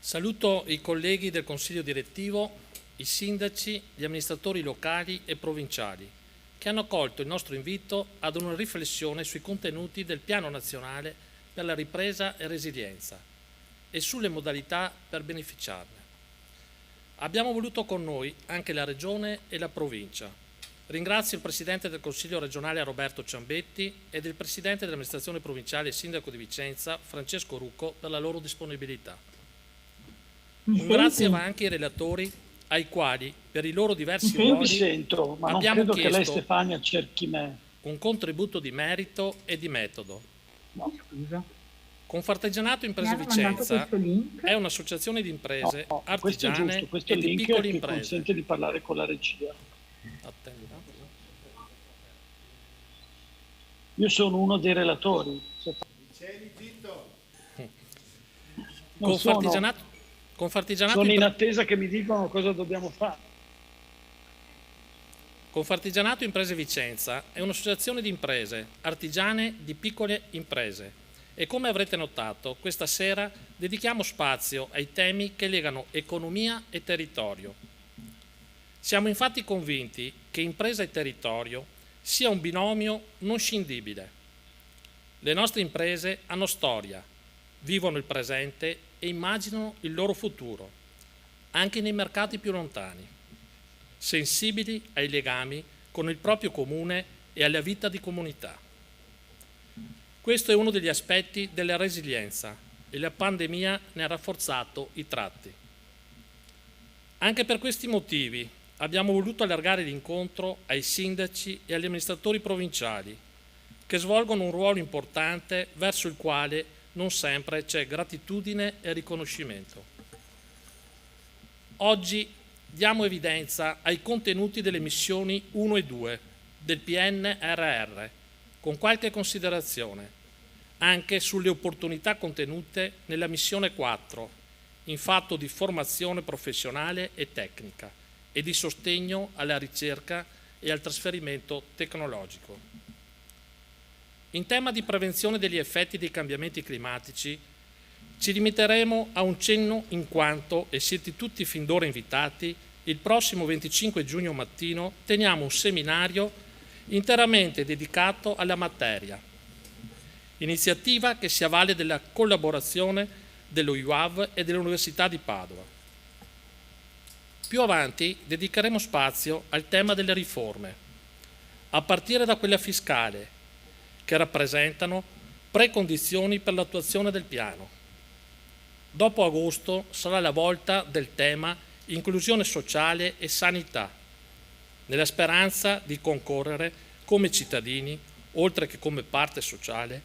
Saluto i colleghi del Consiglio direttivo, i sindaci, gli amministratori locali e provinciali che hanno accolto il nostro invito ad una riflessione sui contenuti del Piano Nazionale per la ripresa e resilienza e sulle modalità per beneficiarne. Abbiamo voluto con noi anche la Regione e la Provincia. Ringrazio il Presidente del Consiglio regionale Roberto Ciambetti ed il Presidente dell'amministrazione provinciale e Sindaco di Vicenza Francesco Rucco per la loro disponibilità. Un grazie va anche ai relatori ai quali, per i loro diversi Io ruoli, mi sento, ma non abbiamo credo che lei, chiesto Stefania, cerchi me. un contributo di merito e di metodo. No. Scusa. Confartigianato Imprese Mi hanno mandato Vicenza questo link. è un'associazione di imprese No, questo è artigiane giusto, questo e è il di link piccole che imprese. consente di parlare con la regia. Attenda. Io sono uno dei relatori. Non sono Confartigianato in attesa che mi dicano cosa dobbiamo fare. Confartigianato Imprese Vicenza è un'associazione di imprese artigiane di piccole imprese e come avrete notato questa sera dedichiamo spazio ai temi che legano economia e territorio. Siamo infatti convinti che impresa e territorio sia un binomio non scindibile. Le nostre imprese hanno storia, vivono il presente e immaginano il loro futuro, anche nei mercati più lontani, sensibili ai legami con il proprio comune e alla vita di comunità. Questo è uno degli aspetti della resilienza e la pandemia ne ha rafforzato i tratti. Anche per questi motivi abbiamo voluto allargare l'incontro ai sindaci e agli amministratori provinciali, che svolgono un ruolo importante verso il quale non sempre c'è gratitudine e riconoscimento. Oggi diamo evidenza ai contenuti delle missioni 1 e 2 del PNRR, con qualche considerazione anche sulle opportunità contenute nella missione 4, in fatto di formazione professionale e tecnica e di sostegno alla ricerca e al trasferimento tecnologico. In tema di prevenzione degli effetti dei cambiamenti climatici ci limiteremo a un cenno in quanto, e siete tutti fin d'ora invitati, il prossimo 25 giugno mattino teniamo un seminario interamente dedicato alla materia, iniziativa che si avvale della collaborazione dello IUAV e dell'Università di Padova. Più avanti dedicheremo spazio al tema delle riforme, a partire da quella fiscale, che rappresentano precondizioni per l'attuazione del piano. Dopo agosto sarà la volta del tema inclusione sociale e sanità, nella speranza di concorrere come cittadini, oltre che come parte sociale,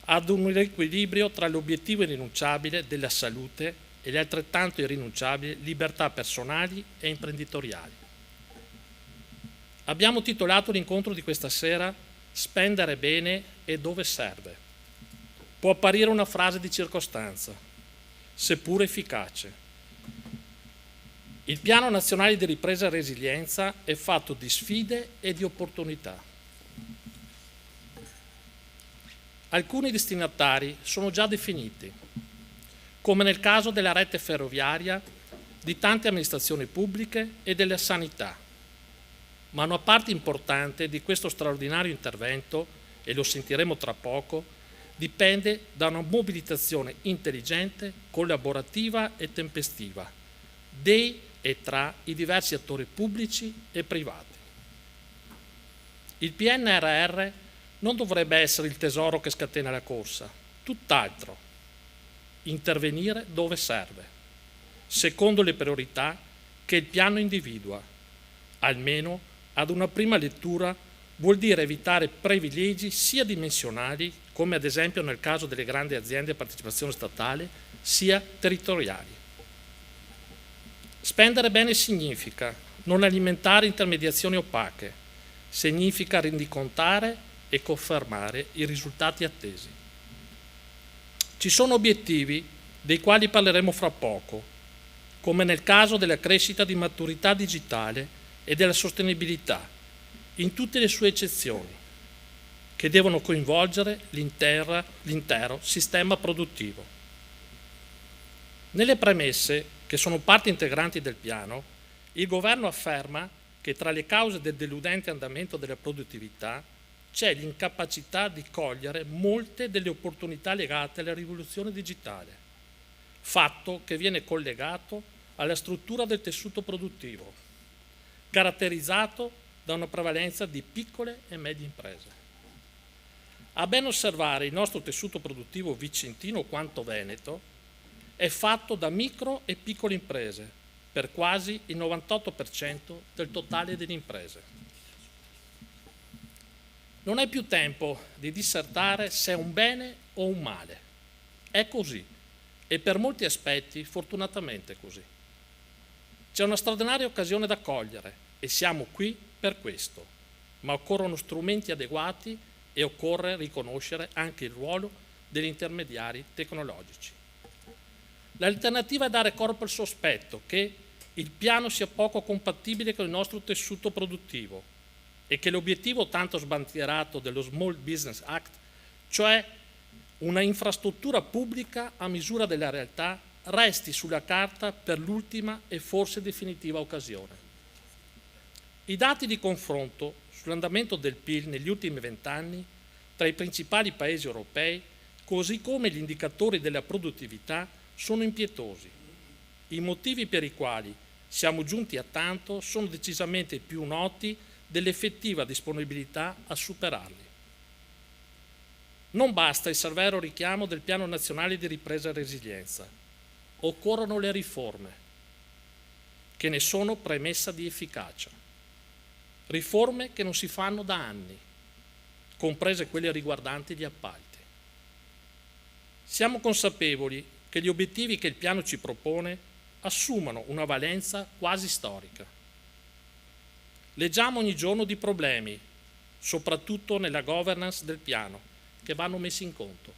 ad un equilibrio tra l'obiettivo irrinunciabile della salute e le altrettanto irrinunciabili libertà personali e imprenditoriali. Abbiamo titolato l'incontro di questa sera "Spendere bene e dove serve". Può apparire una frase di circostanza, seppure efficace. Il Piano Nazionale di Ripresa e Resilienza è fatto di sfide e di opportunità. Alcuni destinatari sono già definiti, come nel caso della rete ferroviaria, di tante amministrazioni pubbliche e della sanità. Ma una parte importante di questo straordinario intervento, e lo sentiremo tra poco, dipende da una mobilitazione intelligente, collaborativa e tempestiva dei e tra i diversi attori pubblici e privati. Il PNRR non dovrebbe essere il tesoro che scatena la corsa, tutt'altro, intervenire dove serve, secondo le priorità che il piano individua, almeno ad una prima lettura vuol dire evitare privilegi sia dimensionali, come ad esempio nel caso delle grandi aziende a partecipazione statale, sia territoriali. Spendere bene significa non alimentare intermediazioni opache, significa rendicontare e confermare i risultati attesi. Ci sono obiettivi dei quali parleremo fra poco, come nel caso della crescita di maturità digitale e della sostenibilità, in tutte le sue eccezioni, che devono coinvolgere l'intero sistema produttivo. Nelle premesse, che sono parte integranti del piano, il Governo afferma che tra le cause del deludente andamento della produttività c'è l'incapacità di cogliere molte delle opportunità legate alla rivoluzione digitale, fatto che viene collegato alla struttura del tessuto produttivo, caratterizzato da una prevalenza di piccole e medie imprese. A ben osservare, il nostro tessuto produttivo vicentino quanto veneto è fatto da micro e piccole imprese, per quasi il 98% del totale delle imprese. Non è più tempo di dissertare se è un bene o un male. È così, e per molti aspetti fortunatamente così. C'è una straordinaria occasione da cogliere e siamo qui per questo, ma occorrono strumenti adeguati e occorre riconoscere anche il ruolo degli intermediari tecnologici. L'alternativa è dare corpo al sospetto che il piano sia poco compatibile con il nostro tessuto produttivo e che l'obiettivo tanto sbandierato dello Small Business Act, cioè una infrastruttura pubblica a misura della realtà, resti sulla carta per l'ultima e forse definitiva occasione. I dati di confronto sull'andamento del PIL negli ultimi 20 anni tra i principali paesi europei, così come gli indicatori della produttività, sono impietosi. I motivi per i quali siamo giunti a tanto sono decisamente più noti dell'effettiva disponibilità a superarli. Non basta il severo richiamo del Piano Nazionale di Ripresa e Resilienza. Occorrono le riforme, che ne sono premessa di efficacia. Riforme che non si fanno da anni, comprese quelle riguardanti gli appalti. Siamo consapevoli che gli obiettivi che il piano ci propone assumano una valenza quasi storica. Leggiamo ogni giorno di problemi, soprattutto nella governance del piano, che vanno messi in conto.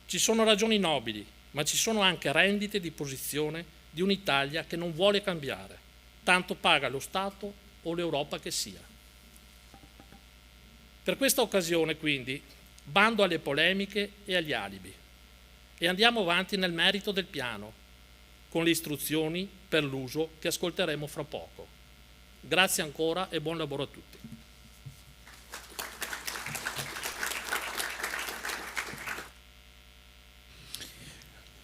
Ci sono ragioni nobili, ma ci sono anche rendite di posizione di un'Italia che non vuole cambiare, tanto paga lo Stato o l'Europa che sia. Per questa occasione, quindi, bando alle polemiche e agli alibi e andiamo avanti nel merito del piano, con le istruzioni per l'uso che ascolteremo fra poco. Grazie ancora e buon lavoro a tutti.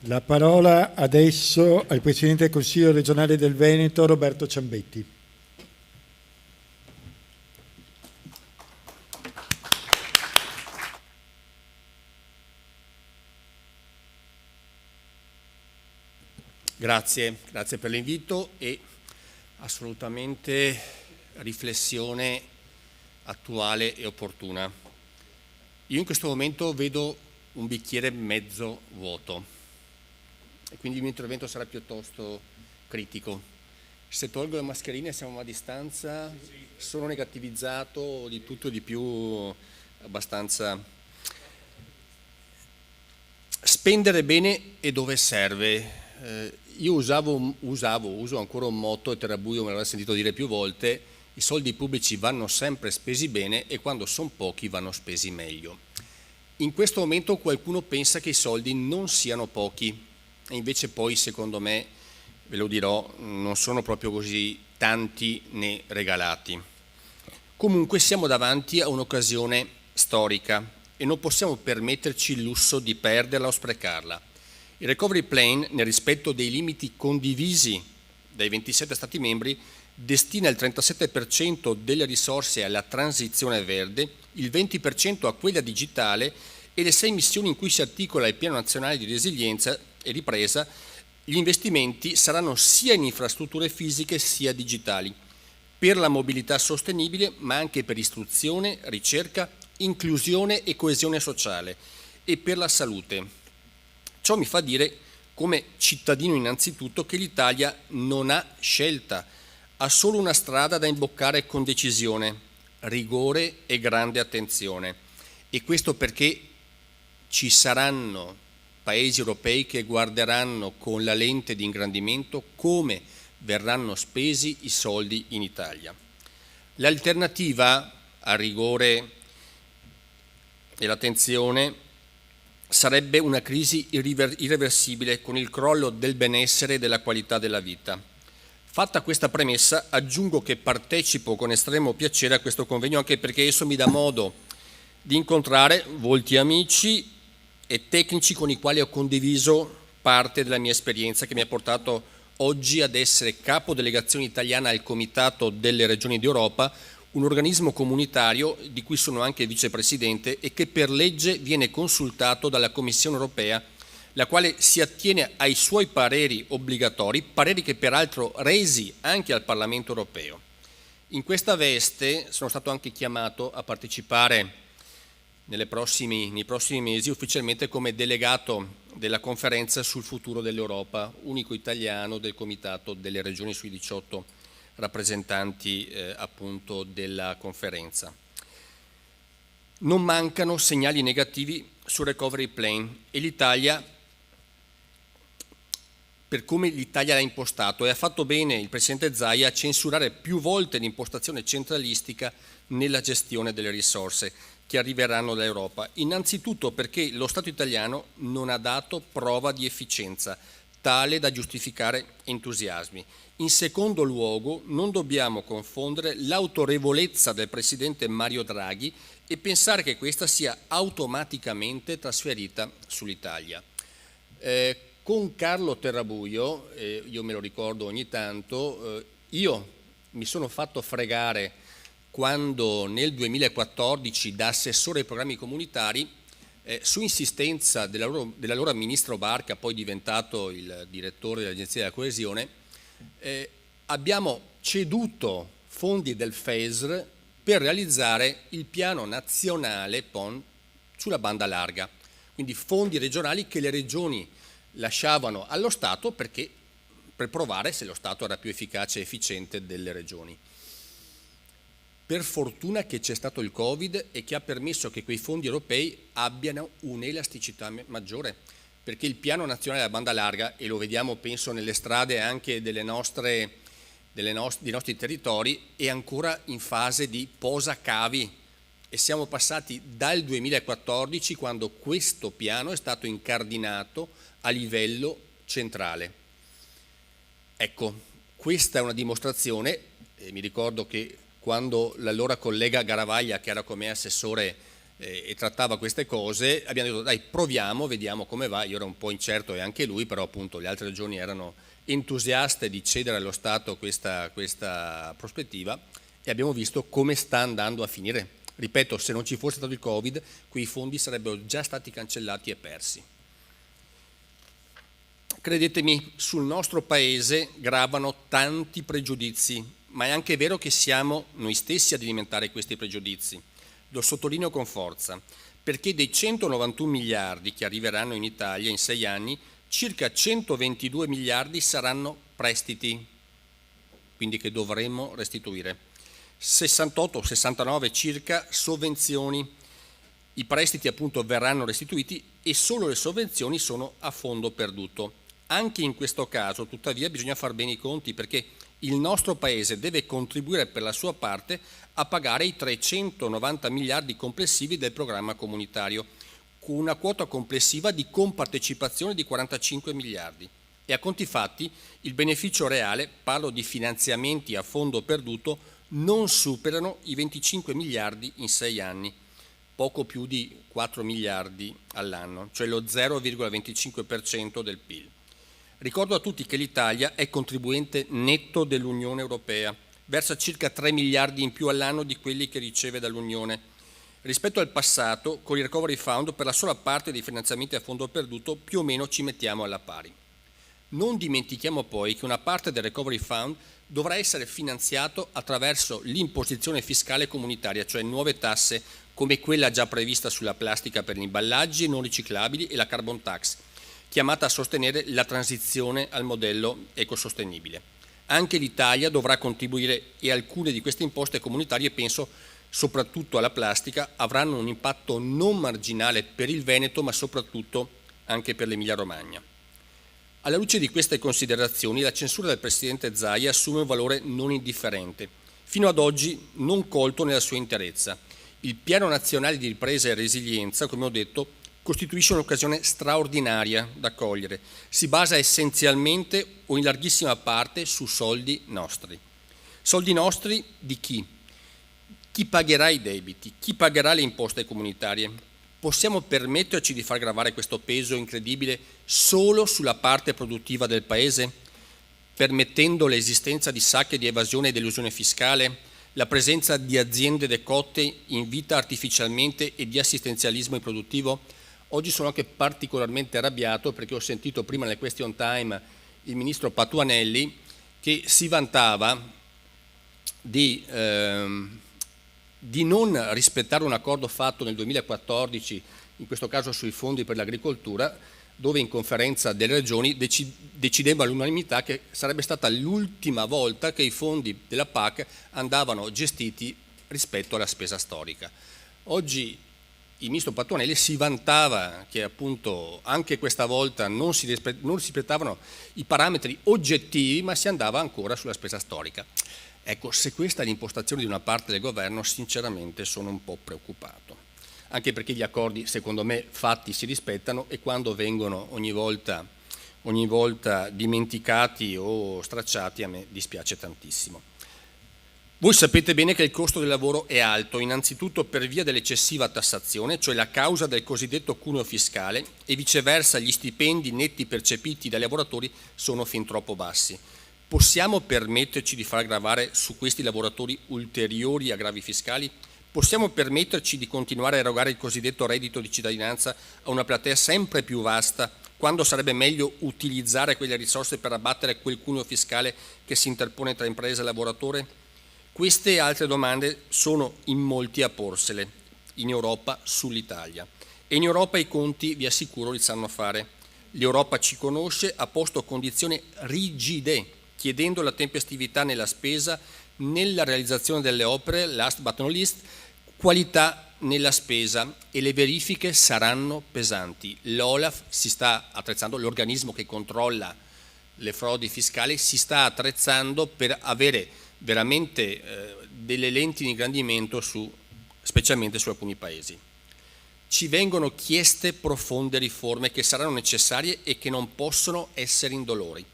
La parola adesso al Presidente del Consiglio regionale del Veneto, Roberto Ciambetti. Grazie per l'invito e assolutamente riflessione attuale e opportuna. Io in questo momento vedo un bicchiere mezzo vuoto e quindi il mio intervento sarà piuttosto critico. Se tolgo le mascherine siamo a distanza, sono negativizzato di tutto e di più abbastanza. Spendere bene e dove serve. Io uso ancora un motto, e Terrabuio me l'avrà sentito dire più volte: i soldi pubblici vanno sempre spesi bene e quando sono pochi vanno spesi meglio. In questo momento qualcuno pensa che i soldi non siano pochi e invece poi, secondo me, ve lo dirò, non sono proprio così tanti né regalati. Comunque siamo davanti a un'occasione storica e non possiamo permetterci il lusso di perderla o sprecarla. Il Recovery Plan, nel rispetto dei limiti condivisi dai 27 Stati membri, destina il 37% delle risorse alla transizione verde, il 20% a quella digitale e le 6 missioni in cui si articola il Piano Nazionale di Resilienza e Ripresa. Gli investimenti saranno sia in infrastrutture fisiche sia digitali, per la mobilità sostenibile, ma anche per istruzione, ricerca, inclusione e coesione sociale e per la salute. Ciò mi fa dire, come cittadino innanzitutto, che l'Italia non ha scelta, ha solo una strada da imboccare con decisione, rigore e grande attenzione. E questo perché ci saranno paesi europei che guarderanno con la lente di ingrandimento come verranno spesi i soldi in Italia. L'alternativa al rigore e l'attenzione sarebbe una crisi irreversibile con il crollo del benessere e della qualità della vita. Fatta questa premessa, aggiungo che partecipo con estremo piacere a questo convegno anche perché esso mi dà modo di incontrare volti amici e tecnici con i quali ho condiviso parte della mia esperienza che mi ha portato oggi ad essere capo delegazione italiana al Comitato delle Regioni d'Europa, un organismo comunitario di cui sono anche vicepresidente e che per legge viene consultato dalla Commissione europea, la quale si attiene ai suoi pareri obbligatori, pareri che peraltro resi anche al Parlamento europeo. In questa veste sono stato anche chiamato a partecipare nei prossimi mesi ufficialmente come delegato della conferenza sul futuro dell'Europa, unico italiano del Comitato delle Regioni sui 18 rappresentanti appunto della conferenza. Non mancano segnali negativi sul recovery plan e l'Italia, per come l'Italia l'ha impostato, e ha fatto bene il Presidente Zaia a censurare più volte l'impostazione centralistica nella gestione delle risorse che arriveranno dall'Europa. Innanzitutto perché lo Stato italiano non ha dato prova di efficienza tale da giustificare entusiasmi. In secondo luogo, non dobbiamo confondere l'autorevolezza del Presidente Mario Draghi e pensare che questa sia automaticamente trasferita sull'Italia. Con Carlo Terrabuio, io me lo ricordo ogni tanto, io mi sono fatto fregare quando nel 2014 da assessore ai programmi comunitari, su insistenza dell'allora ministro Barca, poi diventato il direttore dell'Agenzia della Coesione, abbiamo ceduto fondi del FESR per realizzare il piano nazionale PON sulla banda larga, quindi fondi regionali che le regioni lasciavano allo Stato per provare se lo Stato era più efficace e efficiente delle regioni. Per fortuna che c'è stato il Covid e che ha permesso che quei fondi europei abbiano un'elasticità maggiore, perché il piano nazionale della banda larga, e lo vediamo penso nelle strade anche dei nostri territori, è ancora in fase di posacavi e siamo passati dal 2014 quando questo piano è stato incardinato a livello centrale. Ecco, questa è una dimostrazione, mi ricordo che quando l'allora collega Garavaglia, che era come assessore e trattava queste cose, abbiamo detto dai proviamo, vediamo come va. Io ero un po' incerto e anche lui, però appunto le altre regioni erano entusiaste di cedere allo Stato questa prospettiva e abbiamo visto come sta andando a finire. Ripeto, se non ci fosse stato il Covid, quei fondi sarebbero già stati cancellati e persi. Credetemi, sul nostro Paese gravano tanti pregiudizi, ma è anche vero che siamo noi stessi ad alimentare questi pregiudizi. Lo sottolineo con forza, perché dei 191 miliardi che arriveranno in Italia in 6 anni, circa 122 miliardi saranno prestiti, quindi che dovremmo restituire. 68-69 circa sovvenzioni. I prestiti appunto verranno restituiti e solo le sovvenzioni sono a fondo perduto. Anche in questo caso, tuttavia, bisogna far bene i conti perché il nostro Paese deve contribuire per la sua parte a pagare i 390 miliardi complessivi del programma comunitario, con una quota complessiva di compartecipazione di 45 miliardi. E a conti fatti il beneficio reale, parlo di finanziamenti a fondo perduto, non superano i 25 miliardi in 6 anni, poco più di 4 miliardi all'anno, cioè lo 0,25% del PIL. Ricordo a tutti che l'Italia è contribuente netto dell'Unione Europea, versa circa 3 miliardi in più all'anno di quelli che riceve dall'Unione. Rispetto al passato, con il Recovery Fund, per la sola parte dei finanziamenti a fondo perduto, più o meno ci mettiamo alla pari. Non dimentichiamo poi che una parte del Recovery Fund dovrà essere finanziato attraverso l'imposizione fiscale comunitaria, cioè nuove tasse come quella già prevista sulla plastica per gli imballaggi non riciclabili e la carbon tax, chiamata a sostenere la transizione al modello ecosostenibile. Anche l'Italia dovrà contribuire e alcune di queste imposte comunitarie, penso soprattutto alla plastica, avranno un impatto non marginale per il Veneto, ma soprattutto anche per l'Emilia-Romagna. Alla luce di queste considerazioni, la censura del Presidente Zaia assume un valore non indifferente, fino ad oggi non colto nella sua interezza. Il Piano Nazionale di Ripresa e Resilienza, come ho detto, costituisce un'occasione straordinaria da cogliere. Si basa essenzialmente o in larghissima parte su soldi nostri. Soldi nostri di chi? Chi pagherà i debiti? Chi pagherà le imposte comunitarie? Possiamo permetterci di far gravare questo peso incredibile solo sulla parte produttiva del Paese, permettendo l'esistenza di sacche di evasione ed elusione fiscale, la presenza di aziende decotte in vita artificialmente e di assistenzialismo improduttivo? Oggi sono anche particolarmente arrabbiato perché ho sentito prima nel question time il ministro Patuanelli che si vantava di non rispettare un accordo fatto nel 2014, in questo caso sui fondi per l'agricoltura, dove in conferenza delle regioni decideva all'unanimità che sarebbe stata l'ultima volta che i fondi della PAC andavano gestiti rispetto alla spesa storica. Oggi il ministro Patuanelli si vantava che appunto anche questa volta non si rispettavano i parametri oggettivi, ma si andava ancora sulla spesa storica. Ecco, se questa è l'impostazione di una parte del governo, sinceramente sono un po' preoccupato, anche perché gli accordi, secondo me, fatti si rispettano e quando vengono ogni volta dimenticati o stracciati a me dispiace tantissimo. Voi sapete bene che il costo del lavoro è alto, innanzitutto per via dell'eccessiva tassazione, cioè la causa del cosiddetto cuneo fiscale, e viceversa gli stipendi netti percepiti dai lavoratori sono fin troppo bassi. Possiamo permetterci di far gravare su questi lavoratori ulteriori aggravi fiscali? Possiamo permetterci di continuare a erogare il cosiddetto reddito di cittadinanza a una platea sempre più vasta, quando sarebbe meglio utilizzare quelle risorse per abbattere quel cuneo fiscale che si interpone tra impresa e lavoratore? Queste e altre domande sono in molti a porsele, in Europa sull'Italia. E in Europa i conti, vi assicuro, li sanno fare. L'Europa ci conosce, ha posto condizioni rigide, chiedendo la tempestività nella spesa, nella realizzazione delle opere, last but not least, qualità nella spesa, e le verifiche saranno pesanti. L'Olaf si sta attrezzando, l'organismo che controlla le frodi fiscali si sta attrezzando per avere veramente delle lenti di ingrandimento specialmente su alcuni paesi. Ci vengono chieste profonde riforme che saranno necessarie e che non possono essere indolori.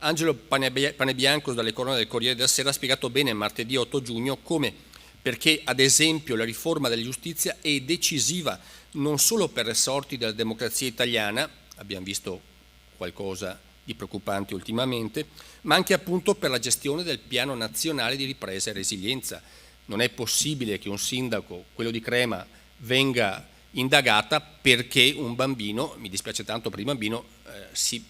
Angelo Panebianco dalle colonne del Corriere della Sera ha spiegato bene martedì 8 giugno come, perché ad esempio la riforma della giustizia è decisiva non solo per le sorti della democrazia italiana, abbiamo visto qualcosa di preoccupante ultimamente, ma anche appunto per la gestione del piano nazionale di ripresa e resilienza. Non è possibile che un sindaco, quello di Crema, venga indagata perché un bambino, mi dispiace tanto per il bambino, si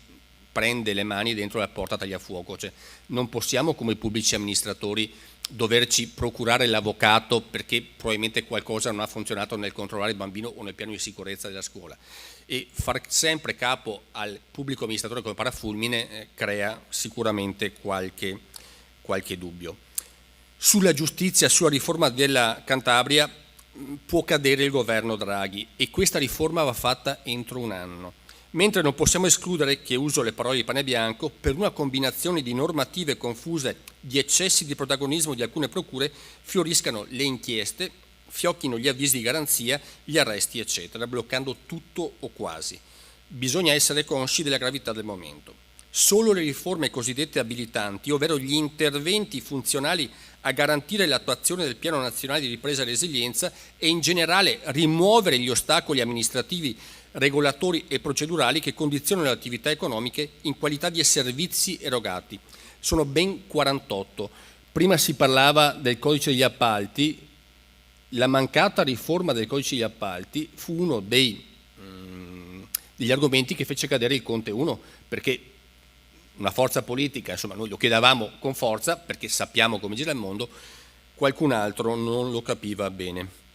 prende le mani dentro la porta tagliafuoco. Cioè, non possiamo come pubblici amministratori doverci procurare l'avvocato perché probabilmente qualcosa non ha funzionato nel controllare il bambino o nel piano di sicurezza della scuola, e far sempre capo al pubblico amministratore come parafulmine crea sicuramente qualche dubbio. Sulla giustizia, sulla riforma della Cantabria può cadere il governo Draghi e questa riforma va fatta entro un anno. Mentre non possiamo escludere, che uso le parole di Panebianco, per una combinazione di normative confuse, di eccessi di protagonismo di alcune procure, fioriscano le inchieste, fiocchino gli avvisi di garanzia, gli arresti eccetera, bloccando tutto o quasi. Bisogna essere consci della gravità del momento. Solo le riforme cosiddette abilitanti, ovvero gli interventi funzionali a garantire l'attuazione del Piano Nazionale di Ripresa e Resilienza e in generale rimuovere gli ostacoli amministrativi, regolatori e procedurali che condizionano le attività economiche in qualità di servizi erogati. Sono ben 48. Prima si parlava del codice degli appalti. La mancata riforma del codice degli appalti fu uno degli argomenti che fece cadere il Conte 1, perché una forza politica, insomma noi lo chiedevamo con forza perché sappiamo come gira il mondo, qualcun altro non lo capiva bene.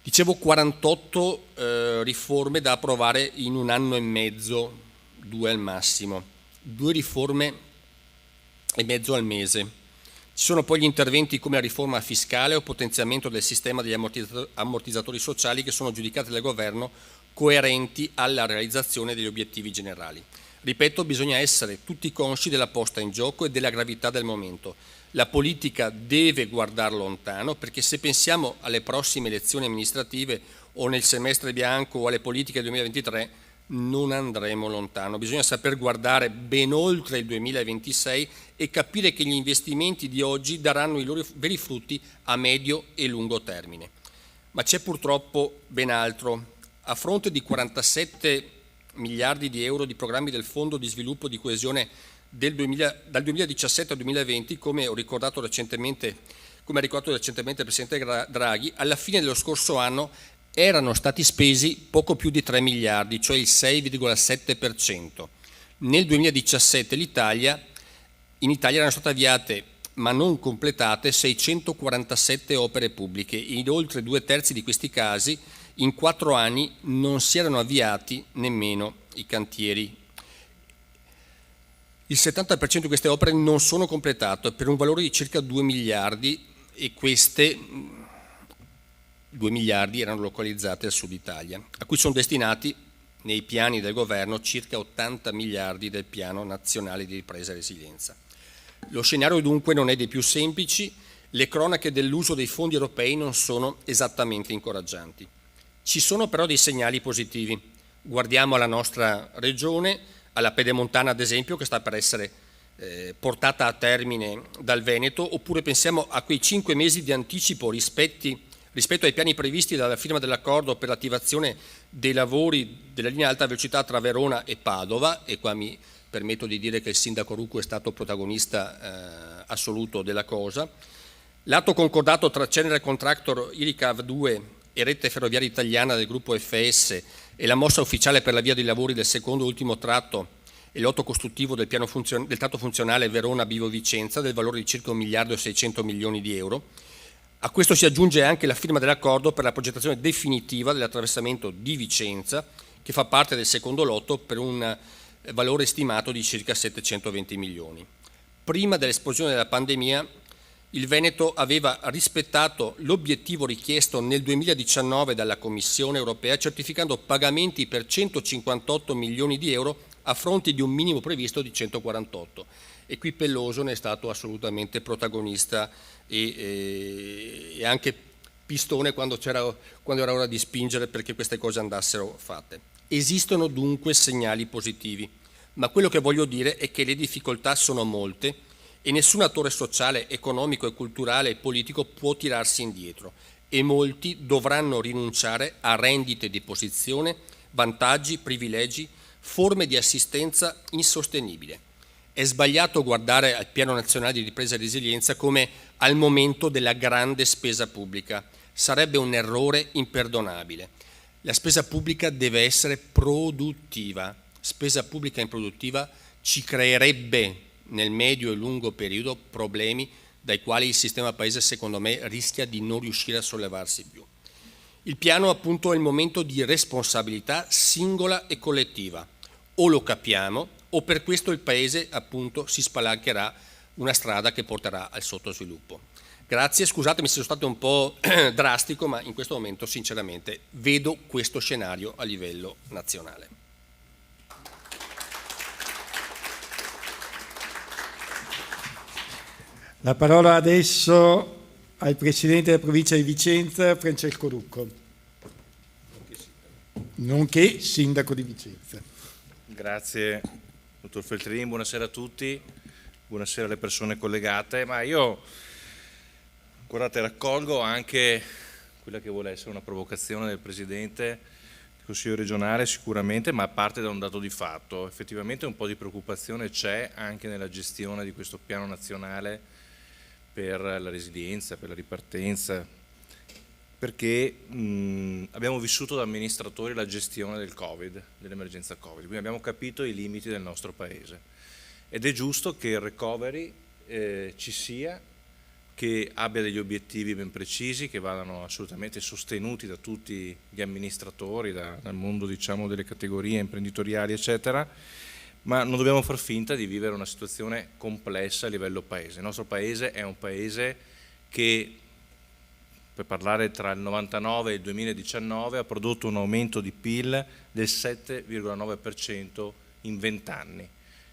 Dicevo 48 riforme da approvare in un anno e mezzo, 2 al massimo, 2 riforme e mezzo al mese. Ci sono poi gli interventi come la riforma fiscale o potenziamento del sistema degli ammortizzatori sociali che sono giudicati dal governo coerenti alla realizzazione degli obiettivi generali. Ripeto, bisogna essere tutti consci della posta in gioco e della gravità del momento. La politica deve guardare lontano perché se pensiamo alle prossime elezioni amministrative o nel semestre bianco o alle politiche del 2023, non andremo lontano. Bisogna saper guardare ben oltre il 2026 e capire che gli investimenti di oggi daranno i loro veri frutti a medio e lungo termine. Ma c'è purtroppo ben altro. A fronte di 47 miliardi di euro di programmi del Fondo di Sviluppo di Coesione dal 2017 al 2020, come ha ricordato recentemente il Presidente Draghi, alla fine dello scorso anno erano stati spesi poco più di 3 miliardi, cioè il 6,7%. Nel 2017 in Italia erano state avviate ma non completate 647 opere pubbliche. In oltre 2/3 di questi casi in 4 anni non si erano avviati nemmeno i cantieri. Il 70% di queste opere non sono completate per un valore di circa 2 miliardi e queste 2 miliardi erano localizzate al sud Italia, a cui sono destinati nei piani del governo circa 80 miliardi del Piano Nazionale di Ripresa e Resilienza. Lo scenario dunque non è dei più semplici, le cronache dell'uso dei fondi europei non sono esattamente incoraggianti. Ci sono però dei segnali positivi. Guardiamo alla nostra regione, alla Pedemontana ad esempio, che sta per essere portata a termine dal Veneto, oppure pensiamo a quei 5 mesi di anticipo rispetto ai piani previsti dalla firma dell'accordo per l'attivazione dei lavori della linea alta velocità tra Verona e Padova, e qua mi permetto di dire che il sindaco Rucco è stato protagonista assoluto della cosa. L'atto concordato tra General Contractor Iricav 2 e Rete Ferroviaria Italiana del gruppo FS e la mossa ufficiale per l'avvio dei lavori del secondo e ultimo tratto e l'otto costruttivo del tratto funzionale Verona-Vivo-Vicenza del valore di circa 1 miliardo e 600 milioni di euro. A questo si aggiunge anche la firma dell'accordo per la progettazione definitiva dell'attraversamento di Vicenza, che fa parte del secondo lotto per un valore stimato di circa 720 milioni. Prima dell'esplosione della pandemia, il Veneto aveva rispettato l'obiettivo richiesto nel 2019 dalla Commissione europea, certificando pagamenti per 158 milioni di euro a fronte di un minimo previsto di 148. E qui Pelloso ne è stato assolutamente protagonista e anche pistone quando era ora di spingere perché queste cose andassero fatte. Esistono dunque segnali positivi, ma quello che voglio dire è che le difficoltà sono molte e nessun attore sociale, economico e culturale e politico può tirarsi indietro e molti dovranno rinunciare a rendite di posizione, vantaggi, privilegi, forme di assistenza insostenibili. È sbagliato guardare al Piano Nazionale di Ripresa e Resilienza come al momento della grande spesa pubblica. Sarebbe un errore imperdonabile. La spesa pubblica deve essere produttiva. Spesa pubblica improduttiva ci creerebbe nel medio e lungo periodo problemi dai quali il sistema paese, secondo me, rischia di non riuscire a sollevarsi più. Il piano appunto è il momento di responsabilità singola e collettiva. O lo capiamo o per questo il paese appunto si spalancherà una strada che porterà al sottosviluppo. Grazie, scusatemi se sono stato un po' drastico, ma in questo momento sinceramente vedo questo scenario a livello nazionale. La parola adesso al Presidente della Provincia di Vicenza, Francesco Rucco, nonché Sindaco di Vicenza. Grazie, dottor Feltrin, buonasera a tutti, buonasera alle persone collegate. Ma io, guardate, raccolgo anche quella che vuole essere una provocazione del Presidente del Consiglio regionale sicuramente, ma parte da un dato di fatto. Effettivamente un po' di preoccupazione c'è anche nella gestione di questo piano nazionale per la resilienza, per la ripartenza, perché abbiamo vissuto da amministratori la gestione del Covid, dell'emergenza Covid, quindi abbiamo capito i limiti del nostro Paese ed è giusto che il recovery ci sia, che abbia degli obiettivi ben precisi, che vadano assolutamente sostenuti da tutti gli amministratori, dal mondo diciamo delle categorie imprenditoriali eccetera, ma non dobbiamo far finta di vivere una situazione complessa a livello Paese. Il nostro Paese è un Paese che, per parlare tra il 99 e il 2019, ha prodotto un aumento di PIL del 7,9% in 20 anni.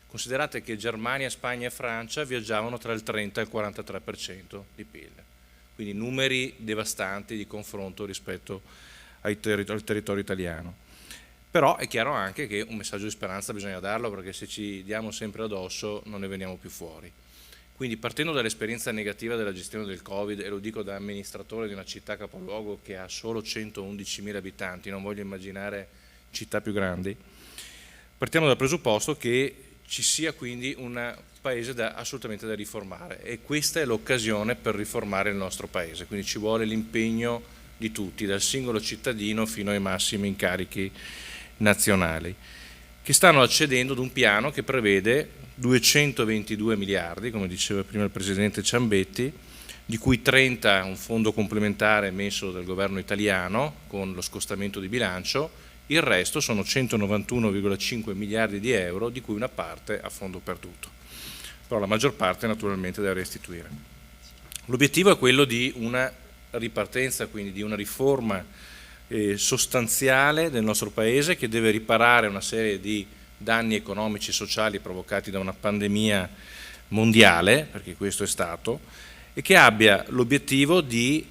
Considerate che Germania, Spagna e Francia viaggiavano tra il 30 e il 43% di PIL, quindi numeri devastanti di confronto rispetto al territorio italiano. Però è chiaro anche che un messaggio di speranza bisogna darlo, perché se ci diamo sempre addosso non ne veniamo più fuori. Quindi partendo dall'esperienza negativa della gestione del Covid, e lo dico da amministratore di una città capoluogo che ha solo 111.000 abitanti, non voglio immaginare città più grandi, partiamo dal presupposto che ci sia quindi un paese assolutamente da riformare, e questa è l'occasione per riformare il nostro paese, quindi ci vuole l'impegno di tutti, dal singolo cittadino fino ai massimi incarichi nazionali, che stanno accedendo ad un piano che prevede 222 miliardi, come diceva prima il Presidente Ciambetti, di cui 30 un fondo complementare messo dal governo italiano con lo scostamento di bilancio, il resto sono 191,5 miliardi di euro, di cui una parte a fondo perduto, però la maggior parte naturalmente da restituire. L'obiettivo è quello di una ripartenza, quindi di una riforma sostanziale del nostro Paese, che deve riparare una serie di danni economici e sociali provocati da una pandemia mondiale, perché questo è stato, e che abbia l'obiettivo di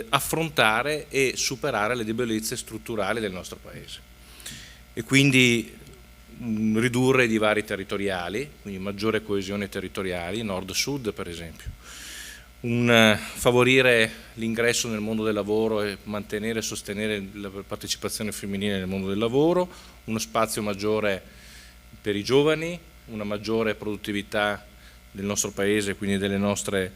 affrontare e superare le debolezze strutturali del nostro Paese, e quindi ridurre i divari territoriali, quindi maggiore coesione territoriale, nord-sud per esempio, favorire l'ingresso nel mondo del lavoro e mantenere e sostenere la partecipazione femminile nel mondo del lavoro, uno spazio maggiore per i giovani, una maggiore produttività del nostro Paese, quindi delle nostre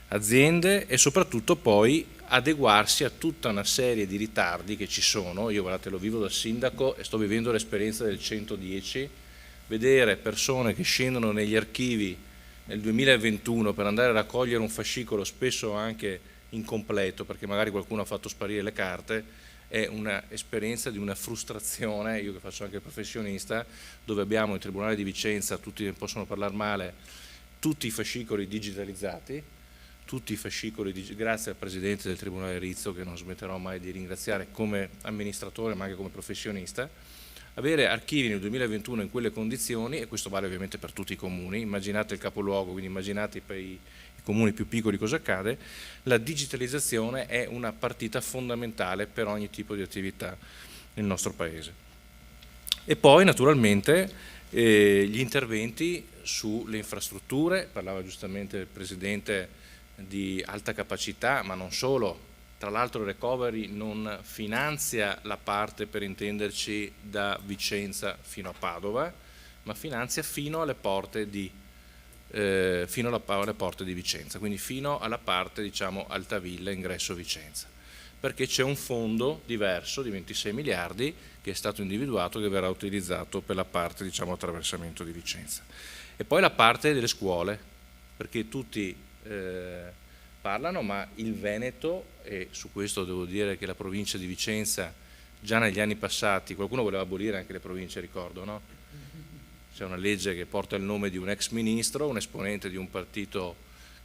aziende, e soprattutto poi adeguarsi a tutta una serie di ritardi che ci sono. Io, guardate, lo vivo da sindaco e sto vivendo l'esperienza del 110, vedere persone che scendono negli archivi nel 2021 per andare a raccogliere un fascicolo spesso anche incompleto, perché magari qualcuno ha fatto sparire le carte, è un'esperienza di una frustrazione. Io che faccio anche il professionista, dove abbiamo il Tribunale di Vicenza, tutti ne possono parlare male, tutti i fascicoli digitalizzati, grazie al Presidente del Tribunale Rizzo, che non smetterò mai di ringraziare come amministratore ma anche come professionista. Avere archivi nel 2021 in quelle condizioni, e questo vale ovviamente per tutti i comuni, immaginate il capoluogo, quindi immaginate i comuni più piccoli cosa accade. La digitalizzazione è una partita fondamentale per ogni tipo di attività nel nostro Paese. E poi naturalmente gli interventi sulle infrastrutture, parlava giustamente il Presidente di alta capacità, ma non solo. Tra l'altro il recovery non finanzia la parte, per intenderci, da Vicenza fino a Padova, ma finanzia fino alle porte di Vicenza, quindi fino alla parte, diciamo, Altavilla, ingresso Vicenza, perché c'è un fondo diverso di 26 miliardi che è stato individuato, che verrà utilizzato per la parte, diciamo, attraversamento di Vicenza. E poi la parte delle scuole, perché tutti parlano, ma il Veneto, e su questo devo dire che la provincia di Vicenza già negli anni passati, qualcuno voleva abolire anche le province, ricordo, no? C'è una legge che porta il nome di un ex ministro, un esponente di un partito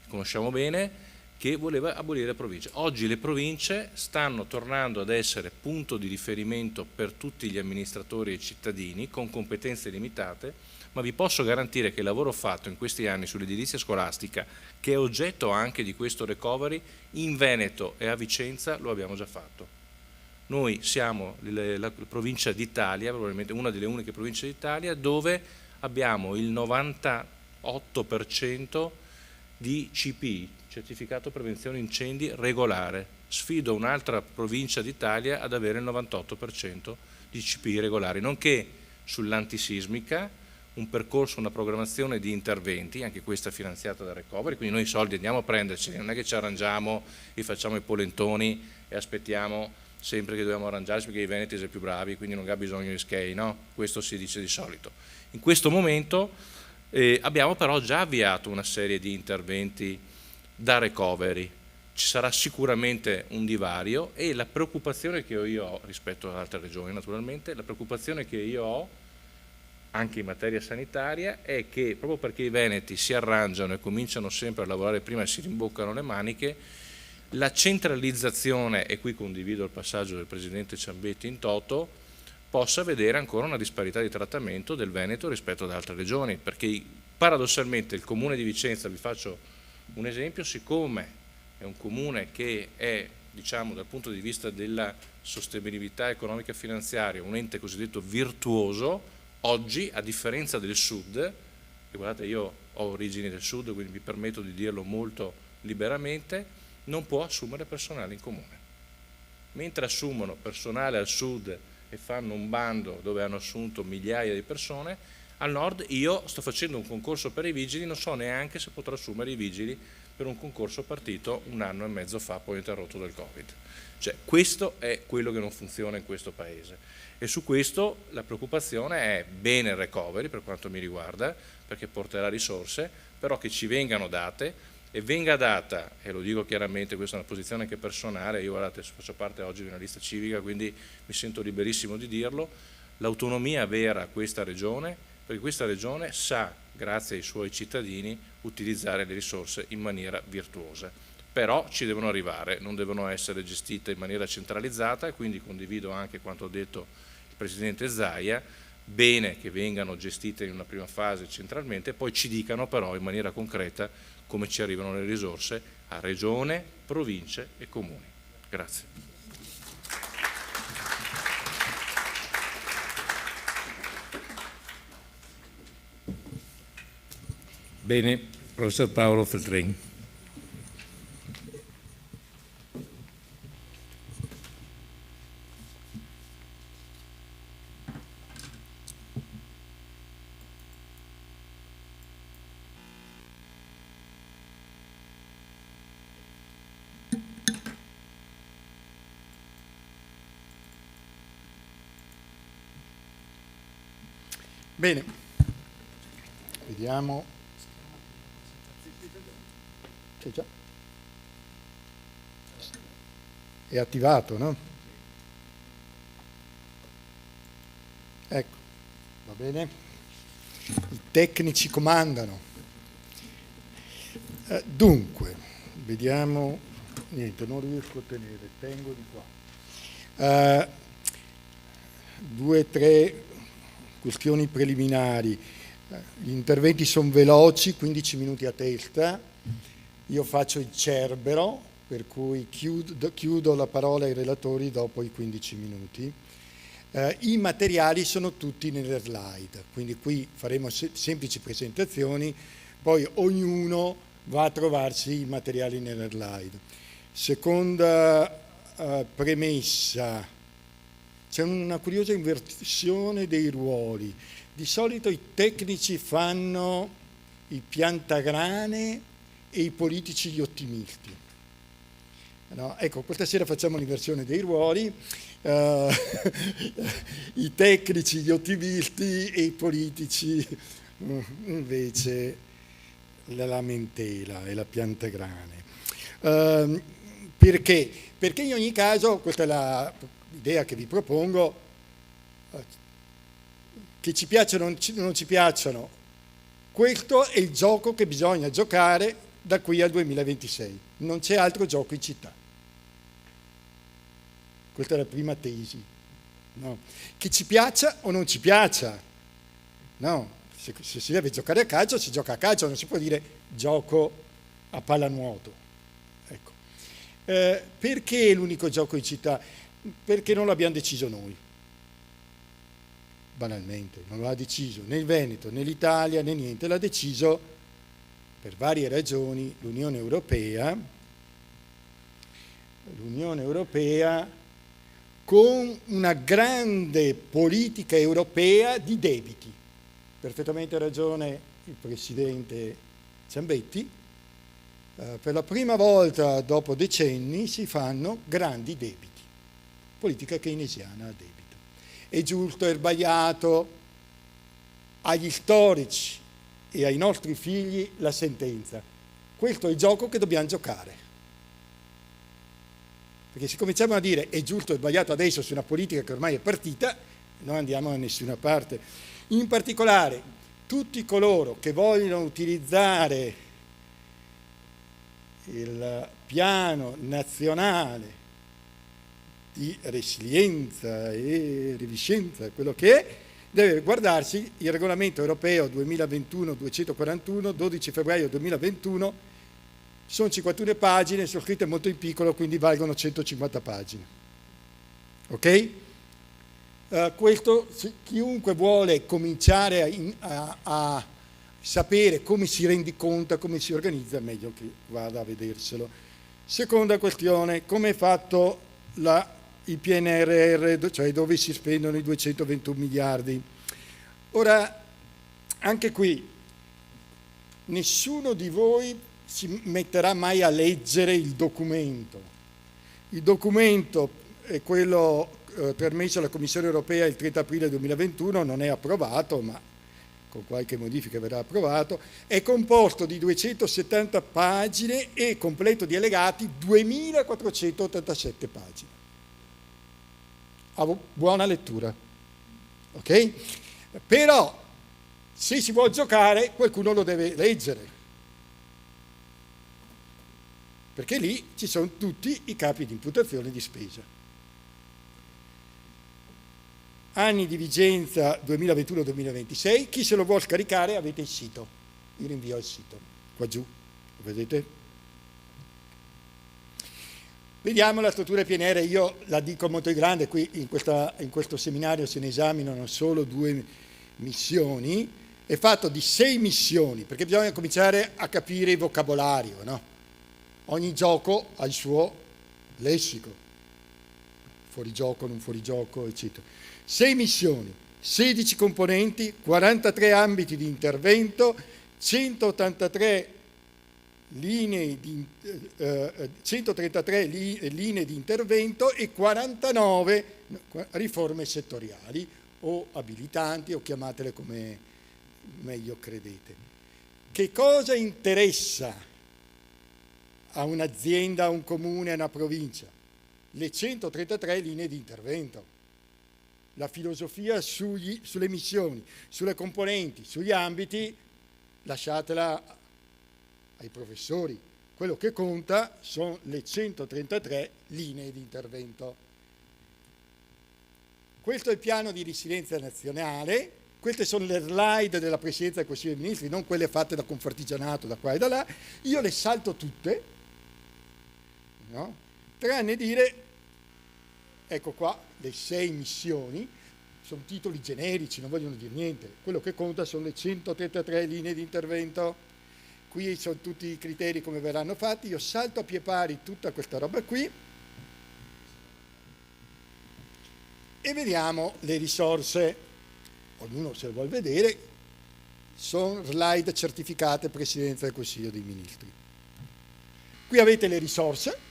che conosciamo bene, che voleva abolire le province. Oggi le province stanno tornando ad essere punto di riferimento per tutti gli amministratori e cittadini con competenze limitate, ma vi posso garantire che il lavoro fatto in questi anni sull'edilizia scolastica, che è oggetto anche di questo recovery, in Veneto e a Vicenza lo abbiamo già fatto. Noi siamo la provincia d'Italia, probabilmente una delle uniche province d'Italia, dove abbiamo il 98% di CPI, certificato prevenzione incendi regolare. Sfido un'altra provincia d'Italia ad avere il 98% di CPI regolari, nonché sull'antisismica, un percorso, una programmazione di interventi, anche questa finanziata da recovery, quindi noi i soldi andiamo a prenderci, non è che ci arrangiamo e facciamo i polentoni e aspettiamo sempre che dobbiamo arrangiarci perché i veneti sono più bravi, quindi non ha bisogno di schei, no? Questo si dice di solito. In questo momento abbiamo però già avviato una serie di interventi da recovery, ci sarà sicuramente un divario, e la preoccupazione che io ho rispetto ad altre regioni, naturalmente, la preoccupazione che io ho anche in materia sanitaria è che, proprio perché i veneti si arrangiano e cominciano sempre a lavorare prima e si rimboccano le maniche, la centralizzazione, e qui condivido il passaggio del Presidente Ciambetti in toto, possa vedere ancora una disparità di trattamento del Veneto rispetto ad altre regioni, perché paradossalmente il comune di Vicenza, vi faccio un esempio, siccome è un comune che è, diciamo, dal punto di vista della sostenibilità economica e finanziaria, un ente cosiddetto virtuoso, oggi, a differenza del Sud, e guardate, io ho origini del Sud, quindi mi permetto di dirlo molto liberamente, non può assumere personale in comune. Mentre assumono personale al Sud e fanno un bando dove hanno assunto migliaia di persone, al Nord io sto facendo un concorso per i vigili, non so neanche se potrò assumere i vigili per un concorso partito 1 anno e mezzo fa, poi interrotto dal Covid. Cioè, questo è quello che non funziona in questo Paese. E su questo la preoccupazione è bene il recovery, per quanto mi riguarda, perché porterà risorse, però che ci vengano date, e venga data, e lo dico chiaramente, questa è una posizione anche personale, io guardate, faccio parte oggi di una lista civica, quindi mi sento liberissimo di dirlo, l'autonomia vera a questa regione, perché questa regione sa, grazie ai suoi cittadini, utilizzare le risorse in maniera virtuosa. Però ci devono arrivare, non devono essere gestite in maniera centralizzata, e quindi condivido anche quanto ha detto il Presidente Zaia, bene che vengano gestite in una prima fase centralmente, poi ci dicano però in maniera concreta come ci arrivano le risorse a regione, province e comuni. Grazie. Bene, professor Paolo Feltrin. Bene, vediamo. C'è già. È attivato, no? Ecco, va bene. I tecnici comandano. Dunque, vediamo. Niente, non riesco a tenere, tengo di qua. 2 o 3 questioni preliminari. Gli interventi sono veloci, 15 minuti a testa. Io faccio il cerbero, per cui chiudo la parola ai relatori dopo i 15 minuti. I materiali sono tutti nelle slide, quindi qui faremo semplici presentazioni, poi ognuno va a trovarsi i materiali nelle slide. Seconda premessa, c'è una curiosa inversione dei ruoli. Di solito i tecnici fanno i piantagrane e i politici gli ottimisti. No? Ecco, questa sera facciamo l'inversione dei ruoli, i tecnici gli ottimisti e i politici invece la lamentela e la piantagrane. Perché? Perché in ogni caso, questa è l'idea che vi propongo, che ci piacciono o non ci piacciono, questo è il gioco che bisogna giocare da qui al 2026. Non c'è altro gioco in città. Questa è la prima tesi. No. Che ci piaccia o non ci piaccia. No. Se si deve giocare a calcio, si gioca a calcio, non si può dire gioco a pallanuoto. Ecco. Perché è l'unico gioco in città? Perché non l'abbiamo deciso noi. Banalmente, non l'ha deciso né il Veneto, né l'Italia, né niente, l'ha deciso per varie ragioni l'Unione Europea con una grande politica europea di debiti. Perfettamente ragione il Presidente Ciambetti, per la prima volta dopo decenni si fanno grandi debiti, politica keynesiana a debito. È giusto, è sbagliato, agli storici e ai nostri figli la sentenza. Questo è il gioco che dobbiamo giocare. Perché se cominciamo a dire è giusto o sbagliato adesso su una politica che ormai è partita, non andiamo da nessuna parte. In particolare, tutti coloro che vogliono utilizzare il piano nazionale di resilienza e riviscenza, quello che è, deve guardarsi il regolamento europeo 2021-241, 12 febbraio 2021, sono 51 pagine, sono scritte molto in piccolo, quindi valgono 150 pagine. Ok? Questo, chiunque vuole cominciare a sapere come si rendiconta, come si organizza, è meglio che vada a vederselo. Seconda questione, come è fatto il PNRR, cioè dove si spendono i 221 miliardi. Ora, anche qui, nessuno di voi si metterà mai a leggere il documento. Il documento è quello trasmesso alla Commissione europea il 30 aprile 2021, non è approvato, ma con qualche modifica verrà approvato, è composto di 270 pagine e completo di allegati 2487 pagine. Buona lettura, ok? Però se si vuole giocare qualcuno lo deve leggere, perché lì ci sono tutti i capi di imputazione e di spesa. Anni di vigenza 2021-2026, chi se lo vuole scaricare avete il sito, io rinvio al sito, qua giù, lo vedete? Vediamo la struttura PNR, io la dico molto grande, qui in questo seminario se ne esaminano solo 2 missioni, è fatto di 6 missioni, perché bisogna cominciare a capire il vocabolario, no? Ogni gioco ha il suo lessico, fuori gioco, non fuori gioco, eccetera. 6 missioni, 16 componenti, 43 ambiti di intervento, 133 linee di 133 linee di intervento e 49 riforme settoriali o abilitanti, o chiamatele come meglio credete. Che cosa interessa a un'azienda, a un comune, a una provincia? Le 133 linee di intervento. La filosofia sulle missioni, sulle componenti, sugli ambiti, lasciatela ai professori. Quello che conta sono le 133 linee di intervento. Questo è il piano di resilienza nazionale, queste sono le slide della Presidenza del Consiglio dei Ministri, non quelle fatte da Confartigianato, da qua e da là. Io le salto tutte, no? Tranne dire, ecco qua, le 6 missioni, sono titoli generici, non vogliono dire niente. Quello che conta sono le 133 linee di intervento. Qui sono tutti i criteri come verranno fatti. Io salto a pie pari tutta questa roba qui e vediamo le risorse. Ognuno se lo vuol vedere, sono slide certificate Presidenza del Consiglio dei Ministri. Qui avete le risorse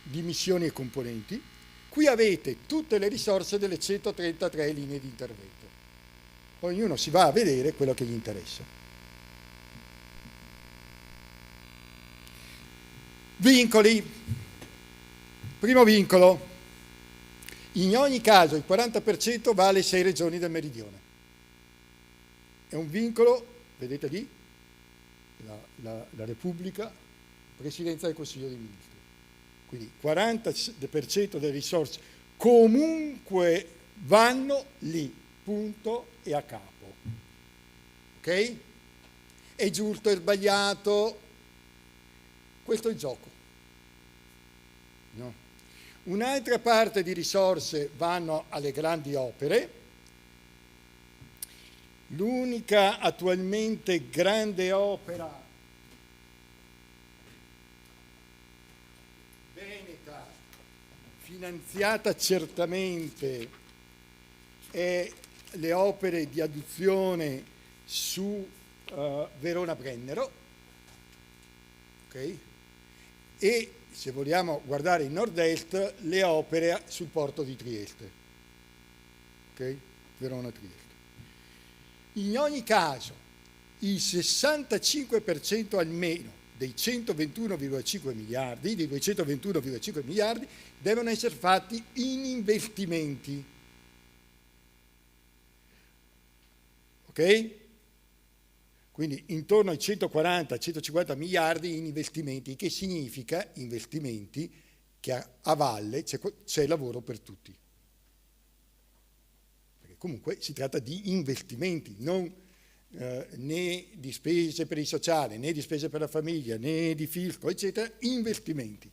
di missioni e componenti, qui avete tutte le risorse delle 133 linee di intervento. Ognuno si va a vedere quello che gli interessa. Vincoli. Primo vincolo. In ogni caso il 40% va alle 6 regioni del Meridione. È un vincolo, vedete lì, la Repubblica, Presidenza del Consiglio dei Ministri. Quindi il 40% delle risorse comunque vanno lì, punto e a capo. Ok? È giusto, è sbagliato? Questo è il gioco. No? Un'altra parte di risorse vanno alle grandi opere. L'unica attualmente grande opera finanziata certamente è le opere di adduzione su Verona-Brennero, okay? E se vogliamo guardare il nord-est, le opere sul porto di Trieste, okay? Verona-Trieste. In ogni caso, il 65% almeno dei 121,5 miliardi, dei 221,5 miliardi, devono essere fatti in investimenti. Ok? Quindi intorno ai 140-150 miliardi in investimenti, che significa investimenti che a valle c'è lavoro per tutti. Perché comunque si tratta di investimenti, non né di spese per il sociale, né di spese per la famiglia, né di fisco, eccetera, investimenti.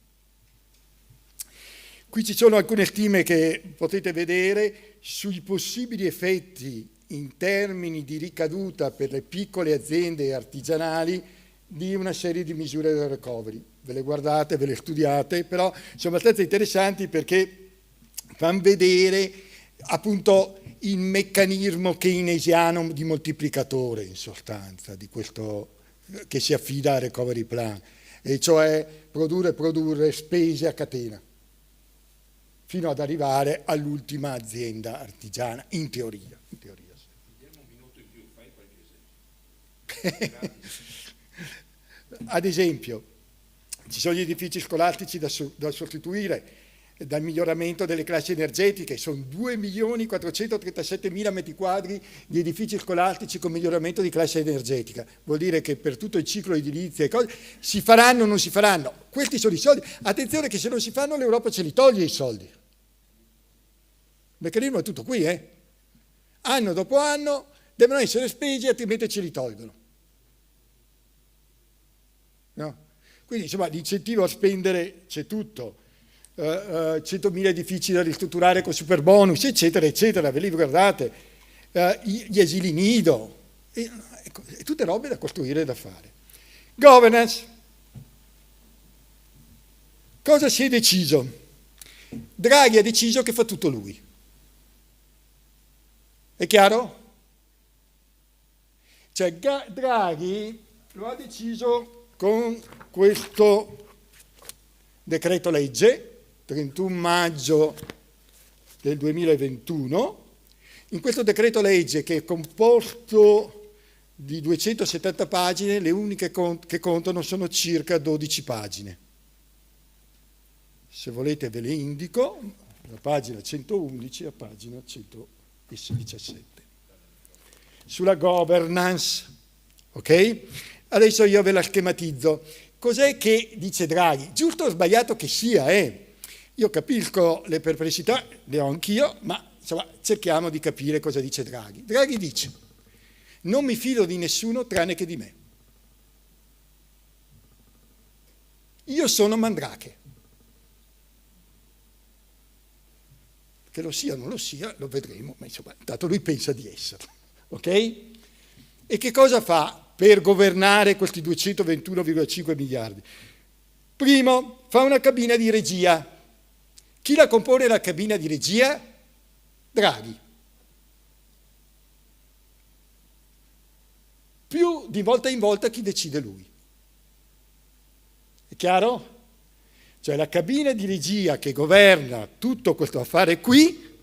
Qui ci sono alcune stime che potete vedere sui possibili effetti in termini di ricaduta per le piccole aziende artigianali di una serie di misure del recovery. Ve le guardate, ve le studiate, però sono abbastanza interessanti perché fanno vedere appunto il meccanismo keynesiano di moltiplicatore, in sostanza, di questo che si affida al recovery plan, e cioè produrre spese a catena, fino ad arrivare all'ultima azienda artigiana, in teoria. Abbiamo un minuto in più, fai qualche esempio. Ad esempio, ci sono gli edifici scolastici da sostituire dal miglioramento delle classi energetiche, sono 2.437.000 metri quadri di edifici scolastici con miglioramento di classe energetica. Vuol dire che per tutto il ciclo edilizio e cose si faranno o non si faranno. Questi sono i soldi. Attenzione che se non si fanno l'Europa ce li toglie i soldi. Il meccanismo è tutto qui, Anno dopo anno devono essere spesi, altrimenti ce li tolgono. No? Quindi insomma l'incentivo a spendere c'è tutto. 100.000 edifici da ristrutturare con super bonus, eccetera, eccetera, ve li guardate, gli asili nido, ecco, tutte robe da costruire e da fare. Governance. Cosa si è deciso? Draghi ha deciso che fa tutto lui. È chiaro? Cioè Draghi lo ha deciso con questo decreto legge 31 maggio del 2021, in questo decreto legge che è composto di 270 pagine, le uniche che contano sono circa 12 pagine. Se volete ve le indico, la pagina 111 e la pagina 117. Sulla governance, ok? Adesso io ve la schematizzo. Cos'è che dice Draghi? Giusto o sbagliato che sia, Io capisco le perplessità, le ho anch'io, ma insomma cerchiamo di capire cosa dice Draghi. Draghi dice: non mi fido di nessuno tranne che di me. Io sono Mandrake. Che lo sia o non lo sia, lo vedremo, ma insomma, intanto lui pensa di esserlo, ok? E che cosa fa per governare questi 221,5 miliardi? Primo, fa una cabina di regia. Chi la compone la cabina di regia? Draghi. Più di volta in volta chi decide lui. È chiaro? Cioè la cabina di regia che governa tutto questo affare qui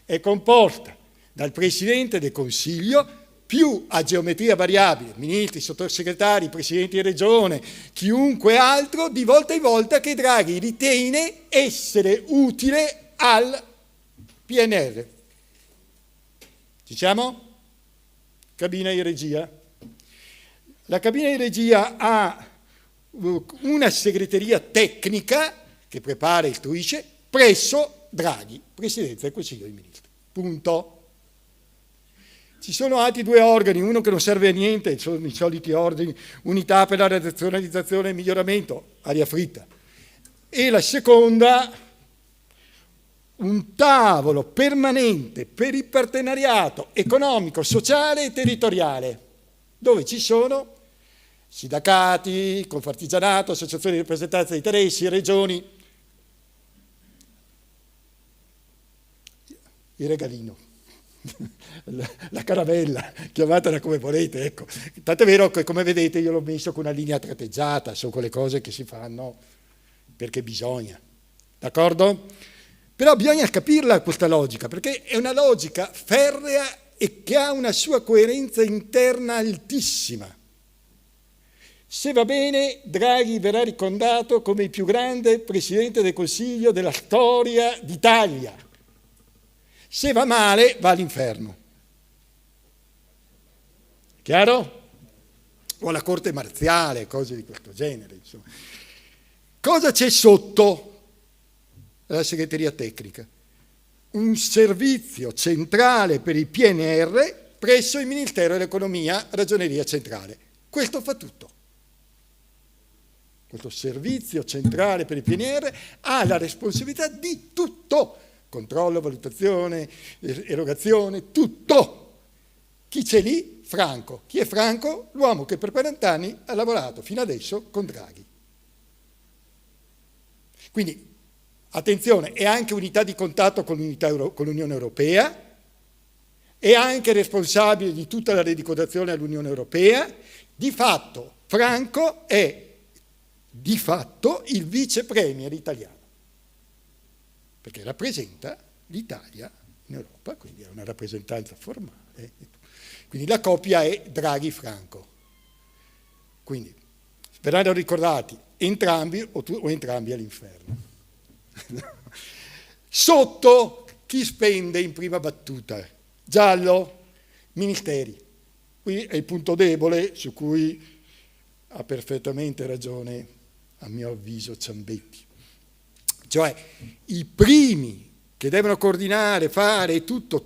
è composta dal Presidente del Consiglio più a geometria variabile, ministri, sottosegretari, presidenti di regione, chiunque altro, di volta in volta che Draghi ritiene essere utile al PNR. Ci siamo? Cabina di regia. La cabina di regia ha una segreteria tecnica che prepara e istruisce presso Draghi, Presidenza del Consiglio dei Ministri. Punto. Ci sono altri due organi, uno che non serve a niente, sono i soliti ordini, unità per la razionalizzazione e il miglioramento, aria fritta. E la seconda, un tavolo permanente per il partenariato economico, sociale e territoriale, dove ci sono sindacati, Confartigianato, associazioni di rappresentanza di interessi, regioni. Il regalino. La caravella, chiamatela come volete, ecco. Tanto è vero che, come vedete, io l'ho messo con una linea tratteggiata, sono quelle cose che si fanno perché bisogna, d'accordo? Però bisogna capirla questa logica, perché è una logica ferrea e che ha una sua coerenza interna altissima. Se va bene, Draghi verrà ricordato come il più grande Presidente del Consiglio della storia d'Italia. Se va male, va all'inferno. Chiaro? O alla corte marziale, cose di questo genere. Insomma. Cosa c'è sotto la segreteria tecnica? Un servizio centrale per il PNR presso il Ministero dell'Economia, Ragioneria Centrale. Questo fa tutto. questo servizio centrale per il PNR, ha la responsabilità di tutto, controllo, valutazione, erogazione, tutto. Chi c'è lì? Franco. Chi è Franco? L'uomo che per 40 anni ha lavorato fino adesso con Draghi. Quindi, attenzione, è anche unità di contatto con l'Unione Europea, è anche responsabile di tutta la rendicontazione all'Unione Europea. Di fatto, Franco è di fatto il vice premier italiano, perché rappresenta l'Italia in Europa, quindi è una rappresentanza formale. Quindi la coppia è Draghi-Franco. Quindi, sperando ricordati, entrambi o entrambi all'inferno. Sotto, chi spende in prima battuta? Giallo, ministeri. Qui è il punto debole su cui ha perfettamente ragione, a mio avviso, Ciambetti. Cioè, i primi che devono coordinare, fare tutte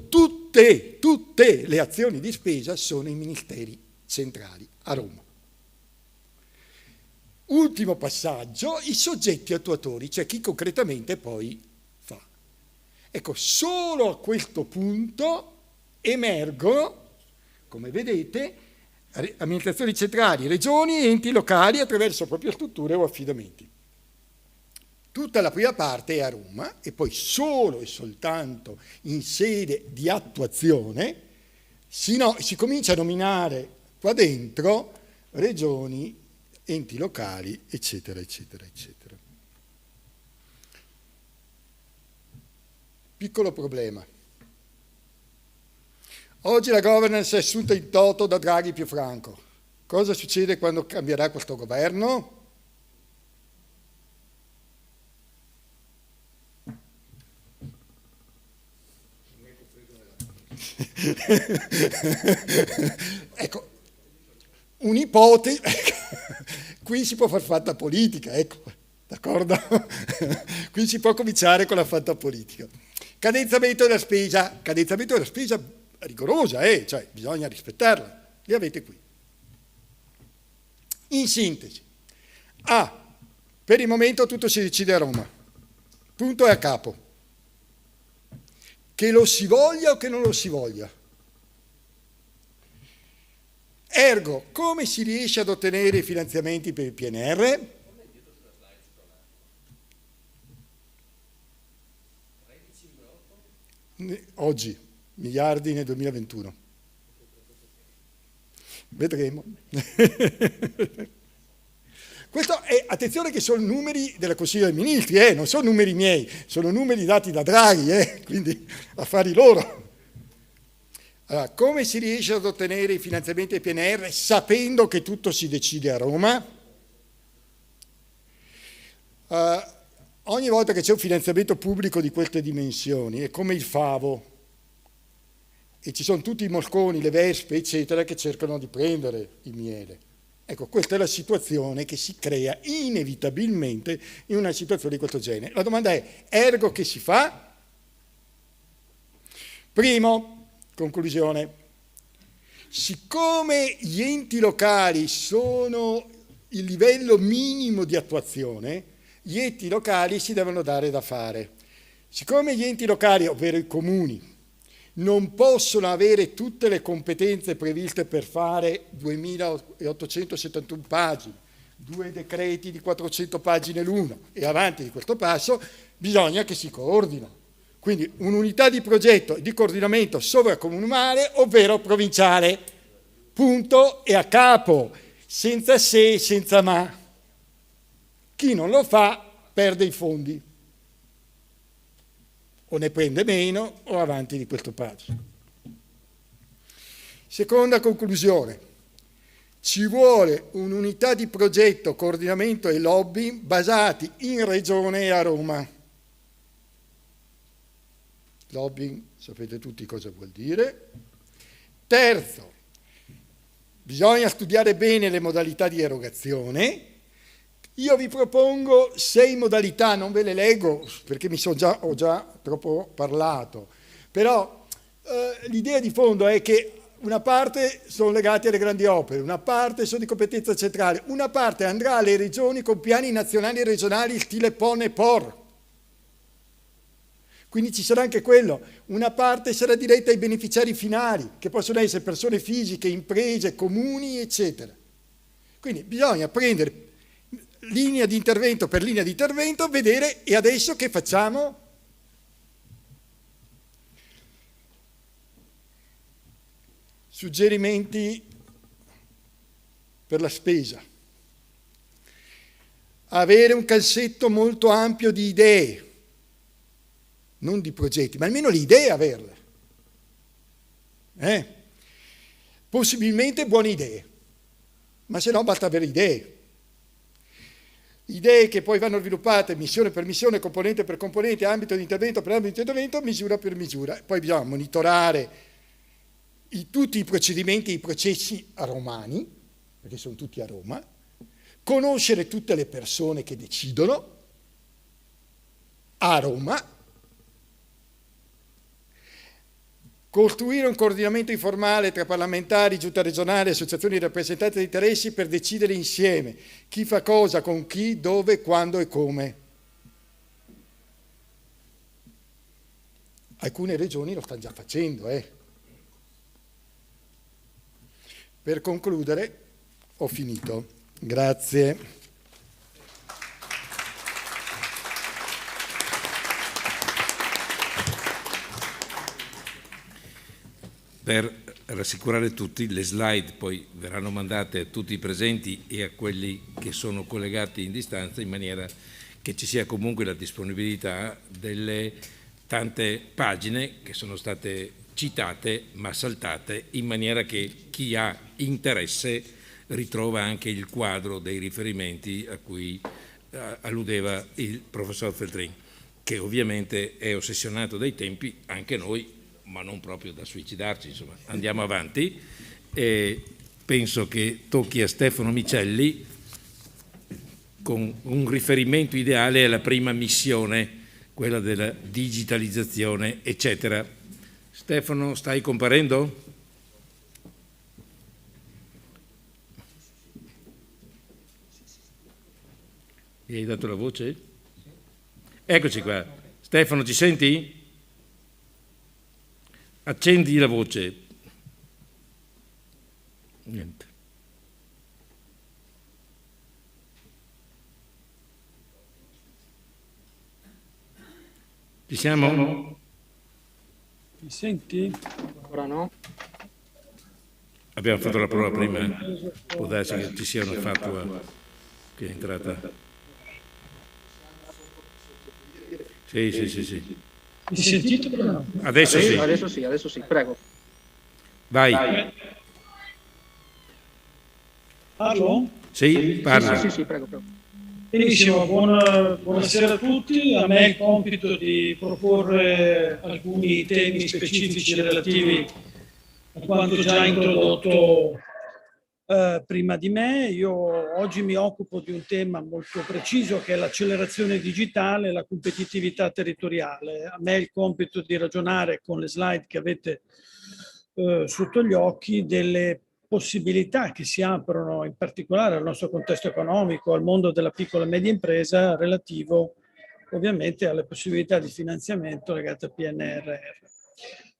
le azioni di spesa sono i ministeri centrali a Roma. Ultimo passaggio, i soggetti attuatori, cioè chi concretamente poi fa. Ecco, solo a questo punto emergono, come vedete, amministrazioni centrali, regioni e enti locali attraverso proprie strutture o affidamenti. Tutta la prima parte è a Roma e poi solo e soltanto in sede di attuazione si comincia a nominare qua dentro regioni, enti locali, eccetera, eccetera, eccetera. Piccolo problema. Oggi la governance è assunta in toto da Draghi più Franco. Cosa succede quando cambierà questo governo? Ecco, un'ipotesi, qui si può far fatta politica, ecco, d'accordo? Qui si può cominciare con la fatta politica. Cadenzamento della spesa rigorosa, cioè bisogna rispettarla, li avete qui. In sintesi, per il momento tutto si decide a Roma, punto e a capo. Che lo si voglia o che non lo si voglia. Ergo, come si riesce ad ottenere i finanziamenti per il PNR? Oggi, miliardi nel 2021. Vedremo. Questo è, attenzione che sono numeri del Consiglio dei Ministri, non sono numeri miei, sono numeri dati da Draghi, quindi affari loro. Allora, come si riesce ad ottenere i finanziamenti del PNR sapendo che tutto si decide a Roma? Ogni volta che c'è un finanziamento pubblico di queste dimensioni è come il favo e ci sono tutti i mosconi, le vespe, eccetera, che cercano di prendere il miele. Ecco, questa è la situazione che si crea inevitabilmente in una situazione di questo genere. La domanda è, ergo che si fa? Primo, conclusione, siccome gli enti locali sono il livello minimo di attuazione, gli enti locali si devono dare da fare. Siccome gli enti locali, ovvero i comuni, non possono avere tutte le competenze previste per fare 2871 pagine, 2 decreti di 400 pagine l'uno e avanti di questo passo, bisogna che si coordinino. Quindi un'unità di progetto e di coordinamento sovracomunale, ovvero provinciale, punto e a capo, senza se e senza ma. Chi non lo fa perde i fondi. O ne prende meno o avanti di questo passo. Seconda conclusione, ci vuole un'unità di progetto, coordinamento e lobby basati in regione e a Roma. Lobbying, sapete tutti cosa vuol dire. Terzo, bisogna studiare bene le modalità di erogazione. Io vi propongo 6 modalità, non ve le leggo perché ho già troppo parlato, però l'idea di fondo è che una parte sono legati alle grandi opere, una parte sono di competenza centrale, una parte andrà alle regioni con piani nazionali e regionali stile PON e POR. Quindi ci sarà anche quello. Una parte sarà diretta ai beneficiari finali, che possono essere persone fisiche, imprese, comuni, eccetera. Quindi bisogna prendere linea di intervento per linea di intervento, vedere e adesso che facciamo? Suggerimenti per la spesa. Avere un cassetto molto ampio di idee, non di progetti, ma almeno le idee averle. Possibilmente buone idee, ma se no basta avere idee. Idee che poi vanno sviluppate missione per missione, componente per componente, ambito di intervento per ambito di intervento, misura per misura. Poi bisogna monitorare tutti i procedimenti e i processi romani, perché sono tutti a Roma, conoscere tutte le persone che decidono a Roma, costruire un coordinamento informale tra parlamentari, giunta regionale, associazioni di rappresentanti di interessi per decidere insieme chi fa cosa, con chi, dove, quando e come. Alcune regioni lo stanno già facendo. Per concludere, ho finito. Grazie. Per rassicurare tutti, le slide poi verranno mandate a tutti i presenti e a quelli che sono collegati in distanza, in maniera che ci sia comunque la disponibilità delle tante pagine che sono state citate ma saltate, in maniera che chi ha interesse ritrova anche il quadro dei riferimenti a cui alludeva il professor Feltrin, che ovviamente è ossessionato dai tempi, anche noi, ma non proprio da suicidarci, insomma. Andiamo avanti e penso che tocchi a Stefano Micelli con un riferimento ideale alla prima missione, quella della digitalizzazione, eccetera. Stefano, stai comparendo? Mi hai dato la voce? Eccoci qua. Stefano, ci senti? Accendi la voce. Niente. Ci siamo? Mi senti? Ora no. Abbiamo fatto la prova prima, può darsi che ci sia una fatua che è entrata. Sì. Mi sentite? Adesso sì. Adesso sì, prego. Vai. Parlo? Sì, parla. Sì, prego. Benissimo, buonasera a tutti. A me è il compito di proporre alcuni temi specifici relativi a quanto già introdotto prima di me. Io oggi mi occupo di un tema molto preciso che è l'accelerazione digitale e la competitività territoriale. A me è il compito di ragionare con le slide che avete sotto gli occhi delle possibilità che si aprono in particolare al nostro contesto economico, al mondo della piccola e media impresa, relativo ovviamente alle possibilità di finanziamento legate al PNRR.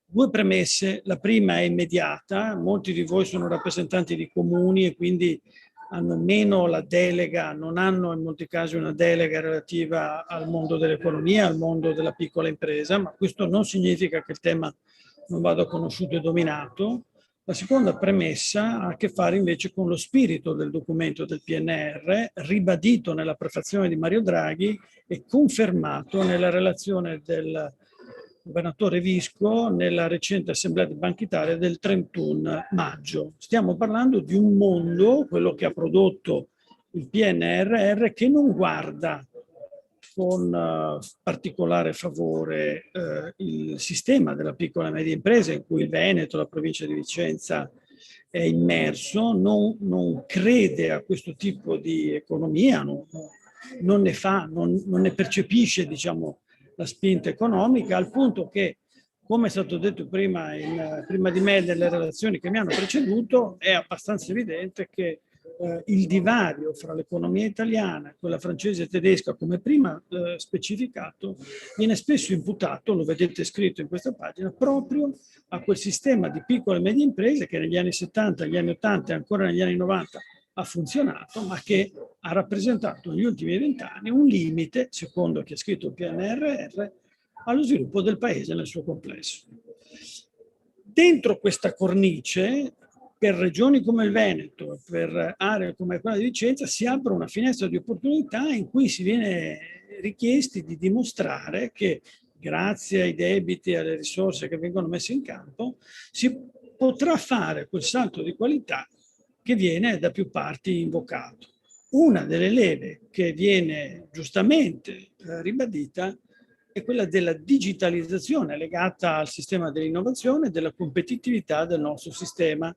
Due premesse, la prima è immediata, molti di voi sono rappresentanti di comuni e quindi hanno meno la delega, non hanno in molti casi una delega relativa al mondo dell'economia, al mondo della piccola impresa, ma questo non significa che il tema non vada conosciuto e dominato. La seconda premessa ha a che fare invece con lo spirito del documento del PNR, ribadito nella prefazione di Mario Draghi e confermato nella relazione del governatore Visco nella recente assemblea di Banca Italia del 31 maggio. Stiamo parlando di un mondo, quello che ha prodotto il PNRR, che non guarda con particolare favore il sistema della piccola e media impresa in cui il Veneto, la provincia di Vicenza è immerso, non crede a questo tipo di economia, non ne percepisce, diciamo, la spinta economica, al punto che come è stato detto prima di me nelle relazioni che mi hanno preceduto, è abbastanza evidente che il divario fra l'economia italiana e quella francese e tedesca, come prima specificato, viene spesso imputato, lo vedete scritto in questa pagina, proprio a quel sistema di piccole e medie imprese che negli anni 70, negli anni 80 e ancora negli anni 90 ha funzionato, ma che ha rappresentato negli ultimi 20 anni un limite, secondo chi ha scritto il PNRR, allo sviluppo del paese nel suo complesso. Dentro questa cornice, per regioni come il Veneto, per aree come quella di Vicenza, si apre una finestra di opportunità in cui si viene richiesti di dimostrare che grazie ai debiti e alle risorse che vengono messe in campo si potrà fare quel salto di qualità che viene da più parti invocato. Una delle leve che viene giustamente ribadita è quella della digitalizzazione legata al sistema dell'innovazione e della competitività del nostro sistema.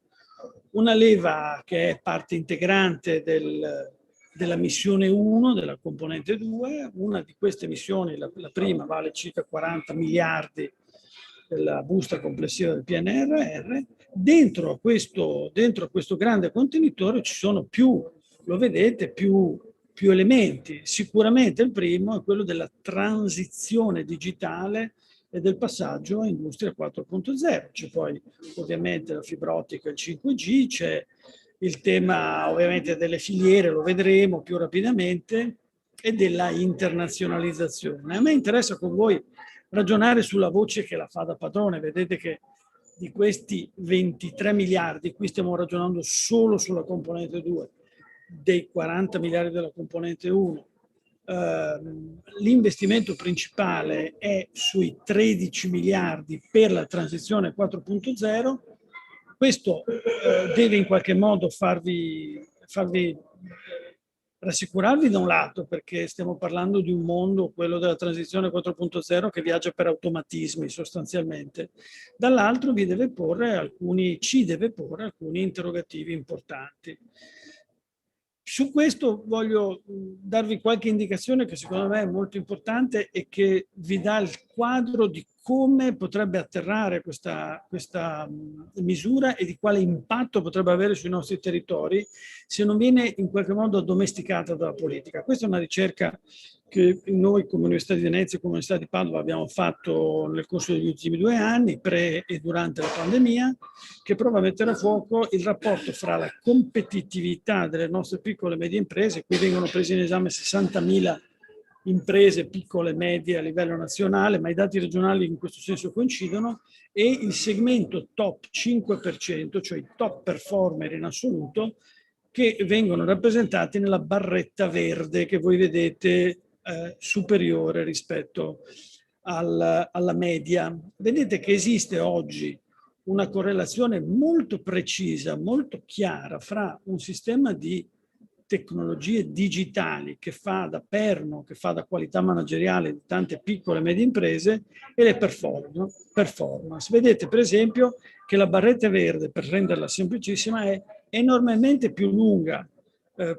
Una leva che è parte integrante della missione 1, della componente 2. Una di queste missioni, la prima, vale circa 40 miliardi della busta complessiva del PNRR. Dentro a questo grande contenitore ci sono più, lo vedete, più elementi. Sicuramente il primo è quello della transizione digitale e del passaggio a Industria 4.0. C'è poi ovviamente la fibra ottica e il 5G, c'è il tema ovviamente delle filiere, lo vedremo più rapidamente, e della internazionalizzazione. A me interessa con voi ragionare sulla voce che la fa da padrone. Vedete che di questi 23 miliardi, qui stiamo ragionando solo sulla componente 2, dei 40 miliardi della componente 1, l'investimento principale è sui 13 miliardi per la transizione 4.0. Questo deve in qualche modo farvi rassicurarvi da un lato, perché stiamo parlando di un mondo, quello della transizione 4.0, che viaggia per automatismi sostanzialmente. Dall'altro ci deve porre alcuni interrogativi importanti. Su questo voglio darvi qualche indicazione che secondo me è molto importante e che vi dà il quadro di come potrebbe atterrare questa misura e di quale impatto potrebbe avere sui nostri territori se non viene in qualche modo addomesticata dalla politica. Questa è una ricerca che noi come Università di Venezia e come Università di Padova abbiamo fatto nel corso degli ultimi 2 anni, pre e durante la pandemia, che prova a mettere a fuoco il rapporto fra la competitività delle nostre piccole e medie imprese. Qui vengono presi in esame 60.000 imprese piccole e medie a livello nazionale, ma i dati regionali in questo senso coincidono, e il segmento top 5%, cioè i top performer in assoluto, che vengono rappresentati nella barretta verde che voi vedete superiore rispetto alla media. Vedete che esiste oggi una correlazione molto precisa, molto chiara fra un sistema di tecnologie digitali che fa da perno, che fa da qualità manageriale di tante piccole e medie imprese, e le performance. Vedete per esempio che la barretta verde, per renderla semplicissima, è enormemente più lunga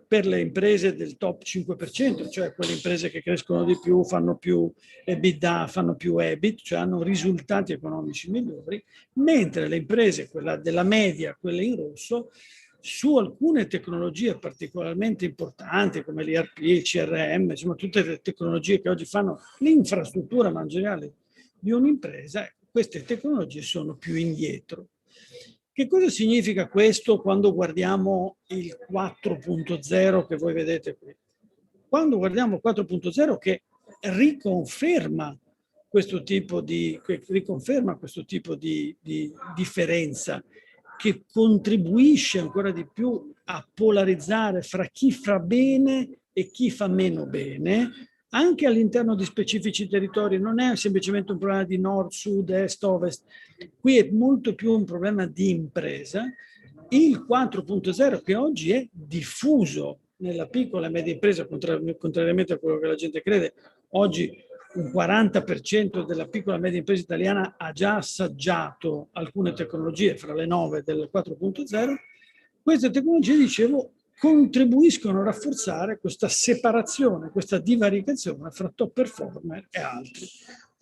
per le imprese del top 5%, cioè quelle imprese che crescono di più, fanno più EBITDA, fanno più EBIT, cioè hanno risultati economici migliori, mentre le imprese, quella della media, quelle in rosso, su alcune tecnologie particolarmente importanti come l'ERP, il CRM, insomma tutte le tecnologie che oggi fanno l'infrastruttura manageriale di un'impresa, queste tecnologie sono più indietro. Che cosa significa questo quando guardiamo il 4.0 che voi vedete qui? Quando guardiamo il 4.0 che riconferma questo tipo di differenza, che contribuisce ancora di più a polarizzare fra chi fa bene e chi fa meno bene, anche all'interno di specifici territori. Non è semplicemente un problema di nord, sud, est, ovest, qui è molto più un problema di impresa. Il 4.0 che oggi è diffuso nella piccola e media impresa, contrariamente a quello che la gente crede, oggi un 40% della piccola e media impresa italiana ha già assaggiato alcune tecnologie fra le 9 del 4.0. Queste tecnologie, dicevo, contribuiscono a rafforzare questa separazione, questa divaricazione fra top performer e altri.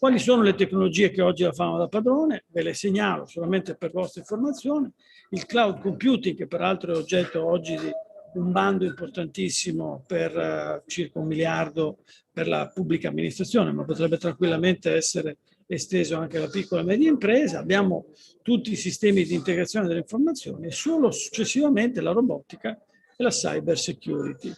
Quali sono le tecnologie che oggi la fanno da padrone? Ve le segnalo solamente per vostra informazione. Il cloud computing, che peraltro è oggetto oggi di un bando importantissimo per circa 1 miliardo per la pubblica amministrazione, ma potrebbe tranquillamente essere esteso anche alla piccola e media impresa. Abbiamo tutti i sistemi di integrazione delle informazioni e solo successivamente la robotica e la cyber security.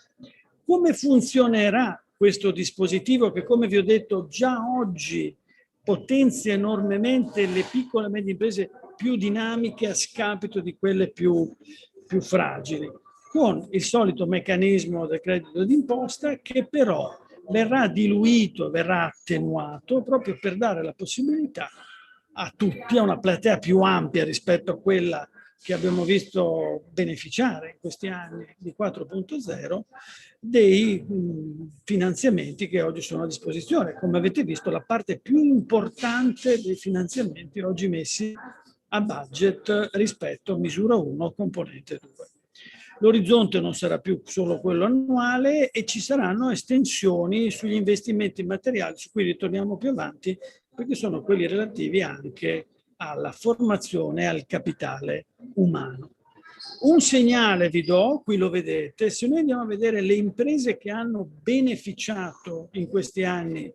Come funzionerà questo dispositivo che, come vi ho detto, già oggi potenzia enormemente le piccole e medie imprese più dinamiche a scapito di quelle più fragili, con il solito meccanismo del credito d'imposta che però verrà diluito, verrà attenuato proprio per dare la possibilità a tutti, a una platea più ampia rispetto a quella che abbiamo visto beneficiare in questi anni di 4.0, dei finanziamenti che oggi sono a disposizione. Come avete visto, la parte più importante dei finanziamenti oggi messi a budget rispetto a misura 1, componente 2. L'orizzonte non sarà più solo quello annuale e ci saranno estensioni sugli investimenti materiali, su cui ritorniamo più avanti, perché sono quelli relativi anche alla formazione e al capitale umano. Un segnale vi do, qui lo vedete, se noi andiamo a vedere le imprese che hanno beneficiato in questi anni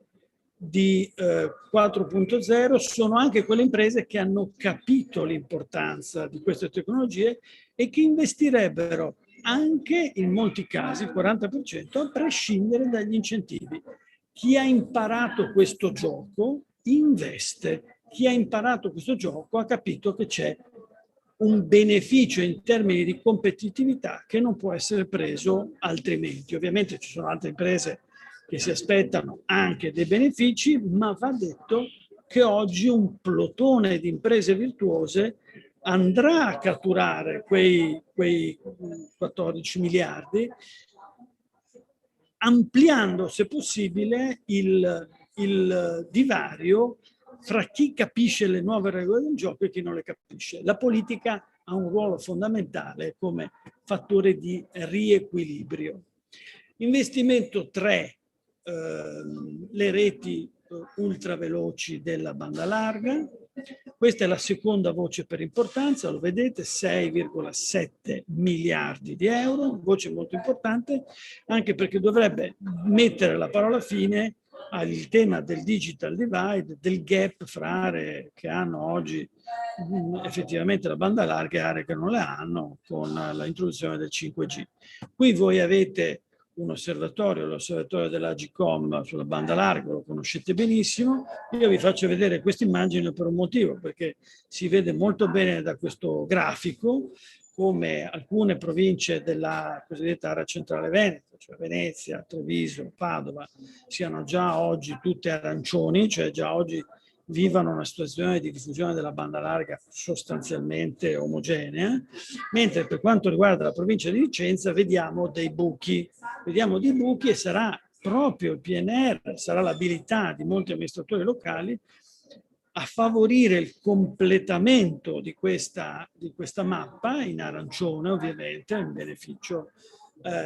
di 4.0, sono anche quelle imprese che hanno capito l'importanza di queste tecnologie e che investirebbero anche in molti casi, il 40%, a prescindere dagli incentivi. Chi ha imparato questo gioco investe. Chi ha imparato questo gioco ha capito che c'è un beneficio in termini di competitività che non può essere preso altrimenti. Ovviamente ci sono altre imprese che si aspettano anche dei benefici, ma va detto che oggi un plotone di imprese virtuose andrà a catturare quei 14 miliardi, ampliando, se possibile, il divario fra chi capisce le nuove regole del gioco e chi non le capisce. La politica ha un ruolo fondamentale come fattore di riequilibrio. Investimento 3, le reti ultraveloci della banda larga. Questa è la seconda voce per importanza, lo vedete, 6,7 miliardi di euro, voce molto importante, anche perché dovrebbe mettere la parola fine al tema del digital divide, del gap fra aree che hanno oggi effettivamente la banda larga e aree che non le hanno con l'introduzione del 5G. Qui voi avete un osservatorio, l'osservatorio dell'Agcom sulla banda larga, lo conoscete benissimo. Io vi faccio vedere questa immagine per un motivo, perché si vede molto bene da questo grafico come alcune province della cosiddetta area centrale veneta, cioè Venezia, Treviso, Padova, siano già oggi tutte arancioni, cioè già oggi vivano una situazione di diffusione della banda larga sostanzialmente omogenea, mentre per quanto riguarda la provincia di Vicenza vediamo dei buchi e sarà proprio il PNR, sarà l'abilità di molti amministratori locali a favorire il completamento di questa mappa in arancione, ovviamente, in beneficio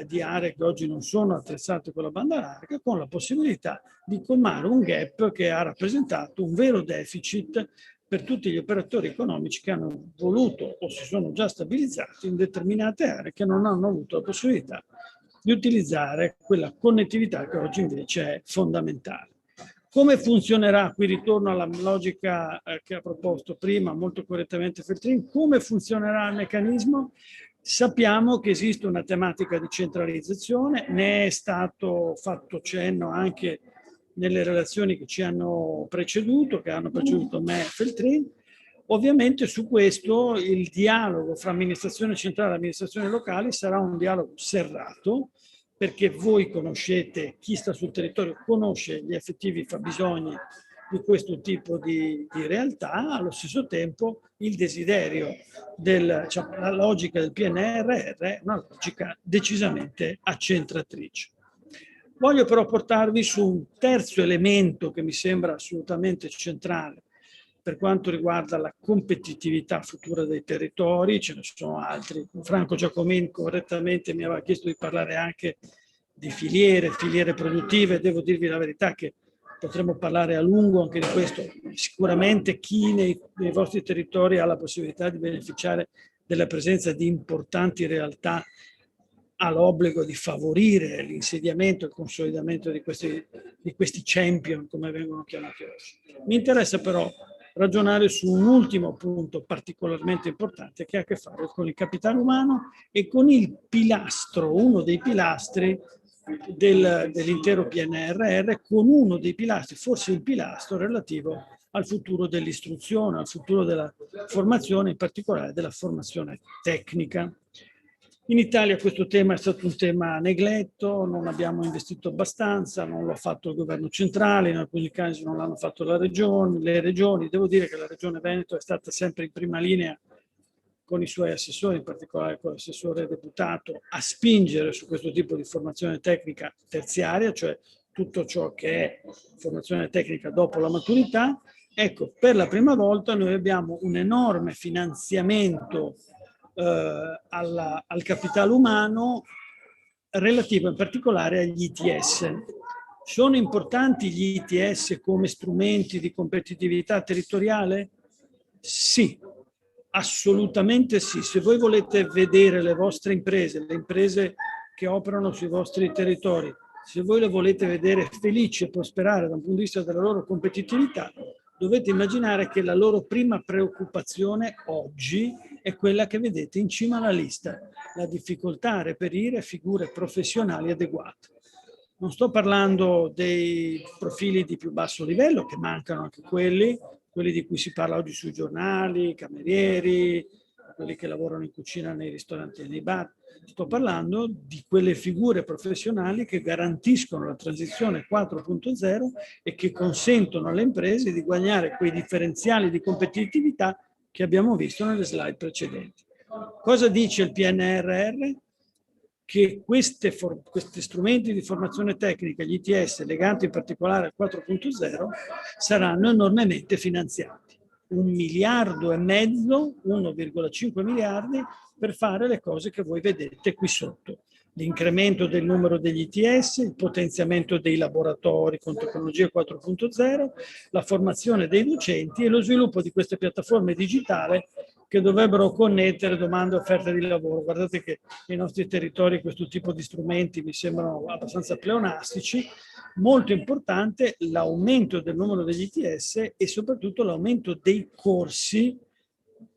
di aree che oggi non sono attrezzate con la banda larga, con la possibilità di colmare un gap che ha rappresentato un vero deficit per tutti gli operatori economici che hanno voluto o si sono già stabilizzati in determinate aree che non hanno avuto la possibilità di utilizzare quella connettività che oggi invece è fondamentale. Come funzionerà? Qui ritorno alla logica che ha proposto prima molto correttamente Feltrin. Come funzionerà il meccanismo? Sappiamo che esiste una tematica di centralizzazione, ne è stato fatto cenno anche nelle relazioni che ci hanno preceduto, che hanno preceduto me e Feltrin. Ovviamente su questo il dialogo fra amministrazione centrale e amministrazioni locali sarà un dialogo serrato, perché voi conoscete, chi sta sul territorio conosce gli effettivi fabbisogni di questo tipo di realtà, allo stesso tempo il desiderio, la logica del PNRR è una logica decisamente accentratrice. Voglio però portarvi su un terzo elemento che mi sembra assolutamente centrale per quanto riguarda la competitività futura dei territori. Ce ne sono altri. Franco Giacomin correttamente mi aveva chiesto di parlare anche di filiere produttive. Devo dirvi la verità che potremmo parlare a lungo anche di questo. Sicuramente chi nei vostri territori ha la possibilità di beneficiare della presenza di importanti realtà ha l'obbligo di favorire l'insediamento e il consolidamento di questi champion, come vengono chiamati oggi. Mi interessa però ragionare su un ultimo punto particolarmente importante che ha a che fare con il capitale umano e con il pilastro, uno dei pilastri dell'intero PNRR, con uno dei pilastri, forse il pilastro relativo al futuro dell'istruzione, al futuro della formazione, in particolare della formazione tecnica. In Italia questo tema è stato un tema negletto, non abbiamo investito abbastanza, non l'ha fatto il governo centrale, in alcuni casi non l'hanno fatto le regioni. Devo dire che la regione Veneto è stata sempre in prima linea con i suoi assessori, in particolare con l'assessore deputato, a spingere su questo tipo di formazione tecnica terziaria, cioè tutto ciò che è formazione tecnica dopo la maturità. Ecco, per la prima volta noi abbiamo un enorme finanziamento al capitale umano relativo in particolare agli ITS. Sono importanti gli ITS come strumenti di competitività territoriale? Sì, assolutamente sì. Se voi volete vedere le vostre imprese, le imprese che operano sui vostri territori, se voi le volete vedere felici e prosperare da un punto di vista della loro competitività, dovete immaginare che la loro prima preoccupazione oggi è quella che vedete in cima alla lista, la difficoltà a reperire figure professionali adeguate. Non sto parlando dei profili di più basso livello, che mancano anche quelli di cui si parla oggi sui giornali, camerieri, quelli che lavorano in cucina nei ristoranti e nei bar. Sto parlando di quelle figure professionali che garantiscono la transizione 4.0 e che consentono alle imprese di guadagnare quei differenziali di competitività che abbiamo visto nelle slide precedenti. Cosa dice il PNRR? Che questi strumenti di formazione tecnica, gli ITS, legati in particolare al 4.0, saranno enormemente finanziati. 1,5 miliardi, 1,5 miliardi per fare le cose che voi vedete qui sotto. L'incremento del numero degli ITS, il potenziamento dei laboratori con tecnologia 4.0, la formazione dei docenti e lo sviluppo di queste piattaforme digitali che dovrebbero connettere domande e offerte di lavoro. Guardate che nei nostri territori questo tipo di strumenti mi sembrano abbastanza pleonastici. Molto importante l'aumento del numero degli ITS e soprattutto l'aumento dei corsi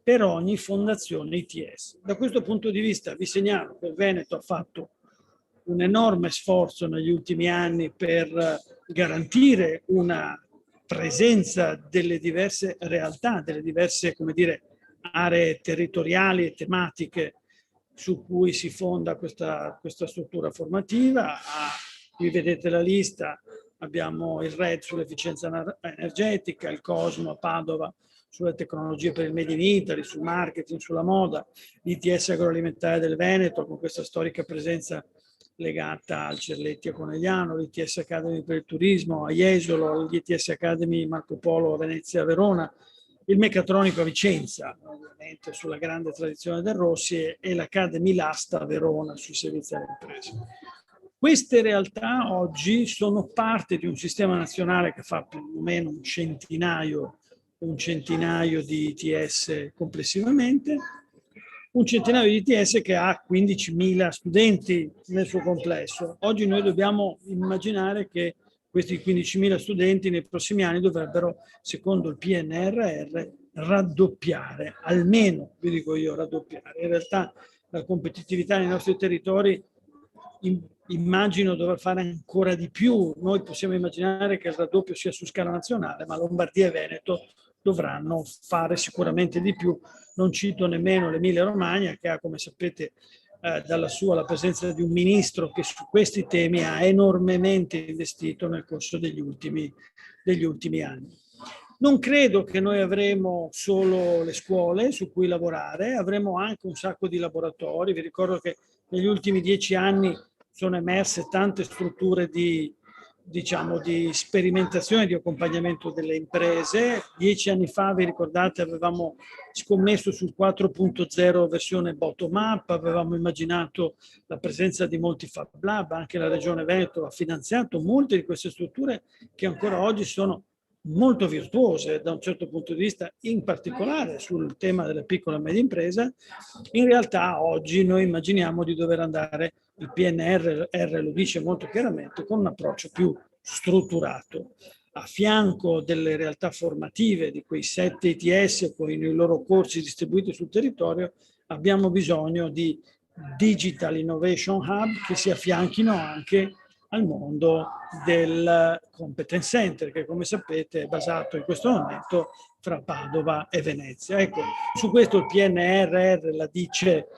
per ogni fondazione ITS. Da questo punto di vista vi segnalo che il Veneto ha fatto un enorme sforzo negli ultimi anni per garantire una presenza delle diverse realtà, delle diverse, come dire, aree territoriali e tematiche su cui si fonda questa struttura formativa. Qui vedete la lista, abbiamo il RED sull'efficienza energetica, il Cosmo a Padova sulle tecnologie per il Made in Italy, sul marketing, sulla moda, l'ITS agroalimentare del Veneto con questa storica presenza legata al Cerletti a Conegliano, l'ITS Academy per il turismo a Jesolo, l'ITS Academy Marco Polo a Venezia e Verona, il Meccatronico a Vicenza, ovviamente sulla grande tradizione del Rossi, e l'Academy Lasta a Verona sui servizi alle imprese. Queste realtà oggi sono parte di un sistema nazionale che fa più o meno un centinaio di ITS complessivamente, un centinaio di ITS che ha 15.000 studenti nel suo complesso. Oggi noi dobbiamo immaginare che questi 15.000 studenti nei prossimi anni dovrebbero, secondo il PNRR, raddoppiare, almeno, vi dico io, raddoppiare. In realtà la competitività nei nostri territori immagino dover fare ancora di più. Noi possiamo immaginare che il raddoppio sia su scala nazionale, ma Lombardia e Veneto dovranno fare sicuramente di più. Non cito nemmeno l'Emilia Romagna, che ha, come sapete, dalla sua la presenza di un ministro che su questi temi ha enormemente investito nel corso degli ultimi anni. Non credo che noi avremo solo le scuole su cui lavorare, avremo anche un sacco di laboratori. Vi ricordo che negli ultimi 10 anni sono emerse tante strutture di diciamo, di sperimentazione, di accompagnamento delle imprese. 10 anni fa, vi ricordate, avevamo scommesso sul 4.0 versione bottom-up, avevamo immaginato la presenza di molti Fab Lab, anche la Regione Veneto ha finanziato molte di queste strutture che ancora oggi sono molto virtuose da un certo punto di vista, in particolare sul tema della piccola e media impresa. In realtà oggi noi immaginiamo di dover andare, il PNRR lo dice molto chiaramente, con un approccio più strutturato. A fianco delle realtà formative di quei 7 ITS con i loro corsi distribuiti sul territorio, abbiamo bisogno di Digital Innovation Hub che si affianchino anche al mondo del Competence Center, che come sapete è basato in questo momento fra Padova e Venezia. Ecco, su questo il PNRR la dice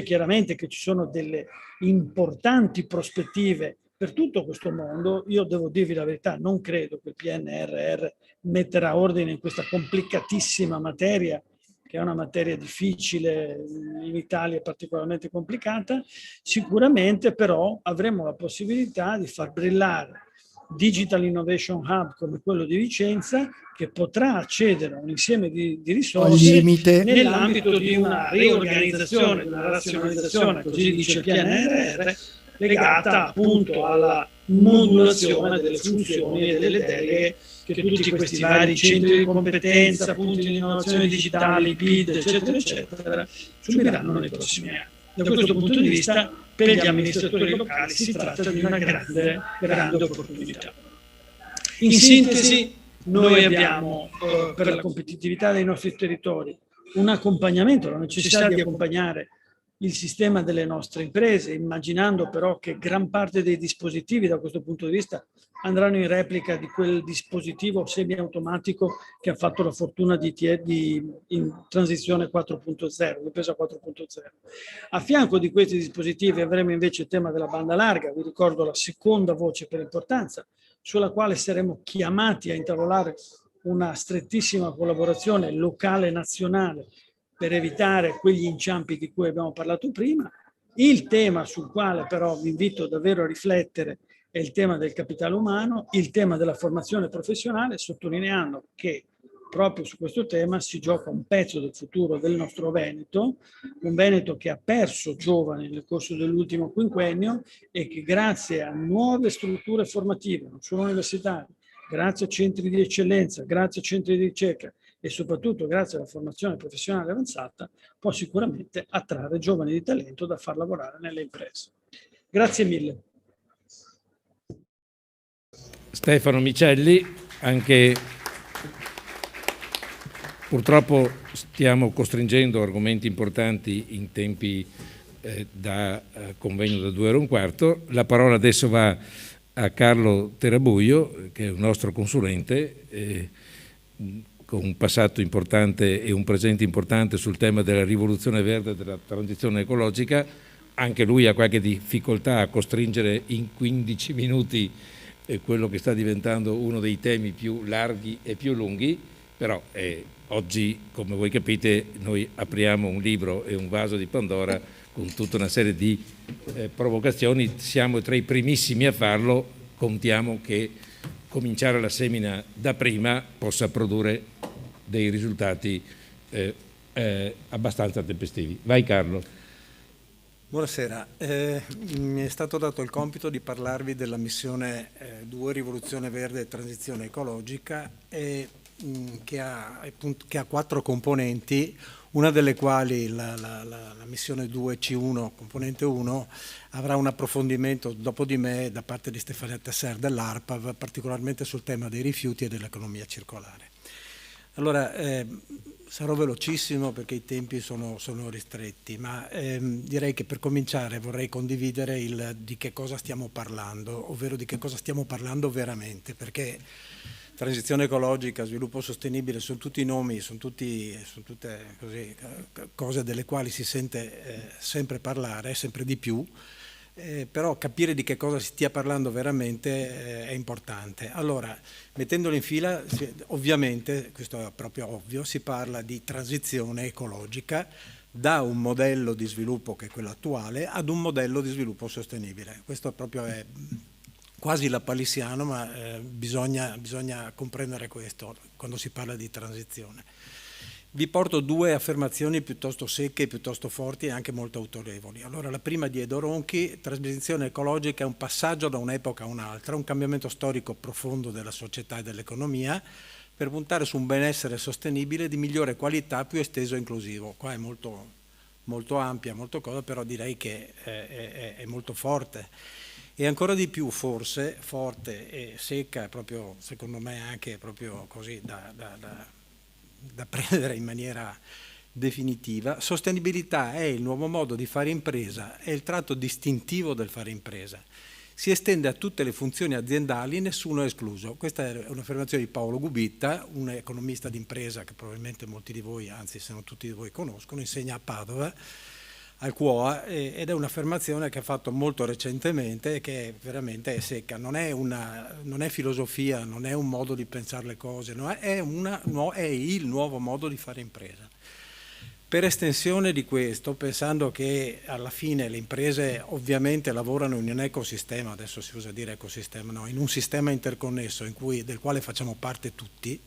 chiaramente che ci sono delle importanti prospettive per tutto questo mondo. Io devo dirvi la verità, non credo che il PNRR metterà ordine in questa complicatissima materia, che è una materia difficile, in Italia è particolarmente complicata. Sicuramente però avremo la possibilità di far brillare Digital Innovation Hub come quello di Vicenza, che potrà accedere a un insieme di risorse nell'ambito di una riorganizzazione, di una razionalizzazione, così dice il PNRR, legata appunto alla modulazione delle funzioni e delle deleghe che tutti questi vari centri di competenza, punti di innovazione digitale, PID, eccetera, eccetera, subiranno nei prossimi anni. Da questo punto di vista, per gli amministratori locali si tratta di una grande opportunità. In sintesi, noi abbiamo per la competitività dei nostri territori un accompagnamento, la necessità di accompagnare il sistema delle nostre imprese, immaginando però che gran parte dei dispositivi da questo punto di vista andranno in replica di quel dispositivo semiautomatico che ha fatto la fortuna di in transizione 4.0, l'impresa 4.0. A fianco di questi dispositivi avremo invece il tema della banda larga, vi ricordo la seconda voce per importanza, sulla quale saremo chiamati a intavolare una strettissima collaborazione locale e nazionale per evitare quegli inciampi di cui abbiamo parlato prima. Il tema sul quale però vi invito davvero a riflettere è il tema del capitale umano, il tema della formazione professionale, sottolineando che proprio su questo tema si gioca un pezzo del futuro del nostro Veneto, un Veneto che ha perso giovani nel corso dell'ultimo quinquennio e che grazie a nuove strutture formative, non solo universitarie, grazie a centri di eccellenza, grazie a centri di ricerca e soprattutto grazie alla formazione professionale avanzata, può sicuramente attrarre giovani di talento da far lavorare nelle imprese. Grazie mille. Stefano Micelli, anche purtroppo stiamo costringendo argomenti importanti in tempi da convegno da 2 ore e un quarto. La parola adesso va a Carlo Terabuio, che è un nostro consulente, con un passato importante e un presente importante sul tema della rivoluzione verde e della transizione ecologica. Anche lui ha qualche difficoltà a costringere in 15 minuti quello che sta diventando uno dei temi più larghi e più lunghi, però oggi, come voi capite, noi apriamo un libro e un vaso di Pandora con tutta una serie di provocazioni. Siamo tra i primissimi a farlo, contiamo che cominciare la semina da prima possa produrre dei risultati abbastanza tempestivi. Vai Carlo. Buonasera, mi è stato dato il compito di parlarvi della missione 2 Rivoluzione Verde e Transizione Ecologica che ha 4 componenti, una delle quali la missione 2C1, componente 1, avrà un approfondimento dopo di me da parte di Stefania Tesser dell'ARPAV, particolarmente sul tema dei rifiuti e dell'economia circolare. Allora, sarò velocissimo perché i tempi sono ristretti, ma direi che per cominciare vorrei condividere di che cosa stiamo parlando, ovvero di che cosa stiamo parlando veramente, perché transizione ecologica, sviluppo sostenibile sono tutti nomi, sono tutte così, cose delle quali si sente sempre parlare, sempre di più, però capire di che cosa si stia parlando veramente è importante. Allora, mettendolo in fila, ovviamente, questo è proprio ovvio, si parla di transizione ecologica da un modello di sviluppo che è quello attuale ad un modello di sviluppo sostenibile. Questo proprio è quasi lapalissiano, ma bisogna comprendere questo quando si parla di transizione. Vi porto due affermazioni piuttosto secche, piuttosto forti e anche molto autorevoli. Allora, la prima di Edo Ronchi: transizione ecologica è un passaggio da un'epoca a un'altra, un cambiamento storico profondo della società e dell'economia per puntare su un benessere sostenibile di migliore qualità, più esteso e inclusivo. Qua è molto ampia, molto cosa, però direi che è molto forte. E ancora di più forse forte e secca, proprio secondo me anche proprio così da prendere in maniera definitiva. Sostenibilità è il nuovo modo di fare impresa, è il tratto distintivo del fare impresa. Si estende a tutte le funzioni aziendali, nessuno è escluso. Questa è un'affermazione di Paolo Gubitta, un economista d'impresa che probabilmente molti di voi, anzi se non tutti di voi conoscono, insegna a Padova, al QOA, ed è un'affermazione che ha fatto molto recentemente e che veramente è secca. Non è filosofia, non è un modo di pensare le cose, è il nuovo modo di fare impresa. Per estensione di questo, pensando che alla fine le imprese ovviamente lavorano in un ecosistema, adesso si usa dire ecosistema, no, in un sistema interconnesso del quale facciamo parte tutti,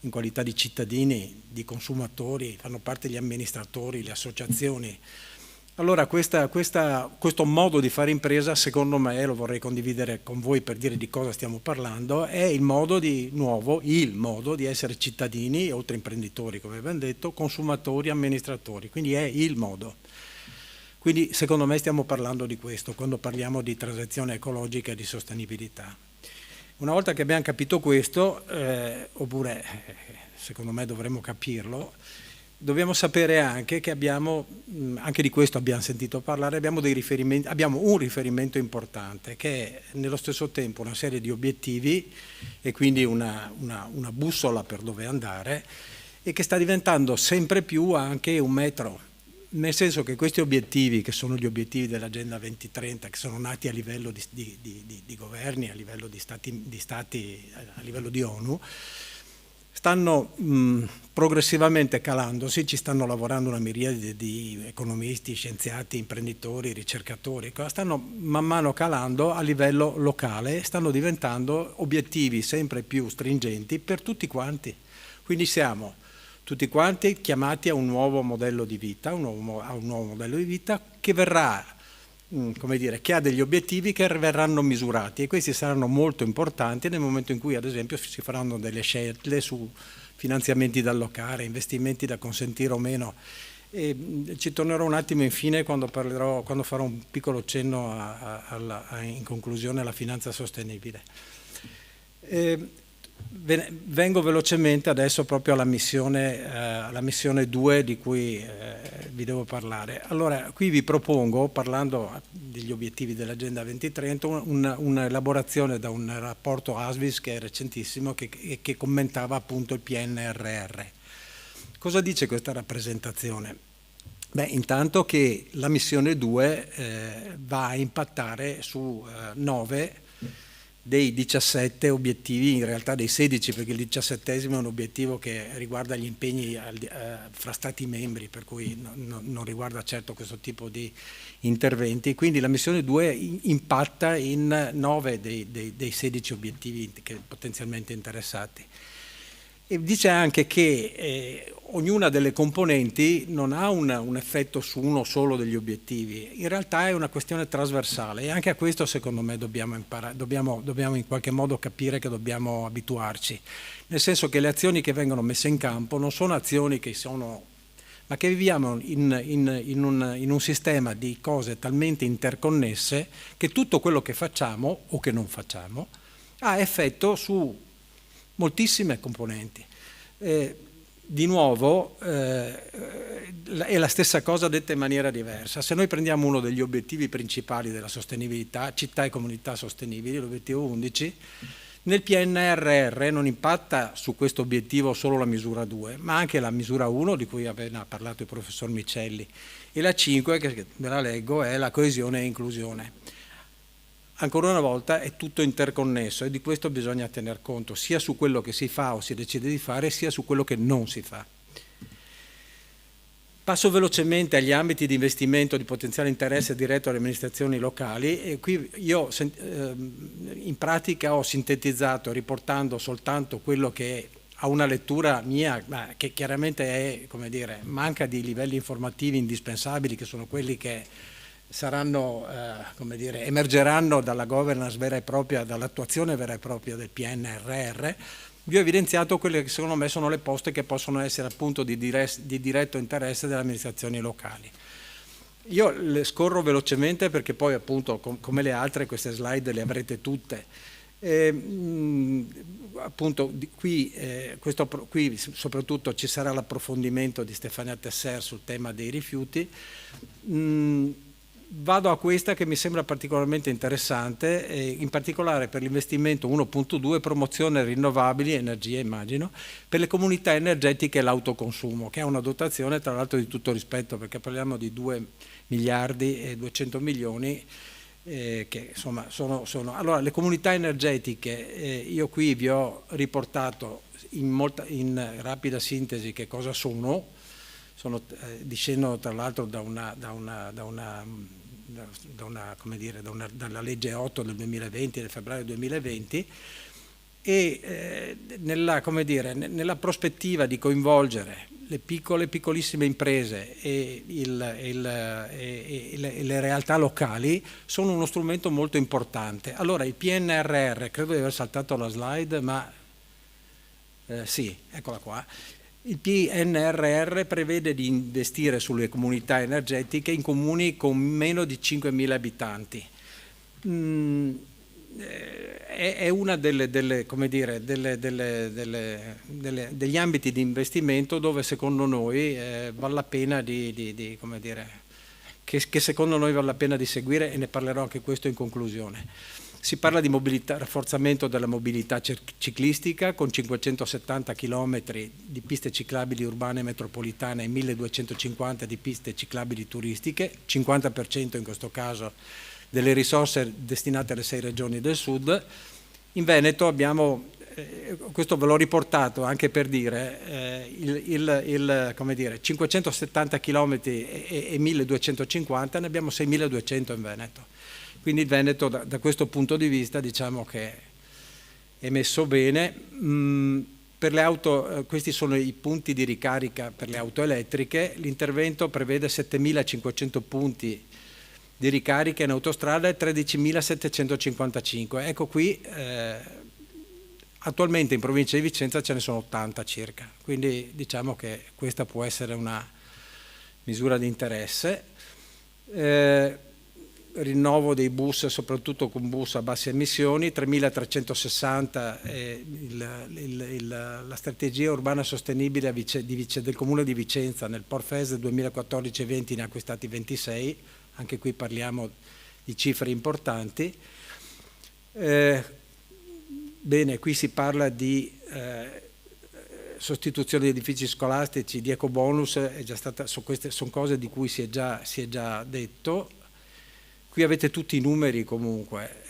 in qualità di cittadini, di consumatori, fanno parte gli amministratori, le associazioni. Allora questo modo di fare impresa, secondo me, lo vorrei condividere con voi per dire di cosa stiamo parlando, è il modo di essere cittadini, oltre imprenditori, come abbiamo detto, consumatori, amministratori, quindi è il modo. Quindi secondo me stiamo parlando di questo quando parliamo di transizione ecologica e di sostenibilità. Una volta che abbiamo capito questo, oppure secondo me dovremmo capirlo, dobbiamo sapere anche che anche di questo abbiamo sentito parlare, abbiamo un riferimento importante che è nello stesso tempo una serie di obiettivi e quindi una bussola per dove andare, e che sta diventando sempre più anche un metro, nel senso che questi obiettivi, che sono gli obiettivi dell'Agenda 2030, che sono nati a livello di governi, a livello di stati, a livello di ONU, stanno progressivamente calandosi, ci stanno lavorando una miriade di economisti, scienziati, imprenditori, ricercatori, stanno man mano calando a livello locale, stanno diventando obiettivi sempre più stringenti per tutti quanti. Quindi siamo tutti quanti chiamati a un nuovo modello di vita, che verrà, che ha degli obiettivi che verranno misurati, e questi saranno molto importanti nel momento in cui, ad esempio, si faranno delle scelte su finanziamenti da allocare, investimenti da consentire o meno. E ci tornerò un attimo infine quando farò un piccolo cenno in conclusione alla finanza sostenibile. Vengo velocemente adesso proprio alla missione 2 di cui vi devo parlare. Allora, qui vi propongo, parlando degli obiettivi dell'Agenda 2030, un'elaborazione da un rapporto ASVIS che è recentissimo, che commentava appunto il PNRR. Cosa dice questa rappresentazione? Beh, intanto che la missione 2 va a impattare su 9 dei 17 obiettivi, in realtà dei 16, perché il 17esimo è un obiettivo che riguarda gli impegni fra Stati membri, per cui non riguarda certo questo tipo di interventi. Quindi la missione 2 impatta in 9 dei 16 obiettivi che potenzialmente interessati. E dice anche che ognuna delle componenti non ha un effetto su uno solo degli obiettivi, in realtà è una questione trasversale, e anche a questo secondo me dobbiamo in qualche modo capire che dobbiamo abituarci, nel senso che le azioni che vengono messe in campo non sono azioni ma che viviamo in un sistema di cose talmente interconnesse che tutto quello che facciamo o che non facciamo ha effetto su moltissime componenti. Di nuovo è la stessa cosa detta in maniera diversa. Se noi prendiamo uno degli obiettivi principali della sostenibilità, città e comunità sostenibili, l'obiettivo 11, nel PNRR non impatta su questo obiettivo solo la misura 2, ma anche la misura 1 di cui appena ha parlato il professor Micelli, e la 5, che ve la leggo, è la coesione e inclusione. Ancora una volta è tutto interconnesso, e di questo bisogna tener conto sia su quello che si fa o si decide di fare, sia su quello che non si fa. Passo velocemente agli ambiti di investimento di potenziale interesse diretto alle amministrazioni locali, e qui io in pratica ho sintetizzato riportando soltanto quello che ha una lettura mia, ma che chiaramente è, come dire, manca di livelli informativi indispensabili, che sono quelli che saranno, come dire, emergeranno dalla governance vera e propria, dall'attuazione vera e propria del PNRR. Vi ho evidenziato quelle che secondo me sono le poste che possono essere appunto di diretto interesse delle amministrazioni locali. Io le scorro velocemente perché poi appunto come le altre queste slide le avrete tutte. Appunto qui soprattutto ci sarà l'approfondimento di Stefania Tesser sul tema dei rifiuti. Vado a questa che mi sembra particolarmente interessante, in particolare per l'investimento 1.2 promozione rinnovabili, energia immagino, per le comunità energetiche e l'autoconsumo, che ha una dotazione tra l'altro di tutto rispetto, perché parliamo di 2 miliardi e 200 milioni, che insomma sono. Allora, le comunità energetiche, io qui vi ho riportato in rapida sintesi che cosa sono. Discendono tra l'altro dalla legge 8 del 2020, del febbraio 2020, e nella prospettiva di coinvolgere le piccolissime imprese e le realtà locali sono uno strumento molto importante. Allora il PNRR, credo di aver saltato la slide, ma sì, eccola qua. Il PNRR prevede di investire sulle comunità energetiche in comuni con meno di 5.000 abitanti. È una degli ambiti di investimento dove secondo noi vale la pena che secondo noi vale la pena di seguire, e ne parlerò anche questo in conclusione. Si parla di rafforzamento della mobilità ciclistica con 570 km di piste ciclabili urbane metropolitane e 1250 di piste ciclabili turistiche, 50% in questo caso delle risorse destinate alle 6 regioni del sud. In Veneto abbiamo, questo ve l'ho riportato anche per dire, 570 km e 1250, ne abbiamo 6200 in Veneto. Quindi il Veneto da questo punto di vista diciamo che è messo bene. Per le auto, questi sono i punti di ricarica per le auto elettriche. L'intervento prevede 7.500 punti di ricarica in autostrada e 13.755. Ecco qui, attualmente in provincia di Vicenza ce ne sono 80 circa, quindi diciamo che questa può essere una misura di interesse. Rinnovo dei bus, soprattutto con bus a basse emissioni, 3.360 la strategia urbana sostenibile del Comune di Vicenza. Nel Porfes 2014-20 ne ha acquistati 26, anche qui parliamo di cifre importanti. Bene, qui si parla di sostituzione di edifici scolastici, di ecobonus, queste sono cose di cui si è già detto. Qui avete tutti i numeri comunque.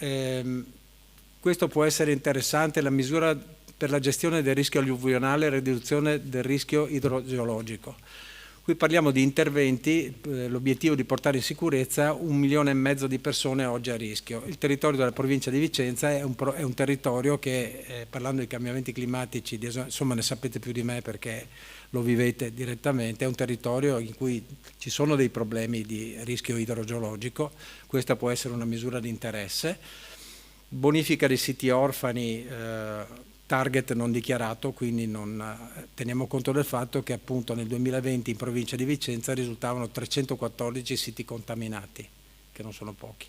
Questo può essere interessante, la misura per la gestione del rischio alluvionale e riduzione del rischio idrogeologico. Qui parliamo di interventi, l'obiettivo di portare in sicurezza 1,5 milioni di persone oggi a rischio. Il territorio della provincia di Vicenza è un territorio che, parlando di cambiamenti climatici, insomma ne sapete più di me perché lo vivete direttamente, è un territorio in cui ci sono dei problemi di rischio idrogeologico. Questa può essere una misura di interesse. Bonifica dei siti orfani, target non dichiarato, quindi non teniamo conto del fatto che appunto nel 2020 in provincia di Vicenza risultavano 314 siti contaminati, che non sono pochi.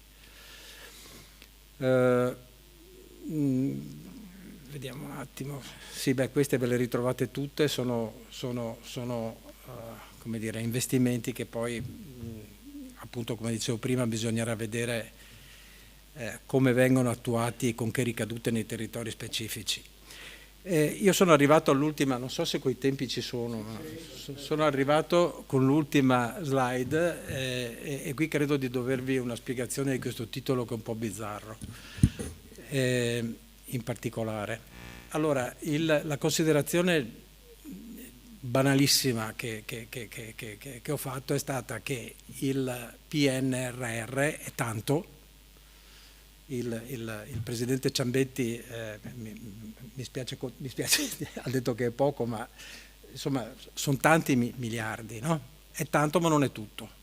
Vediamo un attimo. Sì, queste ve le ritrovate tutte, sono come dire, investimenti che poi appunto, come dicevo prima, bisognerà vedere come vengono attuati e con che ricadute nei territori specifici. Io sono arrivato all'ultima, non so se quei tempi ci sono, ma sono arrivato con l'ultima slide e qui credo di dovervi una spiegazione di questo titolo che è un po' bizzarro, in particolare. Allora, la considerazione banalissima che ho fatto è stata che il PNRR è tanto. Il presidente Ciambetti mi spiace, ha detto che è poco, ma insomma sono tanti miliardi, no? È tanto ma non è tutto.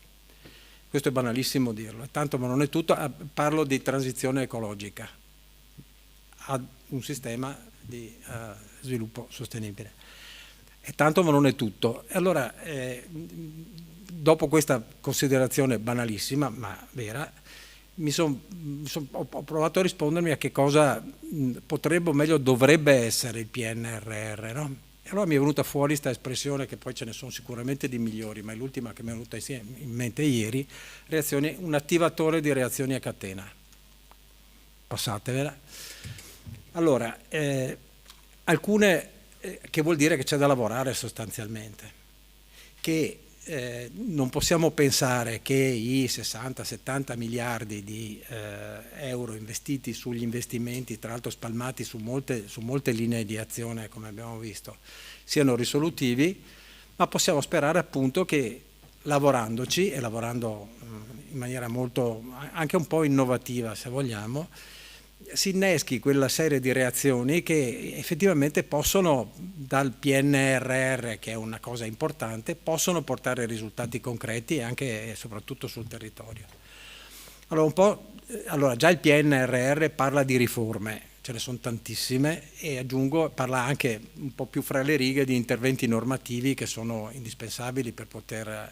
Questo è banalissimo dirlo, è tanto ma non è tutto. Parlo di transizione ecologica ad un sistema di sviluppo sostenibile. È tanto ma non è tutto. E allora, dopo questa considerazione banalissima ma vera, ho provato a rispondermi a che cosa potrebbe o meglio dovrebbe essere il PNRR, no? E allora mi è venuta fuori questa espressione, che poi ce ne sono sicuramente di migliori, ma è l'ultima che mi è venuta in mente ieri, un attivatore di reazioni a catena. Passatevela. Allora, alcune, che vuol dire che c'è da lavorare sostanzialmente, che non possiamo pensare che i 60-70 miliardi di euro investiti sugli investimenti, tra l'altro spalmati su molte linee di azione, come abbiamo visto, siano risolutivi, ma possiamo sperare appunto che lavorandoci e lavorando in maniera molto, anche un po' innovativa se vogliamo, si inneschi quella serie di reazioni che effettivamente possono, dal PNRR, che è una cosa importante, possono portare risultati concreti anche e soprattutto sul territorio. Allora già il PNRR parla di riforme, ce ne sono tantissime, e aggiungo, parla anche un po' più fra le righe di interventi normativi che sono indispensabili per poter,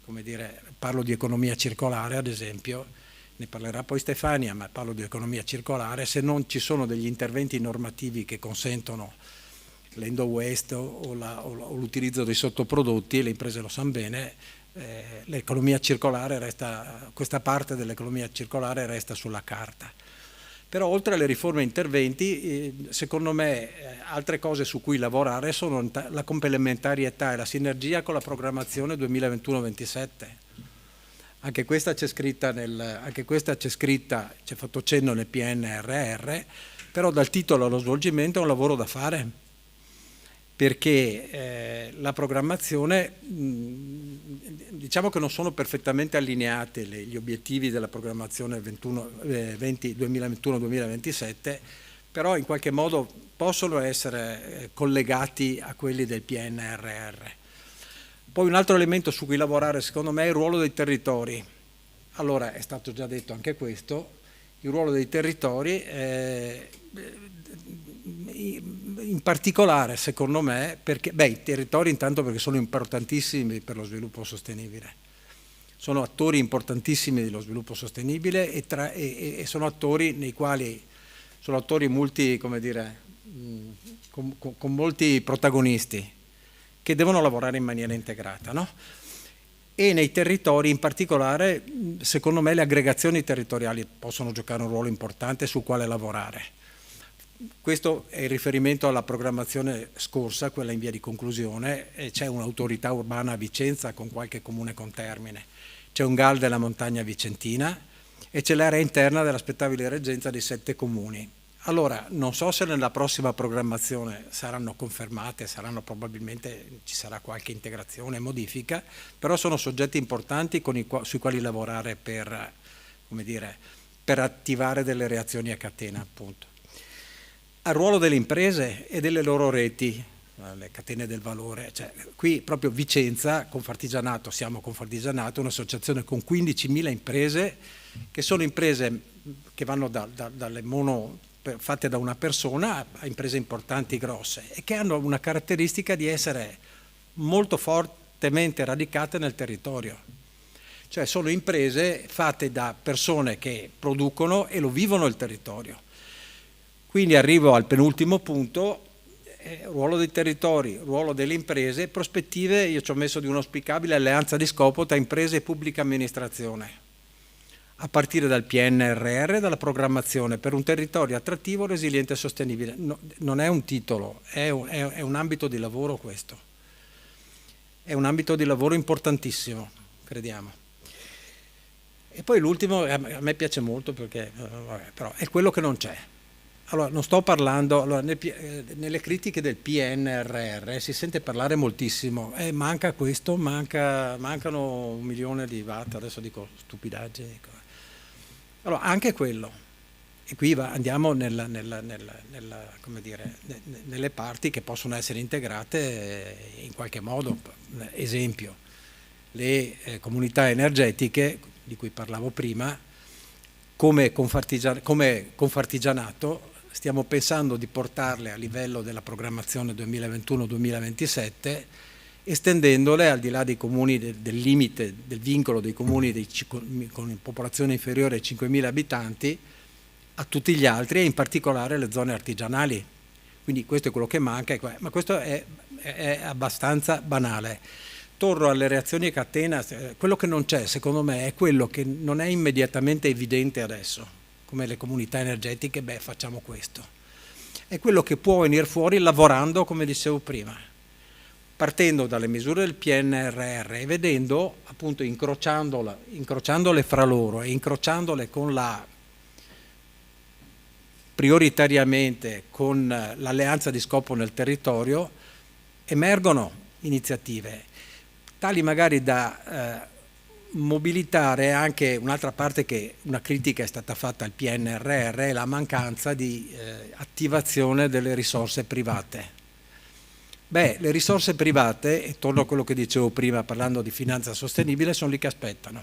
come dire, parlo di economia circolare ad esempio. Ne parlerà poi Stefania, ma parlo di economia circolare. Se non ci sono degli interventi normativi che consentono l'end of waste o l'utilizzo dei sottoprodotti, le imprese lo sanno bene, l'economia circolare resta, questa parte dell'economia circolare resta sulla carta. Però oltre alle riforme e interventi, secondo me altre cose su cui lavorare sono la complementarietà e la sinergia con la programmazione 2021-27. Anche questa c'è scritta, c'è fatto cenno nel PNRR, però dal titolo allo svolgimento è un lavoro da fare, perché la programmazione, diciamo che non sono perfettamente allineati gli obiettivi della programmazione 2021-2027, però in qualche modo possono essere collegati a quelli del PNRR. Poi un altro elemento su cui lavorare secondo me è il ruolo dei territori. Allora, è stato già detto anche questo, il ruolo dei territori, in particolare secondo me, perché, i territori intanto perché sono importantissimi per lo sviluppo sostenibile, sono attori importantissimi dello sviluppo sostenibile e sono attori nei quali, sono attori con molti protagonisti, che devono lavorare in maniera integrata, no? E nei territori in particolare, secondo me, le aggregazioni territoriali possono giocare un ruolo importante sul quale lavorare. Questo è il riferimento alla programmazione scorsa, quella in via di conclusione. C'è un'autorità urbana a Vicenza con qualche comune contermine, c'è un GAL della montagna vicentina e c'è l'area interna della spettabile reggenza di 7 comuni. Allora, non so se nella prossima programmazione saranno confermate, probabilmente ci sarà qualche integrazione e modifica, però sono soggetti importanti sui quali lavorare per attivare delle reazioni a catena, appunto. Al ruolo delle imprese e delle loro reti, le catene del valore, cioè, qui proprio Vicenza, Confartigianato, siamo Confartigianato, un'associazione con 15.000 imprese, che sono imprese che vanno dalle fatte da una persona a imprese importanti, grosse, e che hanno una caratteristica di essere molto fortemente radicate nel territorio. Cioè sono imprese fatte da persone che producono e lo vivono il territorio. Quindi arrivo al penultimo punto, ruolo dei territori, ruolo delle imprese, prospettive. Io ci ho messo di un'auspicabile alleanza di scopo tra imprese e pubblica amministrazione, a partire dal PNRR e dalla programmazione per un territorio attrattivo, resiliente e sostenibile. Non è un titolo, è un ambito di lavoro questo. È un ambito di lavoro importantissimo, crediamo. E poi l'ultimo, a me piace molto perché, però è quello che non c'è. Allora, non sto parlando, allora, nelle critiche del PNRR si sente parlare moltissimo, manca questo, mancano 1 milione di watt, adesso dico stupidaggini. Allora, anche quello, e qui andiamo come dire, nelle parti che possono essere integrate in qualche modo. Esempio, le comunità energetiche, di cui parlavo prima, come Confartigianato, stiamo pensando di portarle a livello della programmazione 2021-2027, estendendole al di là dei comuni del limite, del vincolo dei comuni con popolazione inferiore ai 5.000 abitanti, a tutti gli altri e in particolare le zone artigianali. Quindi questo è quello che manca, ma questo è abbastanza banale. Torno alle reazioni a catena, quello che non c'è secondo me è quello che non è immediatamente evidente adesso, come le comunità energetiche, facciamo questo. È quello che può venire fuori lavorando, come dicevo prima, partendo dalle misure del PNRR e vedendo, appunto, incrociandole fra loro e incrociandole con prioritariamente con l'alleanza di scopo nel territorio, emergono iniziative tali magari da mobilitare anche un'altra parte, che una critica è stata fatta al PNRR, è la mancanza di attivazione delle risorse private. Le risorse private, e torno a quello che dicevo prima parlando di finanza sostenibile, sono lì che aspettano.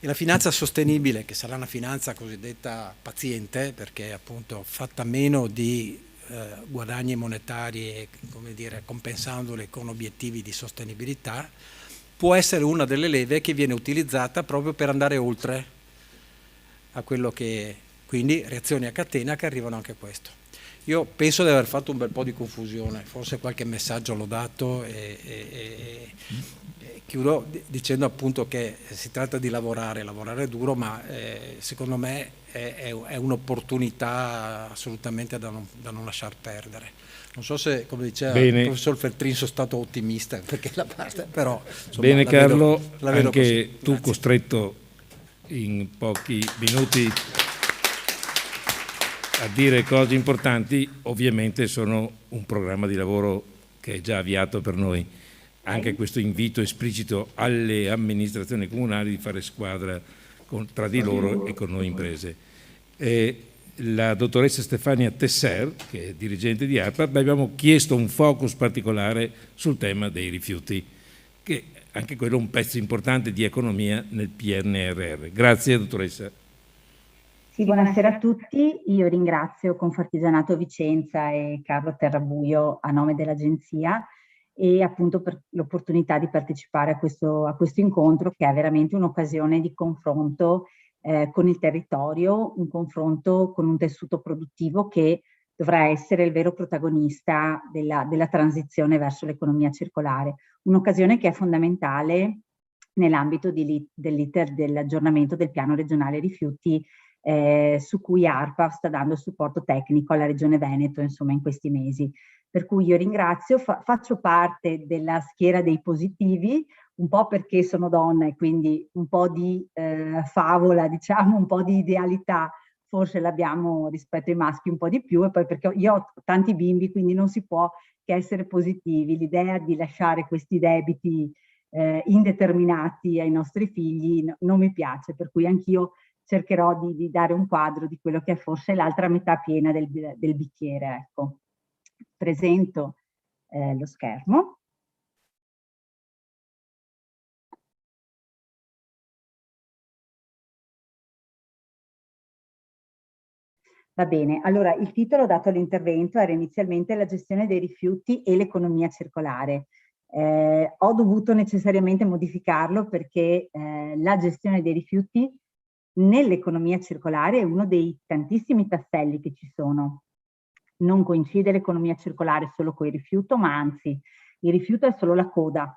E la finanza sostenibile, che sarà una finanza cosiddetta paziente, perché appunto fatta meno di guadagni monetari e, come dire, compensandole con obiettivi di sostenibilità, può essere una delle leve che viene utilizzata proprio per andare oltre a quello che, quindi reazioni a catena che arrivano anche a questo. Io penso di aver fatto un bel po' di confusione, forse qualche messaggio l'ho dato e chiudo dicendo appunto che si tratta di lavorare duro, ma secondo me è un'opportunità assolutamente da non lasciar perdere. Non so se, come diceva il professor Feltrin, sono stato ottimista, perché la parte, però insomma, bene Carlo, la vedo anche così. tu costretto in pochi minuti a dire cose importanti, ovviamente sono un programma di lavoro che è già avviato per noi. Anche questo invito esplicito alle amministrazioni comunali di fare squadra tra di loro e con noi imprese. La dottoressa Stefania Tesser, che è dirigente di ARPA, abbiamo chiesto un focus particolare sul tema dei rifiuti, che anche quello è un pezzo importante di economia nel PNRR. Grazie dottoressa. Sì, buonasera a tutti. Io ringrazio Confartigianato Vicenza e Carlo Terrabuio a nome dell'Agenzia e appunto per l'opportunità di partecipare a questo incontro, che è veramente un'occasione di confronto con il territorio, un confronto con un tessuto produttivo che dovrà essere il vero protagonista della transizione verso l'economia circolare. Un'occasione che è fondamentale nell'ambito dell'iter dell'aggiornamento del piano regionale rifiuti, su cui ARPA sta dando supporto tecnico alla Regione Veneto, insomma, in questi mesi. Per cui io ringrazio, faccio parte della schiera dei positivi, un po' perché sono donna e quindi un po' di favola, diciamo, un po' di idealità, forse l'abbiamo rispetto ai maschi un po' di più, e poi perché io ho tanti bimbi, quindi non si può che essere positivi. L'idea di lasciare questi debiti indeterminati ai nostri figli non mi piace, per cui anch'io cercherò di dare un quadro di quello che è forse l'altra metà piena del bicchiere. Ecco. Presento lo schermo. Va bene, allora il titolo dato all'intervento era inizialmente la gestione dei rifiuti e l'economia circolare. Ho dovuto necessariamente modificarlo perché la gestione dei rifiuti nell'economia circolare è uno dei tantissimi tasselli che ci sono. Non coincide l'economia circolare solo con il rifiuto, ma anzi il rifiuto è solo la coda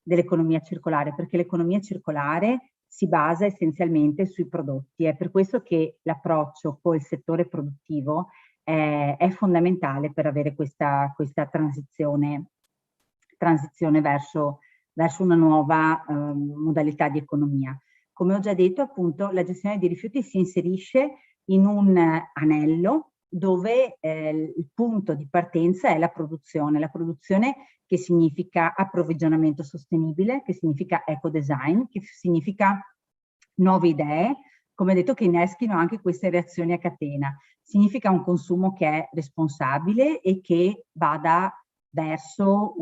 dell'economia circolare, perché l'economia circolare si basa essenzialmente sui prodotti. È per questo che l'approccio col settore produttivo è fondamentale per avere questa transizione verso una nuova modalità di economia. Come ho già detto, appunto, la gestione dei rifiuti si inserisce in un anello dove il punto di partenza è la produzione che significa approvvigionamento sostenibile, che significa eco-design, che significa nuove idee, come detto, che inneschino anche queste reazioni a catena. Significa un consumo che è responsabile e che vada verso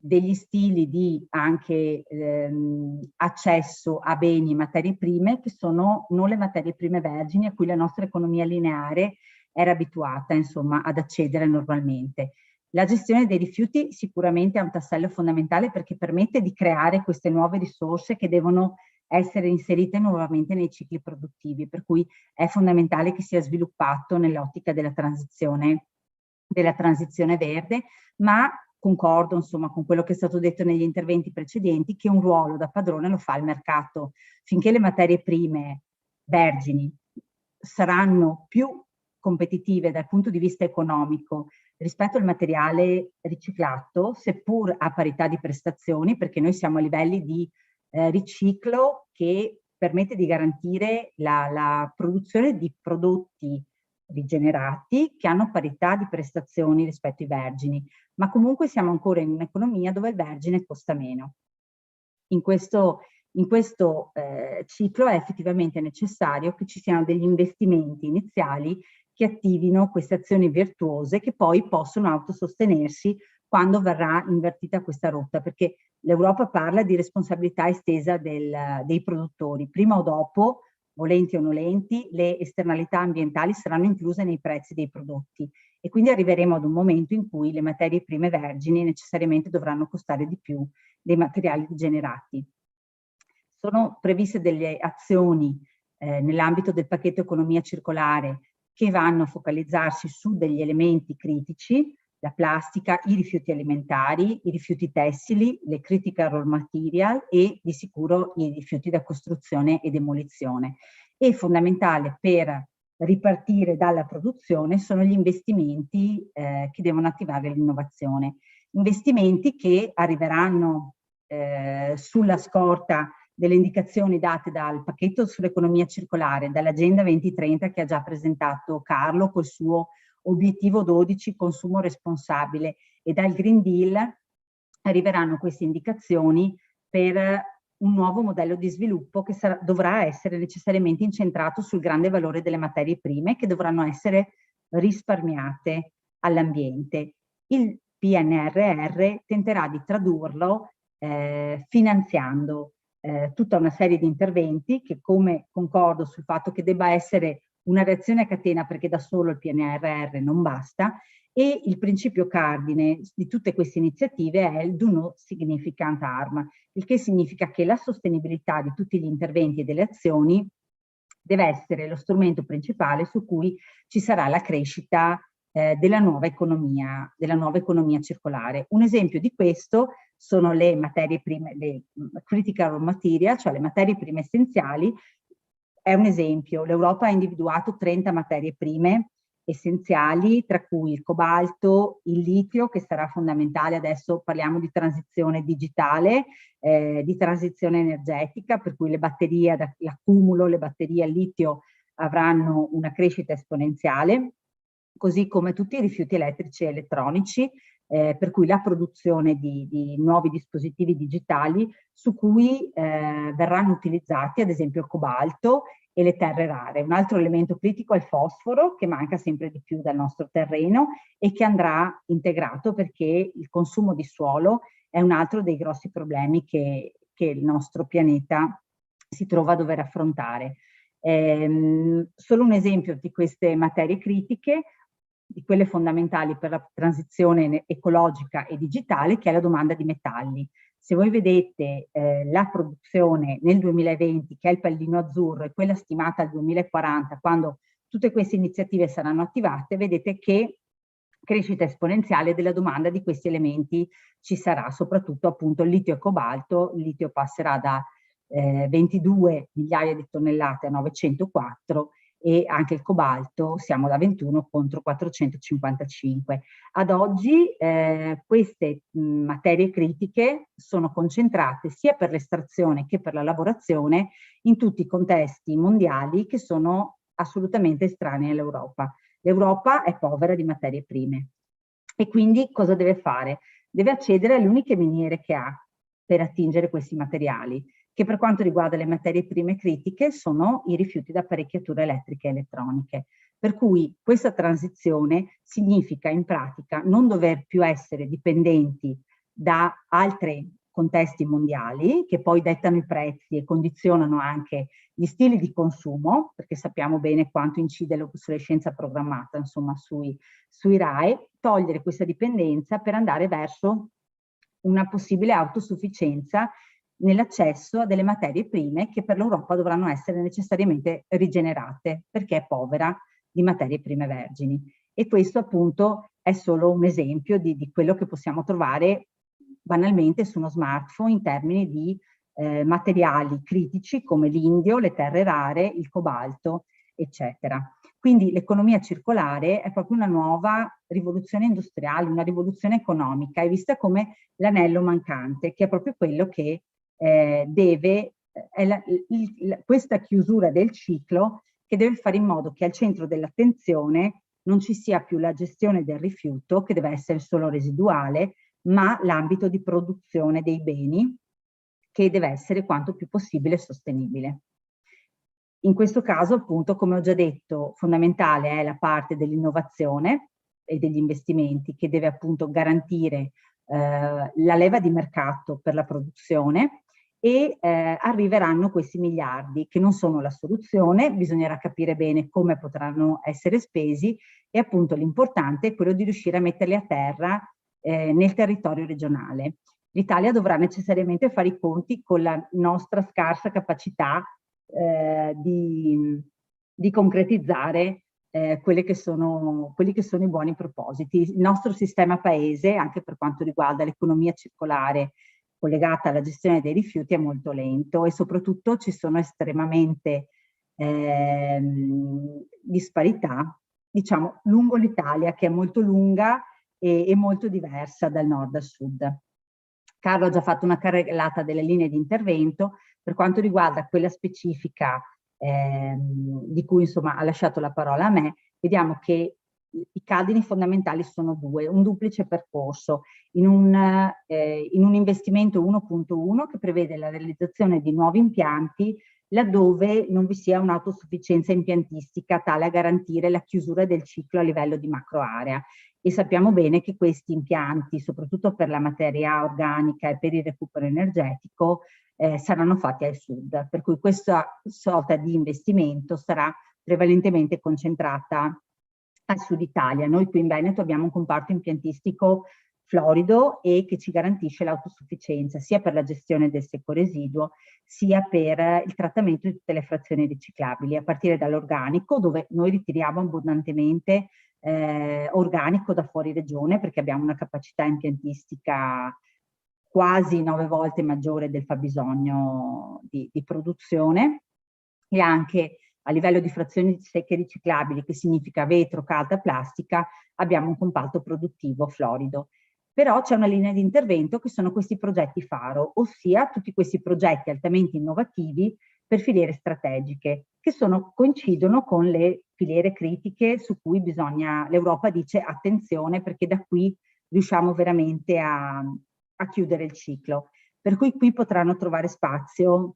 degli stili di anche accesso a beni e materie prime che sono non le materie prime vergini a cui la nostra economia lineare era abituata, insomma, ad accedere normalmente. La gestione dei rifiuti sicuramente è un tassello fondamentale perché permette di creare queste nuove risorse che devono essere inserite nuovamente nei cicli produttivi, per cui è fondamentale che sia sviluppato nell'ottica della transizione verde, ma concordo insomma con quello che è stato detto negli interventi precedenti, che un ruolo da padrone lo fa il mercato. Finché le materie prime vergini saranno più competitive dal punto di vista economico rispetto al materiale riciclato, seppur a parità di prestazioni, perché noi siamo a livelli di riciclo che permette di garantire la produzione di prodotti rigenerati che hanno parità di prestazioni rispetto ai vergini, ma comunque siamo ancora in un'economia dove il vergine costa meno. In questo ciclo è effettivamente necessario che ci siano degli investimenti iniziali che attivino queste azioni virtuose che poi possono autosostenersi quando verrà invertita questa rotta, perché l'Europa parla di responsabilità estesa dei produttori. Prima o dopo, volenti o nolenti, le esternalità ambientali saranno incluse nei prezzi dei prodotti e quindi arriveremo ad un momento in cui le materie prime vergini necessariamente dovranno costare di più dei materiali rigenerati. Sono previste delle azioni nell'ambito del pacchetto economia circolare che vanno a focalizzarsi su degli elementi critici, la plastica, i rifiuti alimentari, i rifiuti tessili, le critical raw material e di sicuro i rifiuti da costruzione e demolizione. E fondamentale per ripartire dalla produzione sono gli investimenti che devono attivare l'innovazione. Investimenti che arriveranno sulla scorta delle indicazioni date dal pacchetto sull'economia circolare, dall'Agenda 2030 che ha già presentato Carlo col suo obiettivo 12, consumo responsabile, e dal Green Deal arriveranno queste indicazioni per un nuovo modello di sviluppo che dovrà essere necessariamente incentrato sul grande valore delle materie prime che dovranno essere risparmiate all'ambiente. Il PNRR tenterà di tradurlo finanziando tutta una serie di interventi che, come concordo sul fatto che debba essere una reazione a catena perché da solo il PNRR non basta, e il principio cardine di tutte queste iniziative è il do no significant harm, il che significa che la sostenibilità di tutti gli interventi e delle azioni deve essere lo strumento principale su cui ci sarà la crescita della nuova economia circolare. Un esempio di questo sono le materie prime, le critical raw material, cioè le materie prime essenziali. È un esempio, l'Europa ha individuato 30 materie prime essenziali, tra cui il cobalto, il litio, che sarà fondamentale. Adesso parliamo di transizione digitale, di transizione energetica, per cui le batterie, l'accumulo, le batterie al litio avranno una crescita esponenziale, così come tutti i rifiuti elettrici e elettronici, per cui la produzione di nuovi dispositivi digitali su cui verranno utilizzati ad esempio il cobalto e le terre rare. Un altro elemento critico è il fosforo, che manca sempre di più dal nostro terreno e che andrà integrato perché il consumo di suolo è un altro dei grossi problemi che il nostro pianeta si trova a dover affrontare. Solo un esempio di queste materie critiche, di quelle fondamentali per la transizione ecologica e digitale, che è la domanda di metalli. Se voi vedete la produzione nel 2020, che è il pallino azzurro, e quella stimata al 2040, quando tutte queste iniziative saranno attivate, vedete che crescita esponenziale della domanda di questi elementi ci sarà, soprattutto appunto il litio e cobalto. Il litio passerà da 22 migliaia di tonnellate a 904, e anche il cobalto siamo da 21 contro 455. Ad oggi queste materie critiche sono concentrate sia per l'estrazione che per la lavorazione in tutti i contesti mondiali che sono assolutamente estranei all'Europa. L'Europa è povera di materie prime e quindi cosa deve fare? Deve accedere alle uniche miniere che ha per attingere questi materiali, che per quanto riguarda le materie prime critiche sono i rifiuti da apparecchiature elettriche e elettroniche. Per cui questa transizione significa in pratica non dover più essere dipendenti da altri contesti mondiali che poi dettano i prezzi e condizionano anche gli stili di consumo, perché sappiamo bene quanto incide l'obsolescenza programmata, insomma, sui RAE, togliere questa dipendenza per andare verso una possibile autosufficienza nell'accesso a delle materie prime che per l'Europa dovranno essere necessariamente rigenerate, perché è povera di materie prime vergini. E questo appunto è solo un esempio di quello che possiamo trovare banalmente su uno smartphone in termini di materiali critici come l'indio, le terre rare, il cobalto, eccetera. Quindi l'economia circolare è proprio una nuova rivoluzione industriale, una rivoluzione economica, è vista come l'anello mancante, che è proprio quello che questa chiusura del ciclo che deve fare in modo che al centro dell'attenzione non ci sia più la gestione del rifiuto, che deve essere solo residuale, ma l'ambito di produzione dei beni, che deve essere quanto più possibile sostenibile. In questo caso, appunto, come ho già detto, fondamentale è la parte dell'innovazione e degli investimenti che deve appunto garantire la leva di mercato per la produzione e arriveranno questi miliardi che non sono la soluzione, bisognerà capire bene come potranno essere spesi e appunto l'importante è quello di riuscire a metterli a terra nel territorio regionale. L'Italia dovrà necessariamente fare i conti con la nostra scarsa capacità di concretizzare quelli che sono i buoni propositi. Il nostro sistema paese, anche per quanto riguarda l'economia circolare collegata alla gestione dei rifiuti, è molto lento e soprattutto ci sono estremamente disparità, diciamo, lungo l'Italia, che è molto lunga e molto diversa dal nord al sud. Carlo ha già fatto una carrellata delle linee di intervento. Per quanto riguarda quella specifica di cui insomma ha lasciato la parola a me, vediamo che i cardini fondamentali sono due, un duplice percorso, in un investimento 1.1 che prevede la realizzazione di nuovi impianti laddove non vi sia un'autosufficienza impiantistica tale a garantire la chiusura del ciclo a livello di macroarea. E sappiamo bene che questi impianti, soprattutto per la materia organica e per il recupero energetico, saranno fatti al sud, per cui questa sorta di investimento sarà prevalentemente concentrata al sud Italia. Noi qui in Veneto abbiamo un comparto impiantistico florido e che ci garantisce l'autosufficienza sia per la gestione del secco residuo sia per il trattamento di tutte le frazioni riciclabili, a partire dall'organico, dove noi ritiriamo abbondantemente organico da fuori regione perché abbiamo una capacità impiantistica quasi 9 volte maggiore del fabbisogno di produzione, e anche a livello di frazioni secche riciclabili, che significa vetro, carta, plastica, abbiamo un comparto produttivo florido. Però c'è una linea di intervento che sono questi progetti faro, ossia tutti questi progetti altamente innovativi per filiere strategiche, che coincidono con le filiere critiche su cui l'Europa dice attenzione perché da qui riusciamo veramente a chiudere il ciclo. Per cui qui potranno trovare spazio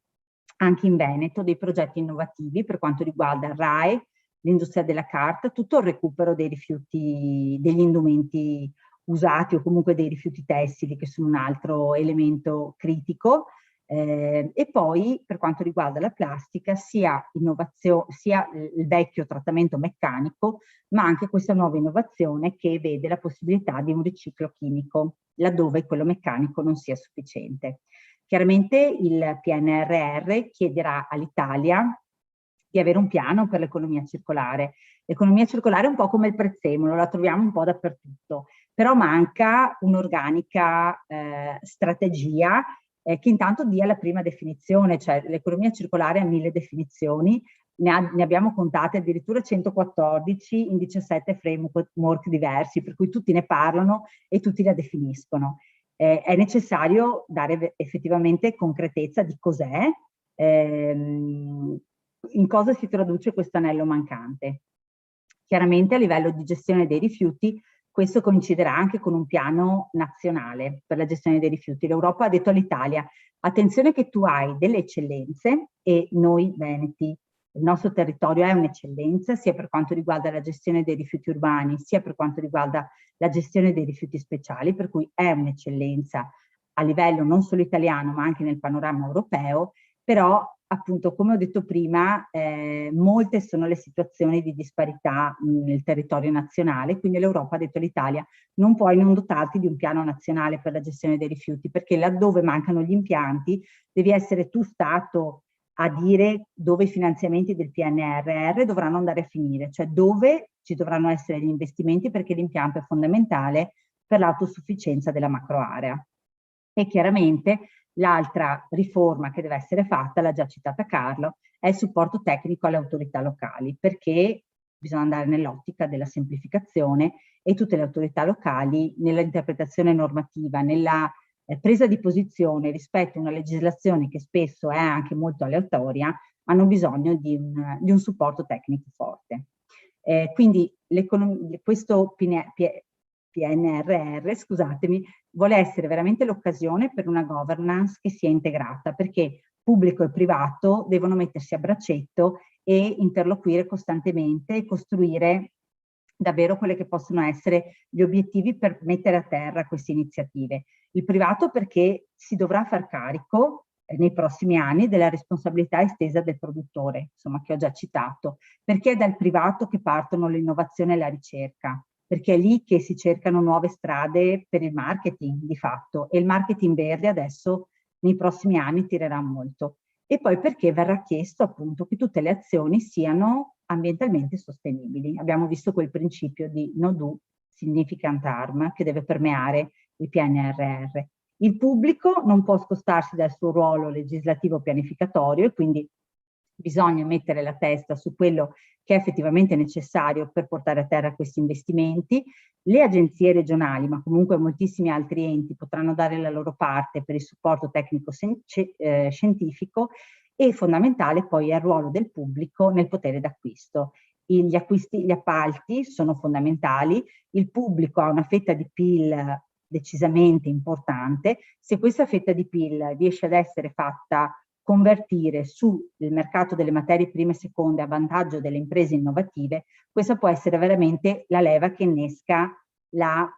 anche in Veneto dei progetti innovativi per quanto riguarda il RAE, l'industria della carta, tutto il recupero dei rifiuti, degli indumenti usati o comunque dei rifiuti tessili che sono un altro elemento critico, e poi per quanto riguarda la plastica sia il vecchio trattamento meccanico ma anche questa nuova innovazione che vede la possibilità di un riciclo chimico laddove quello meccanico non sia sufficiente. Chiaramente il PNRR chiederà all'Italia di avere un piano per l'economia circolare. L'economia circolare è un po' come il prezzemolo, la troviamo un po' dappertutto, però manca un'organica strategia che intanto dia la prima definizione, cioè l'economia circolare ha 1000 definizioni, ne abbiamo contate addirittura 114 in 17 framework diversi, per cui tutti ne parlano e tutti la definiscono. È necessario dare effettivamente concretezza di cos'è, in cosa si traduce questo anello mancante? Chiaramente a livello di gestione dei rifiuti questo coinciderà anche con un piano nazionale per la gestione dei rifiuti. L'Europa ha detto all'Italia: attenzione che tu hai delle eccellenze e noi veneti, il nostro territorio è un'eccellenza sia per quanto riguarda la gestione dei rifiuti urbani, sia per quanto riguarda la gestione dei rifiuti speciali, per cui è un'eccellenza a livello non solo italiano ma anche nel panorama europeo, però appunto come ho detto prima molte sono le situazioni di disparità nel territorio nazionale, quindi l'Europa ha detto all'Italia: non puoi non dotarti di un piano nazionale per la gestione dei rifiuti, perché laddove mancano gli impianti devi essere tu Stato a dire dove i finanziamenti del PNRR dovranno andare a finire, cioè dove ci dovranno essere gli investimenti, perché l'impianto è fondamentale per l'autosufficienza della macroarea. E chiaramente l'altra riforma che deve essere fatta, l'ha già citata Carlo, è il supporto tecnico alle autorità locali, perché bisogna andare nell'ottica della semplificazione e tutte le autorità locali nell'interpretazione normativa, nella presa di posizione rispetto a una legislazione che spesso è anche molto aleatoria, hanno bisogno di un supporto tecnico forte. Quindi questo PNRR, scusatemi, vuole essere veramente l'occasione per una governance che sia integrata, perché pubblico e privato devono mettersi a braccetto e interloquire costantemente e costruire davvero quelle che possono essere gli obiettivi per mettere a terra queste iniziative. Il privato perché si dovrà far carico nei prossimi anni della responsabilità estesa del produttore, insomma, che ho già citato, perché è dal privato che partono l'innovazione e la ricerca, perché è lì che si cercano nuove strade per il marketing di fatto, e il marketing verde adesso nei prossimi anni tirerà molto. E poi perché verrà chiesto appunto che tutte le azioni siano ambientalmente sostenibili. Abbiamo visto quel principio di no do significant harm che deve permeare il PNRR. Il pubblico non può spostarsi dal suo ruolo legislativo pianificatorio e quindi bisogna mettere la testa su quello che è effettivamente necessario per portare a terra questi investimenti. Le agenzie regionali, ma comunque moltissimi altri enti, potranno dare la loro parte per il supporto tecnico scientifico, e fondamentale poi è il ruolo del pubblico nel potere d'acquisto. Gli appalti sono fondamentali, il pubblico ha una fetta di PIL decisamente importante. Se questa fetta di PIL riesce ad essere fatta convertire sul mercato delle materie prime e seconde a vantaggio delle imprese innovative, questa può essere veramente la leva che innesca quella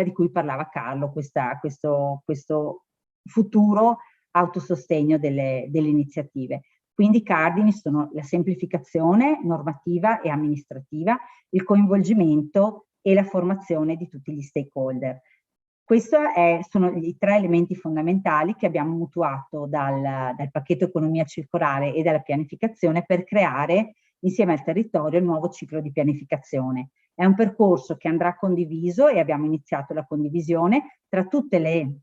di cui parlava Carlo, questo futuro autosostegno delle iniziative. Quindi i cardini sono la semplificazione normativa e amministrativa, il coinvolgimento e la formazione di tutti gli stakeholder. Questi sono i tre elementi fondamentali che abbiamo mutuato dal pacchetto economia circolare e dalla pianificazione per creare insieme al territorio il nuovo ciclo di pianificazione. È un percorso che andrà condiviso e abbiamo iniziato la condivisione tra tutte le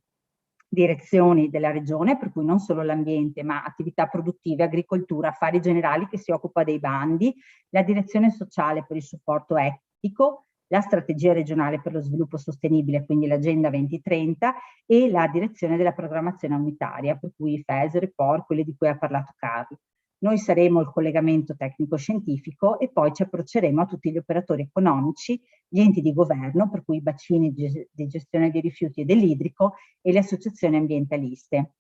direzioni della regione, per cui non solo l'ambiente ma attività produttive, agricoltura, affari generali che si occupa dei bandi, la direzione sociale per il supporto etico, la strategia regionale per lo sviluppo sostenibile, quindi l'agenda 2030, e la direzione della programmazione unitaria, per cui FES, Report, quelle di cui ha parlato Carlo. Noi saremo il collegamento tecnico-scientifico e poi ci approcceremo a tutti gli operatori economici, gli enti di governo, per cui i bacini di gestione dei rifiuti e dell'idrico e le associazioni ambientaliste.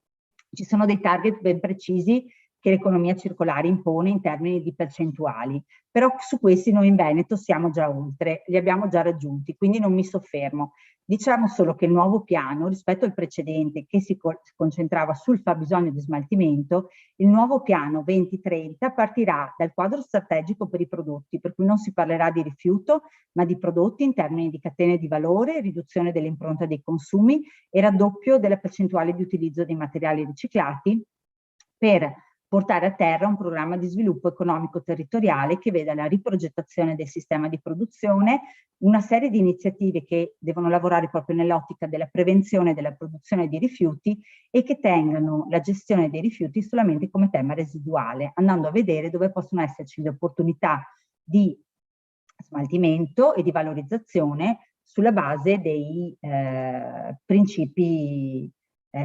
Ci sono dei target ben precisi che l'economia circolare impone in termini di percentuali, però su questi noi in Veneto siamo già oltre, li abbiamo già raggiunti, quindi non mi soffermo. Diciamo solo che il nuovo piano, rispetto al precedente che si concentrava sul fabbisogno di smaltimento, il nuovo piano 2030 partirà dal quadro strategico per i prodotti, per cui non si parlerà di rifiuto, ma di prodotti in termini di catene di valore, riduzione dell'impronta dei consumi e raddoppio della percentuale di utilizzo dei materiali riciclati, per portare a terra un programma di sviluppo economico territoriale che veda la riprogettazione del sistema di produzione, una serie di iniziative che devono lavorare proprio nell'ottica della prevenzione della produzione di rifiuti e che tengano la gestione dei rifiuti solamente come tema residuale, andando a vedere dove possono esserci le opportunità di smaltimento e di valorizzazione sulla base dei principi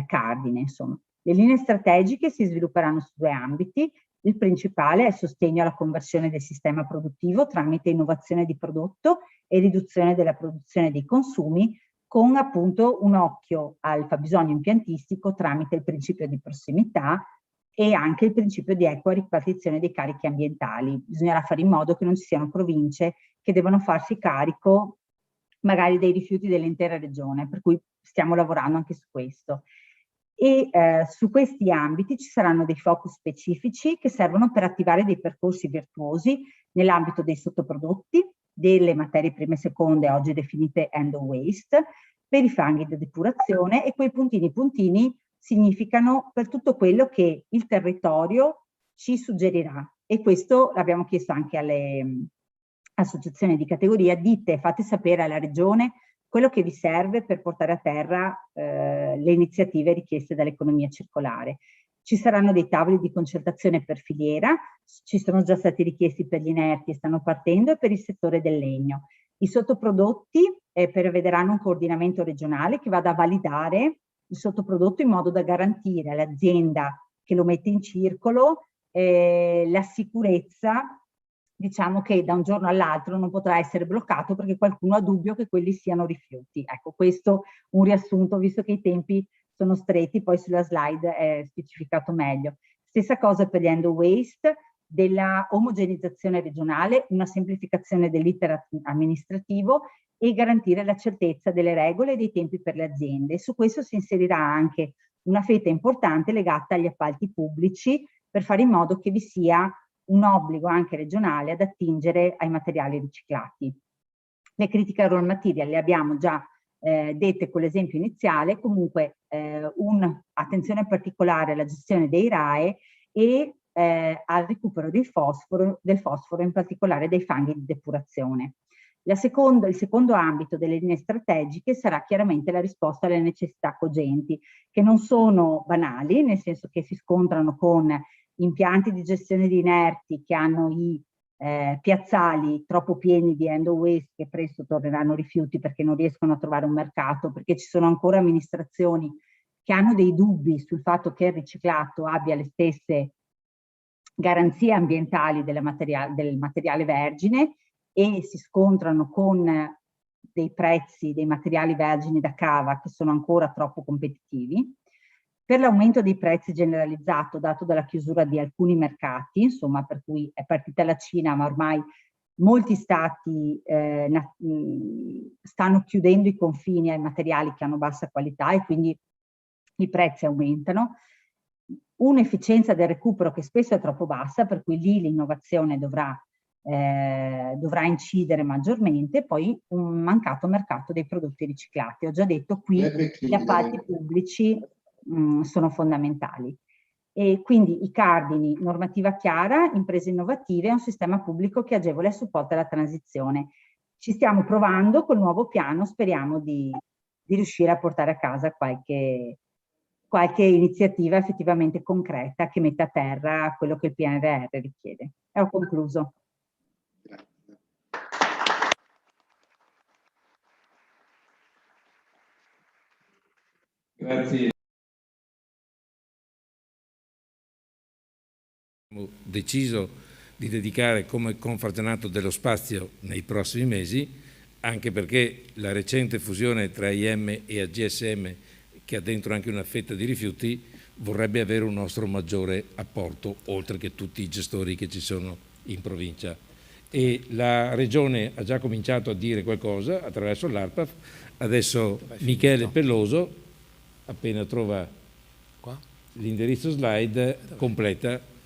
cardine, insomma. Le linee strategiche si svilupperanno su due ambiti: Il principale è il sostegno alla conversione del sistema produttivo tramite innovazione di prodotto e riduzione della produzione dei consumi, con appunto un occhio al fabbisogno impiantistico tramite il principio di prossimità e anche il principio di equa ripartizione dei carichi ambientali. Bisognerà fare in modo che non ci siano province che devono farsi carico magari dei rifiuti dell'intera regione, per cui stiamo lavorando anche su questo. E su questi ambiti ci saranno dei focus specifici che servono per attivare dei percorsi virtuosi nell'ambito dei sottoprodotti, delle materie prime e seconde, oggi definite end of waste, per i fanghi di depurazione, e quei puntini significano per tutto quello che il territorio ci suggerirà. E questo l'abbiamo chiesto anche alle associazioni di categoria: dite, fate sapere alla regione quello che vi serve per portare a terra le iniziative richieste dall'economia circolare. Ci saranno dei tavoli di concertazione per filiera, ci sono già stati richiesti per gli inerti e stanno partendo, e per il settore del legno. I sottoprodotti prevederanno un coordinamento regionale che vada a validare il sottoprodotto in modo da garantire all'azienda che lo mette in circolo la sicurezza, diciamo, che da un giorno all'altro non potrà essere bloccato perché qualcuno ha dubbio che quelli siano rifiuti. Ecco, questo un riassunto, visto che i tempi sono stretti, poi sulla slide è specificato meglio. Stessa cosa per gli end of waste, della omogenizzazione regionale, una semplificazione dell'iter amministrativo e garantire la certezza delle regole e dei tempi per le aziende. Su questo si inserirà anche una fetta importante legata agli appalti pubblici, per fare in modo che vi sia un obbligo anche regionale ad attingere ai materiali riciclati. Le critiche al raw material le abbiamo già dette con l'esempio iniziale, comunque un'attenzione particolare alla gestione dei RAEE e al recupero del fosforo, in particolare dei fanghi di depurazione. Il secondo ambito delle linee strategiche sarà chiaramente la risposta alle necessità cogenti, che non sono banali, nel senso che si scontrano con impianti di gestione di inerti che hanno i piazzali troppo pieni di end of waste, che presto torneranno rifiuti perché non riescono a trovare un mercato, perché ci sono ancora amministrazioni che hanno dei dubbi sul fatto che il riciclato abbia le stesse garanzie ambientali del materiale vergine, e si scontrano con dei prezzi dei materiali vergini da cava che sono ancora troppo competitivi. Per l'aumento dei prezzi generalizzato dato dalla chiusura di alcuni mercati, insomma, per cui è partita la Cina, ma ormai molti stati stanno chiudendo i confini ai materiali che hanno bassa qualità e quindi i prezzi aumentano. Un'efficienza del recupero che spesso è troppo bassa, per cui lì l'innovazione dovrà incidere maggiormente. Poi un mancato mercato dei prodotti riciclati. Ho già detto, qui gli appalti pubblici sono fondamentali. E quindi i cardini: normativa chiara, imprese innovative e un sistema pubblico che agevola e supporta la transizione. Ci stiamo provando col nuovo piano, speriamo di riuscire a portare a casa qualche iniziativa effettivamente concreta che metta a terra quello che il PNRR richiede. E ho concluso. Grazie. Abbiamo deciso di dedicare come Confartigianato dello Spazio nei prossimi mesi, anche perché la recente fusione tra IM e AGSM, che ha dentro anche una fetta di rifiuti, vorrebbe avere un nostro maggiore apporto, oltre che tutti i gestori che ci sono in provincia. E la Regione ha già cominciato a dire qualcosa attraverso l'ARPAF. Adesso Michele Pelloso, appena trova l'indirizzo slide, completa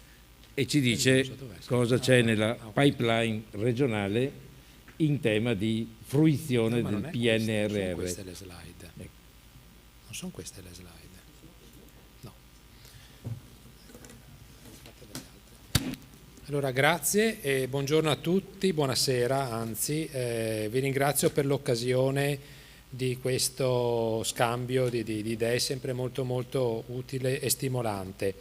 e ci dice cosa c'è nella pipeline regionale in tema di fruizione del PNRR. Queste le slide. Non sono queste le slide. No. Allora, grazie e buongiorno a tutti, buonasera anzi. Vi ringrazio per l'occasione di questo scambio di idee, sempre molto molto utile e stimolante.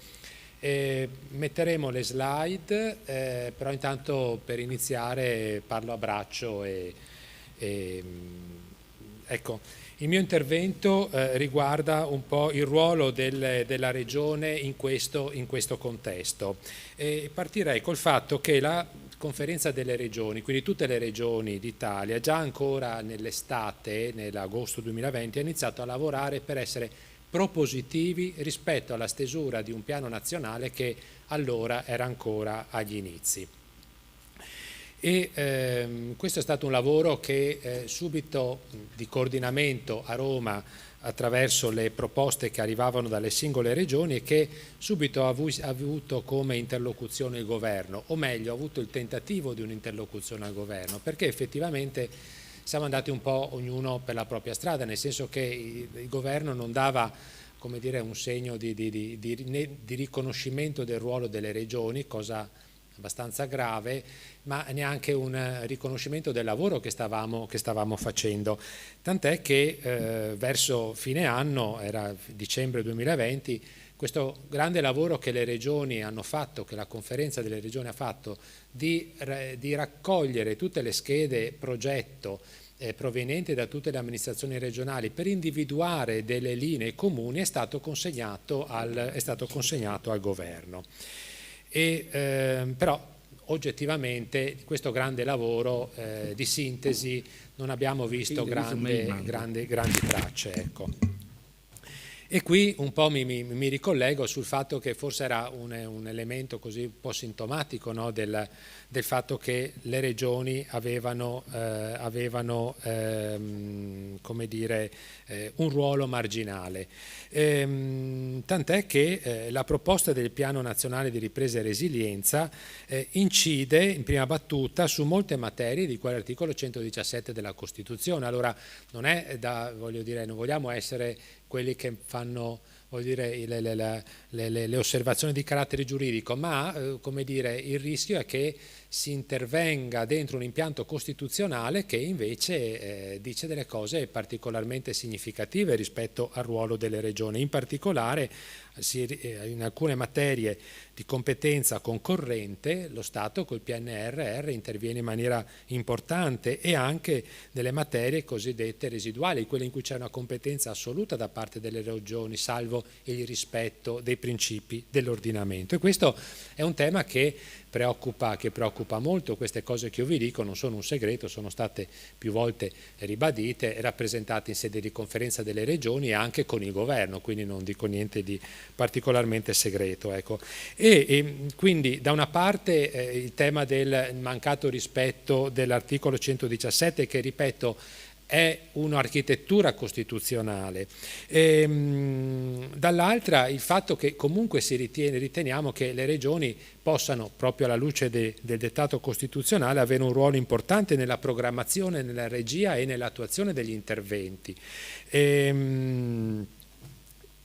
Metteremo le slide, però intanto per iniziare parlo a braccio e Ecco, il mio intervento riguarda un po' il ruolo della Regione in questo contesto. Partirei col fatto che la Conferenza delle Regioni, quindi tutte le regioni d'Italia, già ancora nell'estate, nell'agosto 2020, ha iniziato a lavorare per essere propositivi rispetto alla stesura di un piano nazionale che allora era ancora agli inizi. Questo è stato un lavoro che subito di coordinamento a Roma attraverso le proposte che arrivavano dalle singole regioni e che subito ha avuto come interlocuzione il governo, o meglio ha avuto il tentativo di un'interlocuzione al governo, perché effettivamente siamo andati un po' ognuno per la propria strada, nel senso che il governo non dava, come dire, un segno di riconoscimento del ruolo delle regioni, cosa abbastanza grave, ma neanche un riconoscimento del lavoro che stavamo facendo, tant'è che verso fine anno, era dicembre 2020, questo grande lavoro che le regioni hanno fatto, che la Conferenza delle Regioni ha fatto, di raccogliere tutte le schede progetto provenienti da tutte le amministrazioni regionali per individuare delle linee comuni è stato consegnato al governo. Però oggettivamente questo grande lavoro di sintesi non abbiamo visto grandi tracce, ecco. E qui un po' mi ricollego sul fatto che forse era un elemento così un po' sintomatico, no, del fatto che le regioni avevano come dire, un ruolo marginale. Tant'è che la proposta del Piano Nazionale di Ripresa e Resilienza incide in prima battuta su molte materie di quell'articolo 117 della Costituzione. Allora non è non vogliamo essere quelli che fanno, voglio dire, le osservazioni di carattere giuridico, ma come dire, il rischio è che si intervenga dentro un impianto costituzionale che invece dice delle cose particolarmente significative rispetto al ruolo delle regioni. In particolare in alcune materie di competenza concorrente lo Stato col PNRR interviene in maniera importante, e anche nelle materie cosiddette residuali, quelle in cui c'è una competenza assoluta da parte delle regioni, salvo il rispetto dei principi dell'ordinamento. E questo è un tema che preoccupa molto. Queste cose che io vi dico non sono un segreto, sono state più volte ribadite e rappresentate in sede di Conferenza delle Regioni e anche con il governo, quindi non dico niente di particolarmente segreto, ecco. E quindi da una parte il tema del mancato rispetto dell'articolo 117, che ripeto è un'architettura costituzionale, dall'altra il fatto che comunque riteniamo che le regioni possano, proprio alla luce del dettato costituzionale, avere un ruolo importante nella programmazione, nella regia e nell'attuazione degli interventi.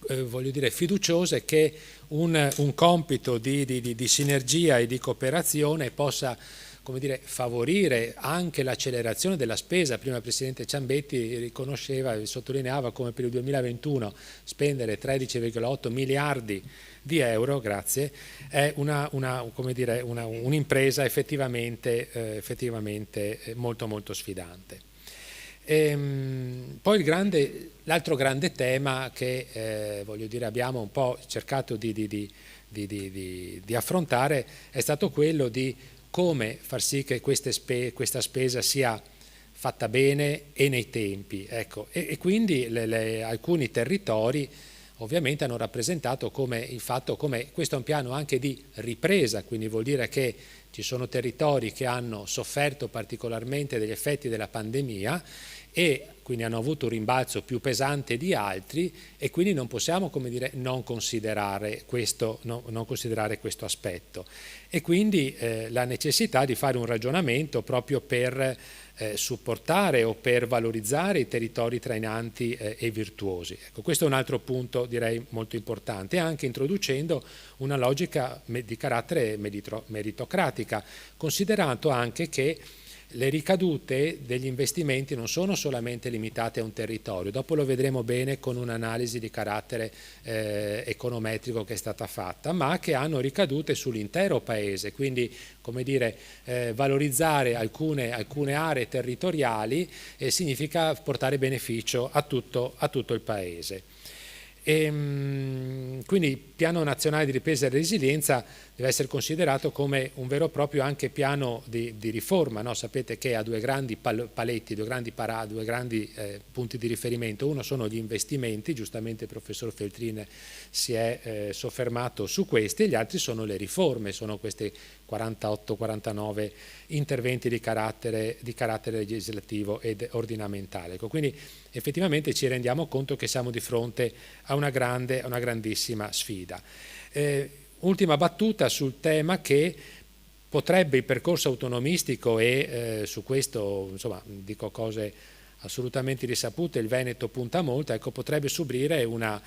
Voglio dire, fiduciose che un compito di sinergia e di cooperazione possa, come dire, favorire anche l'accelerazione della spesa. Prima il Presidente Ciambetti riconosceva e sottolineava come per il 2021 spendere 13,8 miliardi di euro, grazie, è un'impresa effettivamente molto molto sfidante. Poi l'altro grande tema che voglio dire abbiamo un po' cercato di affrontare è stato quello di come far sì che questa spesa sia fatta bene e nei tempi, ecco. E quindi alcuni territori ovviamente hanno rappresentato come questo è un piano anche di ripresa, quindi vuol dire che ci sono territori che hanno sofferto particolarmente degli effetti della pandemia e quindi hanno avuto un rimbalzo più pesante di altri, e quindi non possiamo, come dire, non considerare questo aspetto. E quindi la necessità di fare un ragionamento proprio per supportare o per valorizzare i territori trainanti e virtuosi. Ecco, questo è un altro punto direi molto importante, anche introducendo una logica di carattere meritocratica, considerato anche che le ricadute degli investimenti non sono solamente limitate a un territorio, dopo lo vedremo bene con un'analisi di carattere econometrico che è stata fatta, ma che hanno ricadute sull'intero paese, quindi come dire, valorizzare alcune aree territoriali significa portare beneficio a tutto il paese. Quindi il Piano Nazionale di Ripresa e Resilienza deve essere considerato come un vero e proprio anche piano di riforma, no? Sapete che ha due grandi paletti, due grandi punti di riferimento. Uno sono gli investimenti, giustamente il professor Feltrin si è soffermato su questi, e gli altri sono le riforme, sono questi 48-49 interventi di carattere legislativo ed ordinamentale. Ecco, quindi effettivamente ci rendiamo conto che siamo di fronte a una grandissima sfida. Ultima battuta sul tema che potrebbe il percorso autonomistico, e su questo insomma dico cose assolutamente risapute, il Veneto punta molto, ecco, potrebbe subire una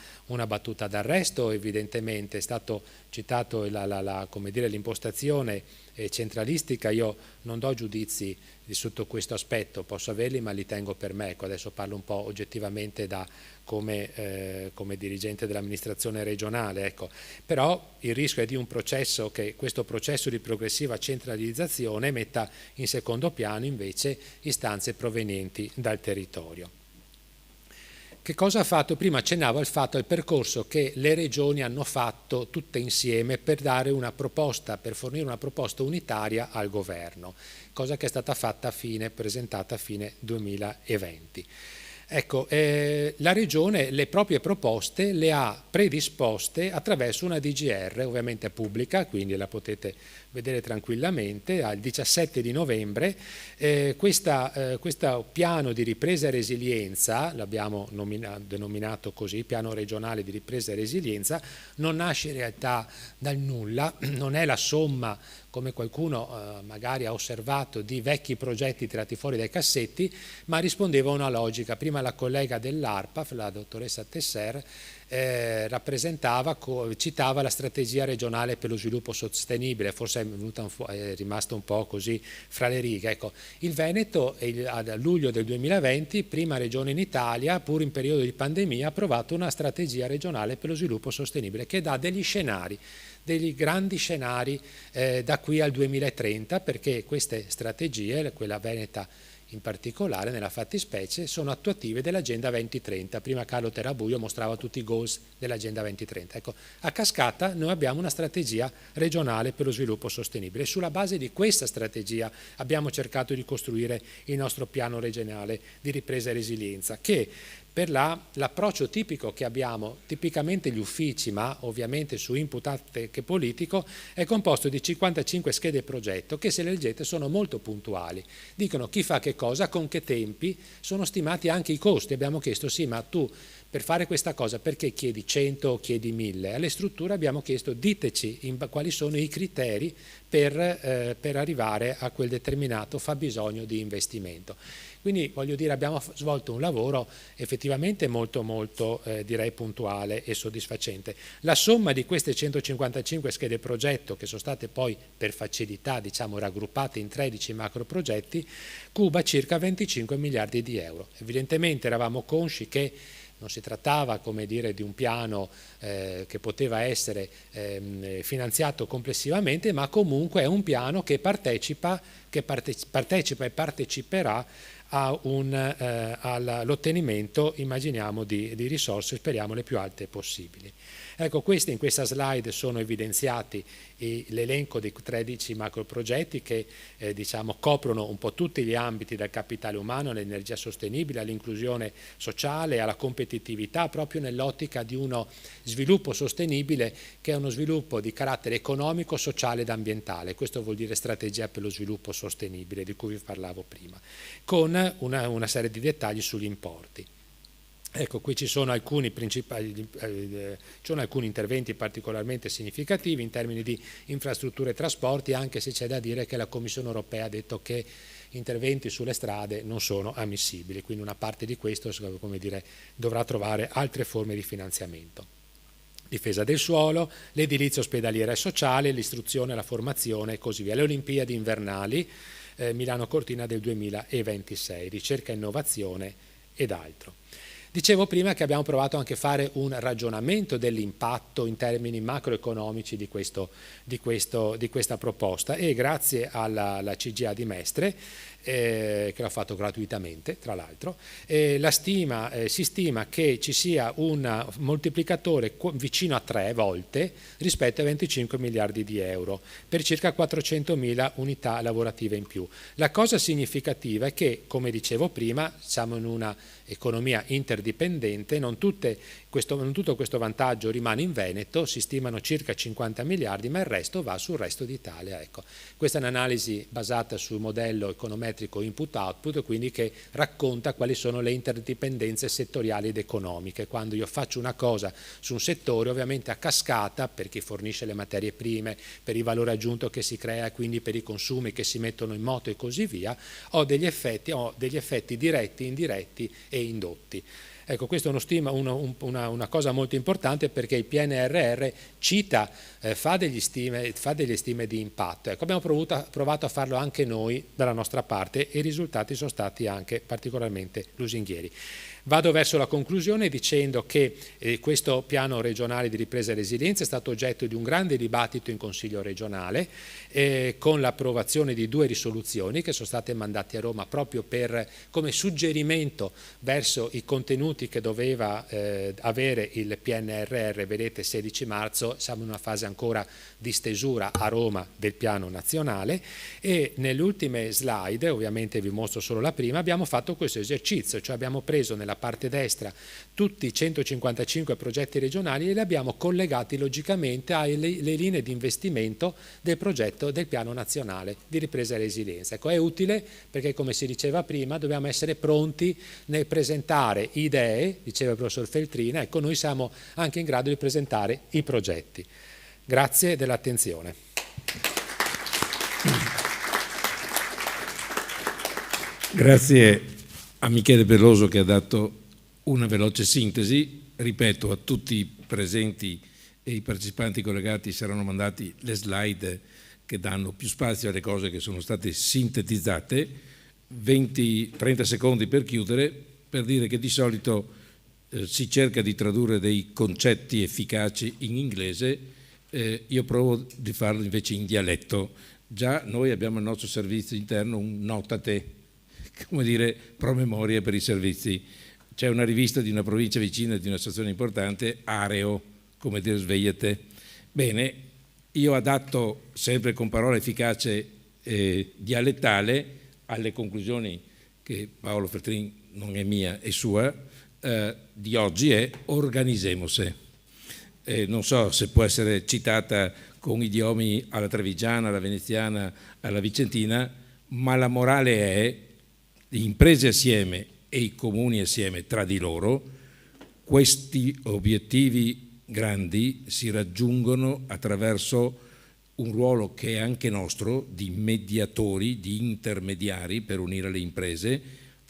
battuta d'arresto. Evidentemente è stato citato l'impostazione centralistica. Io non do giudizi sotto questo aspetto, posso averli ma li tengo per me. Ecco, adesso parlo un po' oggettivamente come dirigente dell'amministrazione regionale, ecco. Però il rischio è di un processo, che questo processo di progressiva centralizzazione metta in secondo piano invece istanze provenienti dal territorio. Che cosa ha fatto? Prima accennavo al percorso che le regioni hanno fatto tutte insieme per fornire una proposta unitaria al governo, cosa che è stata fatta presentata a fine 2020. Ecco, la Regione le proprie proposte le ha predisposte attraverso una DGR, ovviamente pubblica, quindi la potete vedere tranquillamente, al 17 di novembre. Questo piano di ripresa e resilienza, l'abbiamo denominato così, piano regionale di ripresa e resilienza, non nasce in realtà dal nulla, non è la somma, come qualcuno magari ha osservato, di vecchi progetti tirati fuori dai cassetti, ma rispondeva a una logica. Prima la collega dell'ARPAF, la dottoressa Tesser, citava la strategia regionale per lo sviluppo sostenibile, forse è rimasto un po' così fra le righe. Ecco, il Veneto a luglio del 2020, prima regione in Italia, pur in periodo di pandemia, ha approvato una strategia regionale per lo sviluppo sostenibile che dà degli grandi scenari da qui al 2030, perché queste strategie, quella veneta in particolare nella fattispecie, sono attuative dell'Agenda 2030. Prima Carlo Terrabuio mostrava tutti i goals dell'Agenda 2030. Ecco, a cascata noi abbiamo una strategia regionale per lo sviluppo sostenibile. Sulla base di questa strategia abbiamo cercato di costruire il nostro piano regionale di ripresa e resilienza, che per l'approccio tipico che abbiamo, tipicamente gli uffici, ma ovviamente su input anche politico, è composto di 55 schede progetto che, se le leggete, sono molto puntuali. Dicono chi fa che cosa, con che tempi, sono stimati anche i costi. Abbiamo chiesto, sì, ma tu per fare questa cosa perché chiedi 100 o chiedi 1000? Alle strutture abbiamo chiesto, diteci quali sono i criteri per arrivare a quel determinato fabbisogno di investimento. Quindi voglio dire, abbiamo svolto un lavoro effettivamente molto direi puntuale e soddisfacente. La somma di queste 155 schede progetto, che sono state poi per facilità diciamo raggruppate in 13 macro progetti, cuba circa 25 miliardi di euro. Evidentemente eravamo consci che non si trattava, come dire, di un piano che poteva essere finanziato complessivamente, ma comunque è un piano che partecipa e parteciperà all'ottenimento, immaginiamo, di risorse, speriamo le più alte possibili. Ecco, in questa slide sono evidenziati l'elenco dei 13 macro progetti che diciamo coprono un po' tutti gli ambiti, dal capitale umano all'energia sostenibile, all'inclusione sociale, alla competitività, proprio nell'ottica di uno sviluppo sostenibile che è uno sviluppo di carattere economico, sociale ed ambientale. Questo vuol dire strategia per lo sviluppo sostenibile di cui vi parlavo prima, con una serie di dettagli sugli importi. Ecco, qui ci sono alcuni interventi particolarmente significativi in termini di infrastrutture e trasporti, anche se c'è da dire che la Commissione europea ha detto che interventi sulle strade non sono ammissibili, quindi una parte di questo, come dire, dovrà trovare altre forme di finanziamento. Difesa del suolo, l'edilizia ospedaliera e sociale, l'istruzione, la formazione e così via. Le Olimpiadi invernali, Milano Cortina del 2026, ricerca e innovazione ed altro. Dicevo prima che abbiamo provato anche a fare un ragionamento dell'impatto in termini macroeconomici di questa proposta, e grazie alla CGA di Mestre, che l'ha fatto gratuitamente tra l'altro, si stima che ci sia un moltiplicatore vicino a 3 volte rispetto ai 25 miliardi di euro per circa 400.000 unità lavorative in più. La cosa significativa è che, come dicevo prima, siamo in una economia interdipendente, non tutto questo vantaggio rimane in Veneto, si stimano circa 50 miliardi, ma il resto va sul resto d'Italia. Ecco. Questa è un'analisi basata sul modello econometrico input-output, quindi che racconta quali sono le interdipendenze settoriali ed economiche. Quando io faccio una cosa su un settore, ovviamente a cascata, per chi fornisce le materie prime, per il valore aggiunto che si crea, quindi per i consumi che si mettono in moto e così via, ho degli effetti diretti, indiretti e indotti. Ecco, questo è una cosa molto importante, perché il PNRR fa delle stime di impatto. Ecco, abbiamo provato a farlo anche noi dalla nostra parte, e i risultati sono stati anche particolarmente lusinghieri. Vado verso la conclusione dicendo che questo piano regionale di ripresa e resilienza è stato oggetto di un grande dibattito in Consiglio regionale, con l'approvazione di 2 risoluzioni che sono state mandate a Roma proprio come suggerimento verso i contenuti che doveva avere il PNRR. Vedete, 16 marzo, siamo in una fase ancora di stesura a Roma del piano nazionale, e nelle ultime slide, ovviamente vi mostro solo la prima, abbiamo fatto questo esercizio, cioè abbiamo preso nella parte destra tutti i 155 progetti regionali e li abbiamo collegati logicamente alle linee di investimento del progetto del piano nazionale di ripresa e resilienza. Ecco, è utile perché, come si diceva prima, dobbiamo essere pronti nel presentare idee, diceva il professor Feltrina. Ecco, noi siamo anche in grado di presentare i progetti. Grazie dell'attenzione. Grazie a Michele Peloso, che ha dato una veloce sintesi. Ripeto, a tutti i presenti e i partecipanti collegati saranno mandati le slide che danno più spazio alle cose che sono state sintetizzate. 20-30 secondi per chiudere, per dire che di solito si cerca di tradurre dei concetti efficaci in inglese, io provo di farlo invece in dialetto. Già noi abbiamo al nostro servizio interno un notate, come dire, promemoria per i servizi. C'è una rivista di una provincia vicina, di una stazione importante, Areo, come dire svegliate. Bene, io adatto sempre con parola efficace dialettale alle conclusioni che Paolo Feltrin, non è mia, è sua, di oggi, è organizzemose. Non so se può essere citata con idiomi alla trevigiana, alla veneziana, alla vicentina, ma la morale è: le imprese assieme e i comuni assieme tra di loro, questi obiettivi grandi si raggiungono attraverso un ruolo che è anche nostro di mediatori, di intermediari per unire le imprese,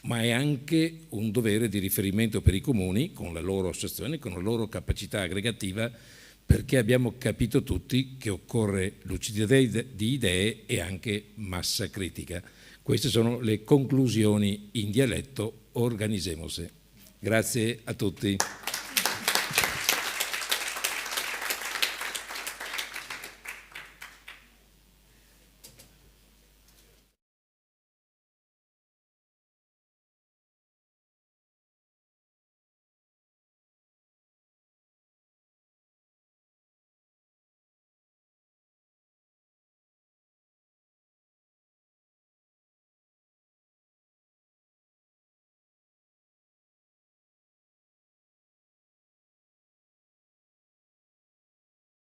ma è anche un dovere di riferimento per i comuni, con la loro associazione, con la loro capacità aggregativa, perché abbiamo capito tutti che occorre lucidità di idee e anche massa critica. Queste sono le conclusioni in dialetto organizzemose. Grazie a tutti.